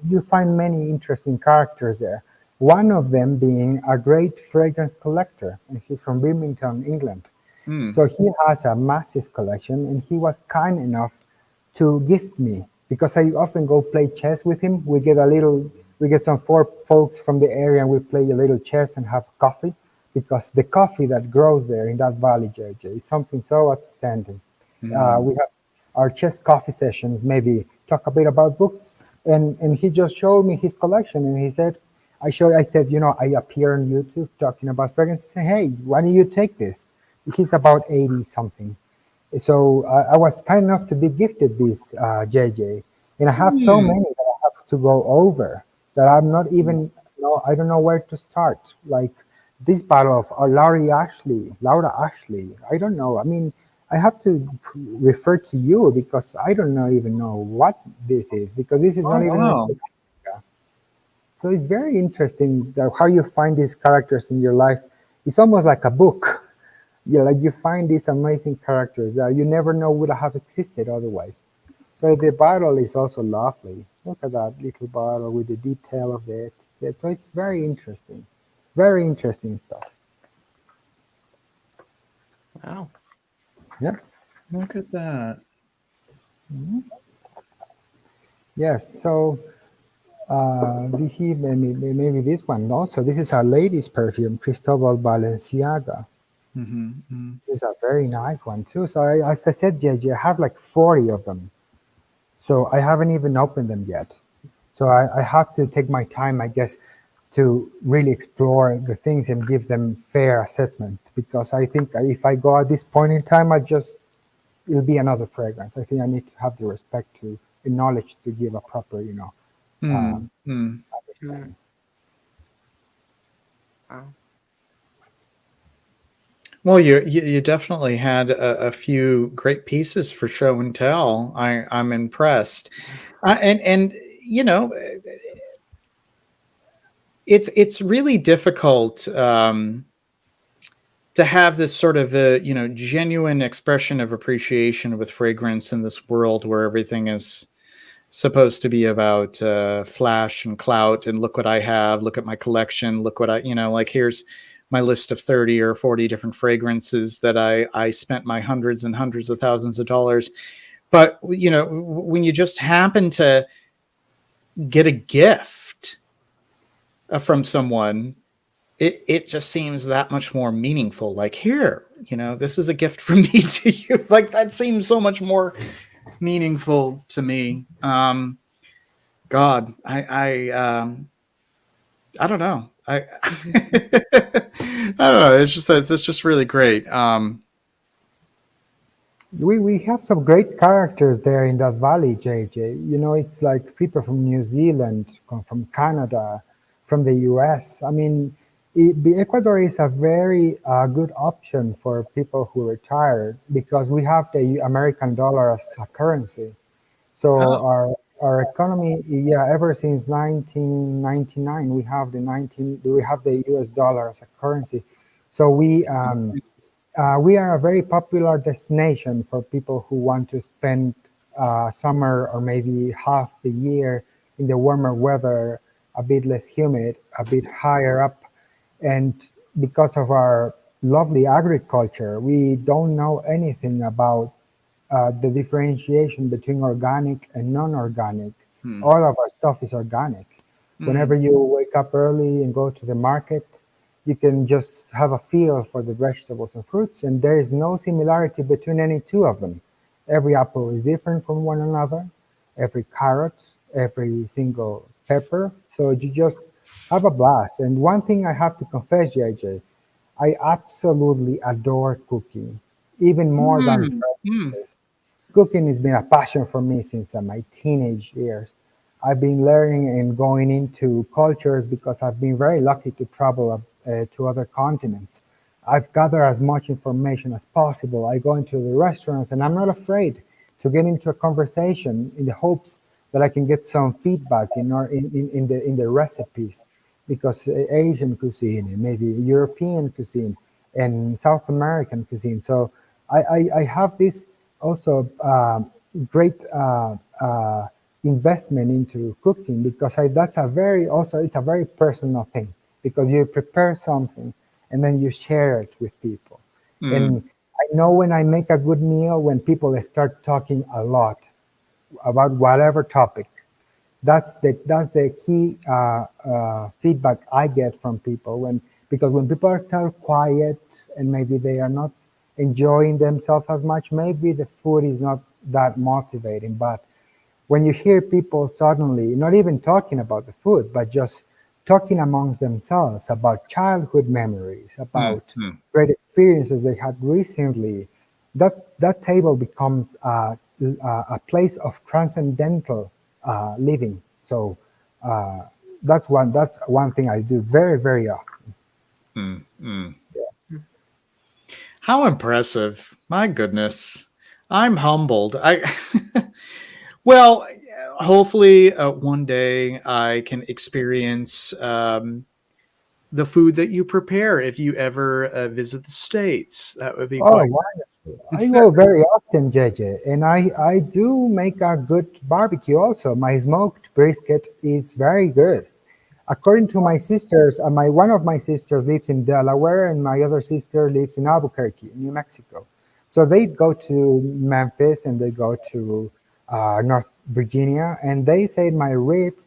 D: you find many interesting characters there. One of them being a great fragrance collector, and he's from Birmingham, England. So he has a massive collection, and he was kind enough to gift me, because I often go play chess with him. We get some four folks from the area, and we play a little chess and have coffee, because the coffee that grows there in that valley, JJ, is something so outstanding. We have our chess coffee sessions, maybe talk a bit about books, and he just showed me his collection, and he said, I said, I appear on YouTube talking about fragrance. He said, hey, why don't you take this? He's about 80 something. So I was kind enough to be gifted this, JJ, and I have so many that I have to go over that I'm not even, I don't know where to start. Like this bottle of Laura Ashley. I don't know. I mean, I have to refer to you because I don't even know what this is, because this is not even.
A: Wow.
D: So it's very interesting that how you find these characters in your life. It's almost like a book. Like you find these amazing characters that you never know would have existed otherwise. So the bottle is also lovely. Look at that little bottle with the detail of the etiquette. So it's very interesting stuff.
B: Wow.
D: Yeah.
A: Look at that.
D: Yes. So maybe this one also. This is a lady's perfume, Cristobal Balenciaga. This is a very nice one too. So as I said, JJ, I have like 40 of them. So I haven't even opened them yet. So I have to take my time, I guess, to really explore the things and give them fair assessment. Because I think if I go at this point in time, it'll be another fragrance. I think I need to have the respect to acknowledge to give a proper, understanding.
B: Wow.
A: Well, you definitely had a few great pieces for show and tell. I'm impressed, and it's really difficult to have this sort of a genuine expression of appreciation with fragrance in this world where everything is supposed to be about flash and clout and look what I have, look at my collection, look what I like here's my list of 30 or 40 different fragrances that I spent my hundreds and hundreds of thousands of dollars. But, when you just happen to get a gift from someone, it just seems that much more meaningful. Like, here, this is a gift from me to you. Like, that seems so much more meaningful to me. God, I don't know. I don't know. It's just really great.
D: We have some great characters there in that valley, JJ. It's like people from New Zealand, from Canada, from the US. I mean, Ecuador is a very good option for people who retire because we have the American dollar as a currency. So our economy, ever since 1999, we have the US dollar as a currency. So we are a very popular destination for people who want to spend summer or maybe half the year in the warmer weather, a bit less humid, a bit higher up. And because of our lovely agriculture, we don't know anything about the differentiation between organic and non-organic. All of our stuff is organic. Whenever you wake up early and go to the market, you can just have a feel for the vegetables and fruits, and there is no similarity between any two of them. Every apple is different from one another, every carrot, every single pepper. So you just have a blast. And one thing I have to confess, JJ, I absolutely adore cooking, even more than fragrances. Cooking has been a passion for me since my teenage years. I've been learning and going into cultures because I've been very lucky to travel to other continents. I've gathered as much information as possible. I go into the restaurants and I'm not afraid to get into a conversation in the hopes that I can get some feedback in the recipes, because Asian cuisine and maybe European cuisine and South American cuisine. So I have this also great investment into cooking, because that's a very also it's a very personal thing, because you prepare something and then you share it with people. And I know when I make a good meal, when people start talking a lot about whatever topic, that's the key feedback I get from people, because when people are too quiet and maybe they are not enjoying themselves as much, maybe the food is not that motivating. But when you hear people suddenly not even talking about the food, but just talking amongst themselves about childhood memories, about great experiences they had recently, that table becomes a place of transcendental living. So that's one thing I do very, very often.
A: How impressive. My goodness. I'm humbled. Well, hopefully one day I can experience the food that you prepare if you ever visit the States. That would be
D: Oh,
A: quite
D: wonderful. I go very often, JJ, and I do make a good barbecue also. My smoked brisket is very good. According to my sisters, one of my sisters lives in Delaware, and my other sister lives in Albuquerque, New Mexico. So they go to Memphis and they go to North Virginia, and they say my ribs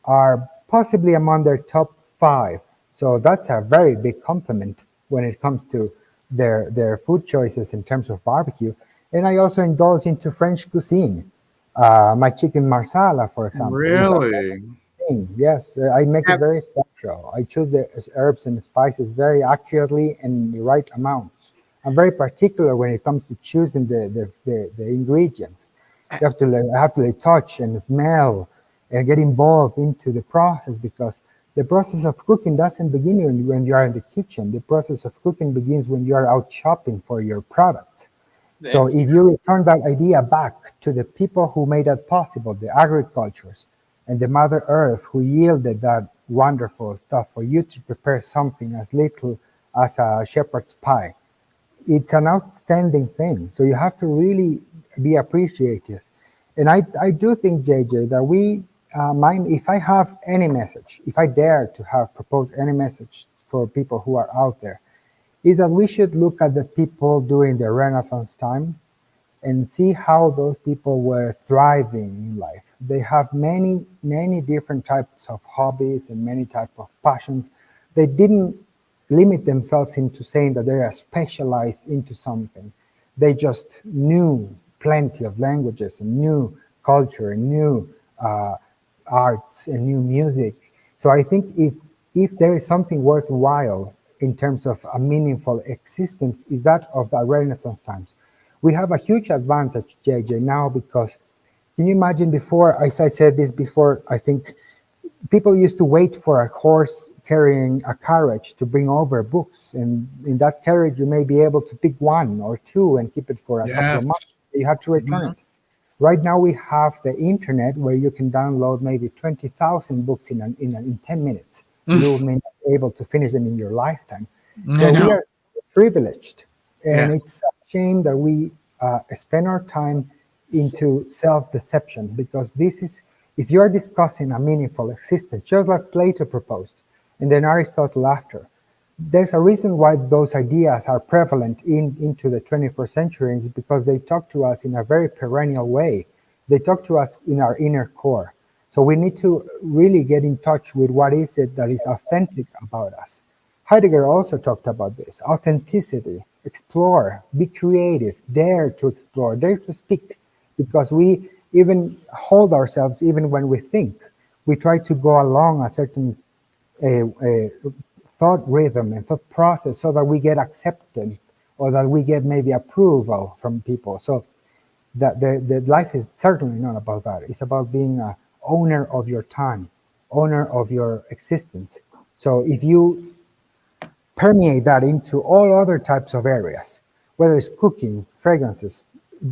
D: are possibly among their top 5. So that's a very big compliment when it comes to their food choices in terms of barbecue. And I also indulge into French cuisine. My chicken marsala, for example, is
A: really.
D: yes, I make it very special. I choose the herbs and spices very accurately and the right amounts. I'm very particular when it comes to choosing the ingredients. You have to touch and smell and get involved into the process, because the process of cooking doesn't begin when you are in the kitchen. The process of cooking begins when you are out shopping for your products. So if you return that idea back to the people who made that possible, the agricultures, and the Mother Earth who yielded that wonderful stuff for you to prepare something as little as a shepherd's pie, it's an outstanding thing. So you have to really be appreciative. And I do think, JJ, that if I have any message, if I dare to have proposed any message for people who are out there, is that we should look at the people during the Renaissance time and see how those people were thriving in life. They have many, many different types of hobbies and many types of passions. They didn't limit themselves into saying that they are specialized into something. They just knew plenty of languages and knew culture and knew arts and knew music. So I think if there is something worthwhile in terms of a meaningful existence, is that of the Renaissance times. We have a huge advantage, JJ, now, because can you imagine before, as I said this before, I think people used to wait for a horse carrying a carriage to bring over books. And in that carriage, you may be able to pick 1 or 2 and keep it for a couple of months. You have to return it. Right now, we have the internet where you can download maybe 20,000 books in 10 minutes. You may not be able to finish them in your lifetime. So we are privileged. And it's a shame that we spend our time into self-deception, because if you are discussing a meaningful existence, just like Plato proposed, and then Aristotle after, there's a reason why those ideas are prevalent into the 21st century, is because they talk to us in a very perennial way. They talk to us in our inner core. So we need to really get in touch with what is it that is authentic about us. Heidegger also talked about this: authenticity, explore, be creative, dare to explore, dare to speak, because we even hold ourselves, even when we think. We try to go along a certain thought rhythm and thought process so that we get accepted or that we get maybe approval from people. So the life is certainly not about that. It's about being a owner of your time, owner of your existence. So if you permeate that into all other types of areas, whether it's cooking, fragrances,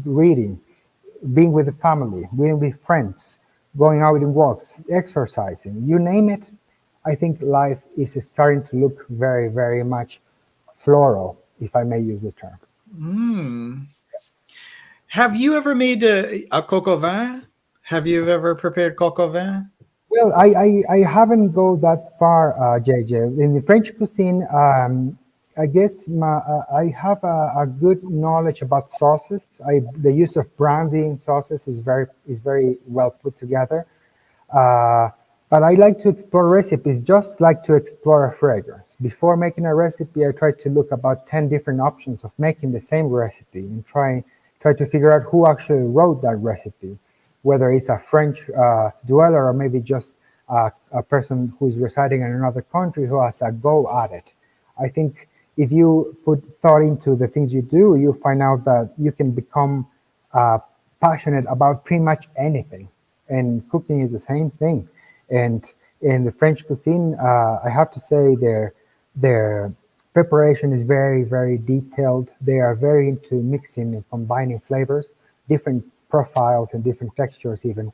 D: reading, being with the family, being with friends, going out in walks, exercising, you name it. I think life is starting to look very, very much floral, if I may use the term.
A: Mm. Have you ever made a coq au vin? Have you ever prepared coq au vin?
D: Well, I haven't go that far, JJ. In the French cuisine, I guess I have a good knowledge about sauces. The use of brandy in sauces is very well put together. Uh, but I like to explore recipes, just like to explore a fragrance. Before making a recipe, I try to look about 10 different options of making the same recipe and try to figure out who actually wrote that recipe, whether it's a French dweller or maybe just a person who's residing in another country who has a go at it. I think if you put thought into the things you do, you find out that you can become uh, passionate about pretty much anything. And cooking is the same thing. And in the French cuisine, I have to say their preparation is very, very detailed. They are very into mixing and combining flavors, different profiles and different textures even.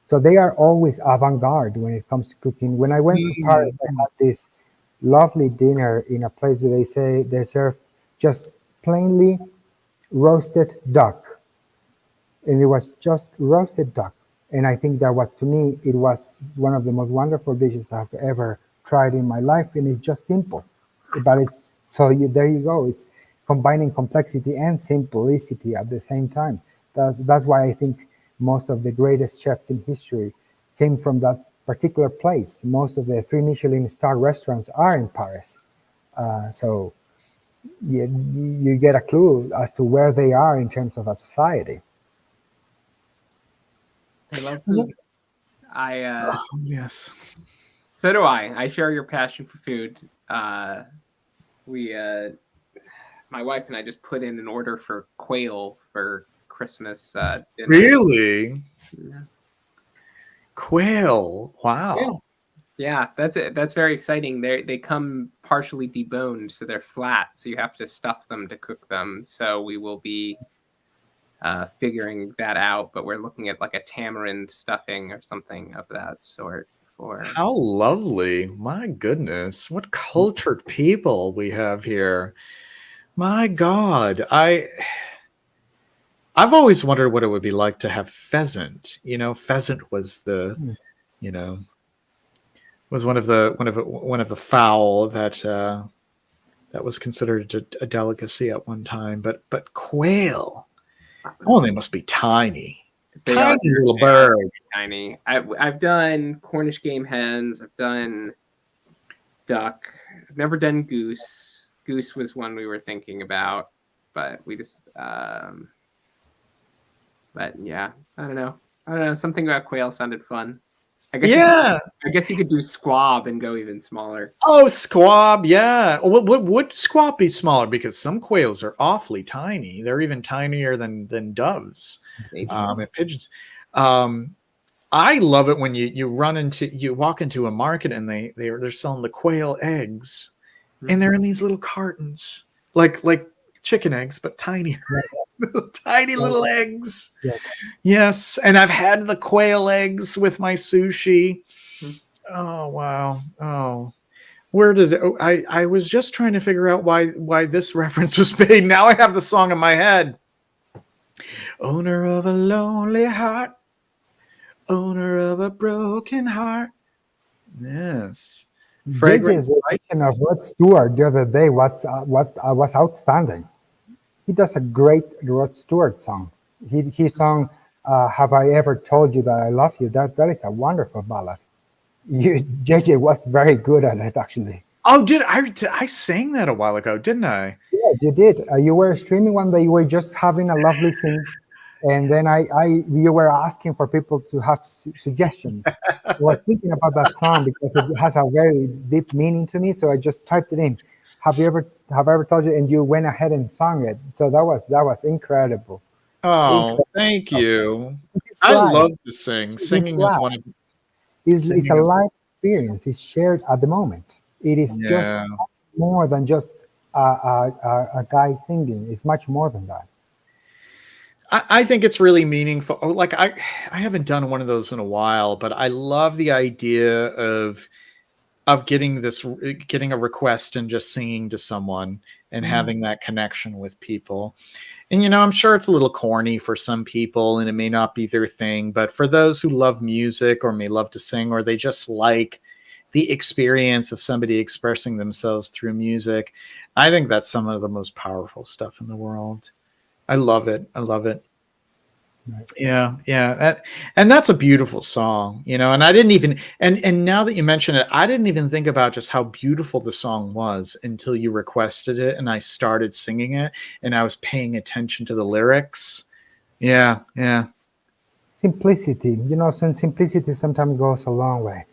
D: So they are always avant-garde when it comes to cooking. When I went to Paris, I had this lovely dinner in a place where they say they serve just plainly roasted duck, and it was just roasted duck. And I think that was, to me, it was one of the most wonderful dishes I've ever tried in my life, and it's just simple. But it's so there you go. It's combining complexity and simplicity at the same time. That's why I think most of the greatest chefs in history came from that particular place. Most of the 3 Michelin star restaurants are in Paris. So you get a clue as to where they are in terms of a society.
B: I love food. I
A: Yes.
B: So do I. I share your passion for food. My wife and I just put in an order for quail for Christmas dinner.
A: Really?
B: Yeah.
A: Quail. Wow.
B: Yeah, that's it. That's very exciting. They come partially deboned, so they're flat. So you have to stuff them to cook them. So we will be figuring that out. But we're looking at like a tamarind stuffing or something of that sort.
A: How lovely. My goodness. What cultured people we have here. My God. I've always wondered what it would be like to have pheasant. Pheasant was was one of the fowl that was considered a delicacy at one time. But quail, they must be tiny. Tiny little birds.
B: Tiny. I've done Cornish game hens. I've done duck. I've never done goose. Goose was one we were thinking about, but we just. But yeah, I don't know. Something about quail sounded fun. I guess you could do squab and go even smaller.
A: Oh, squab, yeah. Would squab be smaller? Because some quails are awfully tiny. They're even tinier than doves and pigeons. I love it when you walk into a market and they're selling the quail eggs, and they're in these little cartons, like chicken eggs, but tinier. Tiny little eggs. Yes, and I've had the quail eggs with my sushi. Oh wow. Oh, where did I was just trying to figure out why this reference was made. Now I have the song in my head. Owner of a lonely heart, owner of a broken heart. Yes.
D: JJ's rendition of Rod Stewart the other day was outstanding. He does a great Rod Stewart song. He sung "Have I Ever Told You That I Love You." That is a wonderful ballad. JJ was very good at it, actually.
A: Oh, I sang that a while ago, didn't I?
D: Yes, you did. You were streaming one day. You were just having a lovely sing, and then you were asking for people to have suggestions. I was thinking about that song because it has a very deep meaning to me. So I just typed it in. Have I ever told you? And you went ahead and sung it. So that was incredible.
A: Oh, thank you. I love to sing. Singing is one of.
D: It's a life experience. It's shared at the moment. It is just more than just a guy singing. It's much more than that.
A: I think it's really meaningful. Like I haven't done one of those in a while, but I love the idea of getting a request and just singing to someone and having that connection with people. And I'm sure it's a little corny for some people and it may not be their thing, but for those who love music or may love to sing, or they just like the experience of somebody expressing themselves through music, I think that's some of the most powerful stuff in the world. I love it. I love it.
D: Right.
A: Yeah. And that's a beautiful song, and I didn't even, and now that you mention it, I didn't even think about just how beautiful the song was until you requested it and I started singing it and I was paying attention to the lyrics. Yeah.
D: Simplicity, simplicity sometimes goes a long way.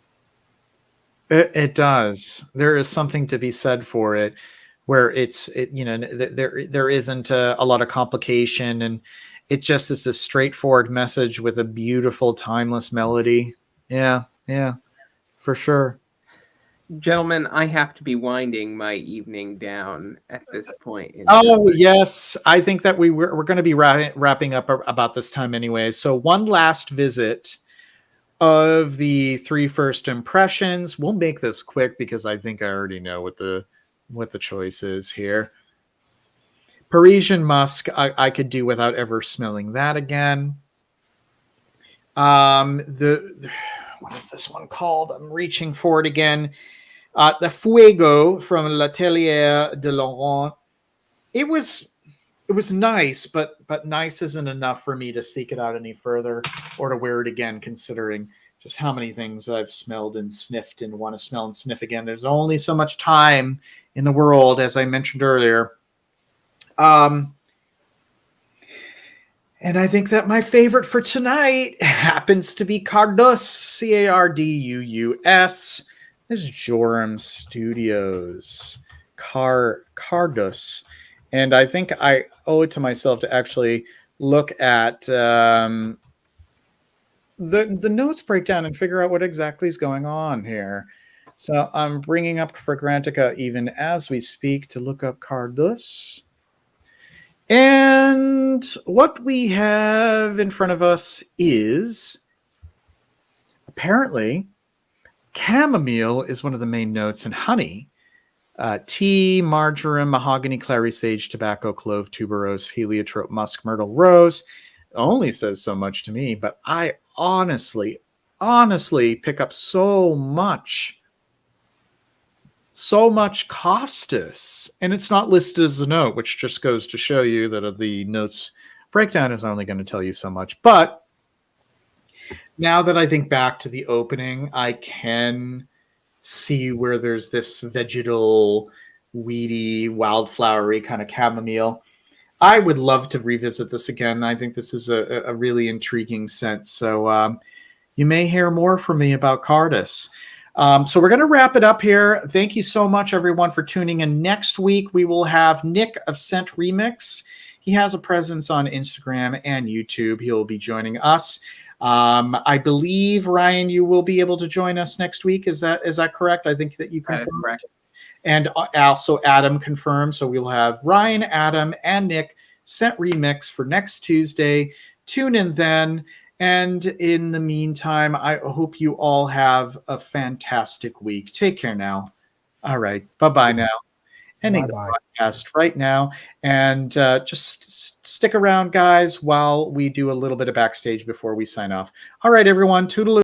A: It does. There is something to be said for it, where there isn't a lot of complication, and it just is a straightforward message with a beautiful, timeless melody. Yeah, for sure.
B: Gentlemen, I have to be winding my evening down at this point.
A: Oh, yes. I think that we're going to be wrapping up about this time anyway. So one last visit of the 3 first impressions. We'll make this quick because I think I already know what the choice is here. Parisian musk, I could do without ever smelling that again. What is this one called? I'm reaching for it again. The Fuego from L'Atelier de Laurent. It was nice, but nice isn't enough for me to seek it out any further or to wear it again, considering just how many things I've smelled and sniffed and want to smell and sniff again. There's only so much time in the world, as I mentioned earlier. And I think that my favorite for tonight happens to be Cardus, Cardus. This is Joram Studios, Cardus. And I think I owe it to myself to actually look at the notes breakdown and figure out what exactly is going on here. So I'm bringing up Fragrantica even as we speak to look up Cardus. And what we have in front of us is, apparently, chamomile is one of the main notes, and honey. Tea, marjoram, mahogany, clary sage, tobacco, clove, tuberose, heliotrope, musk, myrtle, rose. It only says so much to me, but I honestly pick up so much costus, and it's not listed as a note, which just goes to show you that the notes breakdown is only going to tell you so much. But now that I think back to the opening, I can see where there's this vegetal, weedy, wildflowery kind of chamomile. I would love to revisit this again. I think this is a really intriguing scent. So you may hear more from me about Cardus. So we're going to wrap it up here. Thank you so much, everyone, for tuning in. Next week, we will have Nick of Scent Remix. He has a presence on Instagram and YouTube. He'll be joining us. I believe, Ryan, you will be able to join us next week. Is that correct? I think that you confirmed.
B: That is correct.
A: And also Adam confirmed. So we'll have Ryan, Adam, and Nick Scent Remix for next Tuesday. Tune in then. And in the meantime, I hope you all have a fantastic week. Take care now. All right. Bye-bye now. Ending the podcast right now. And just stick around, guys, while we do a little bit of backstage before we sign off. All right, everyone. Toodaloo.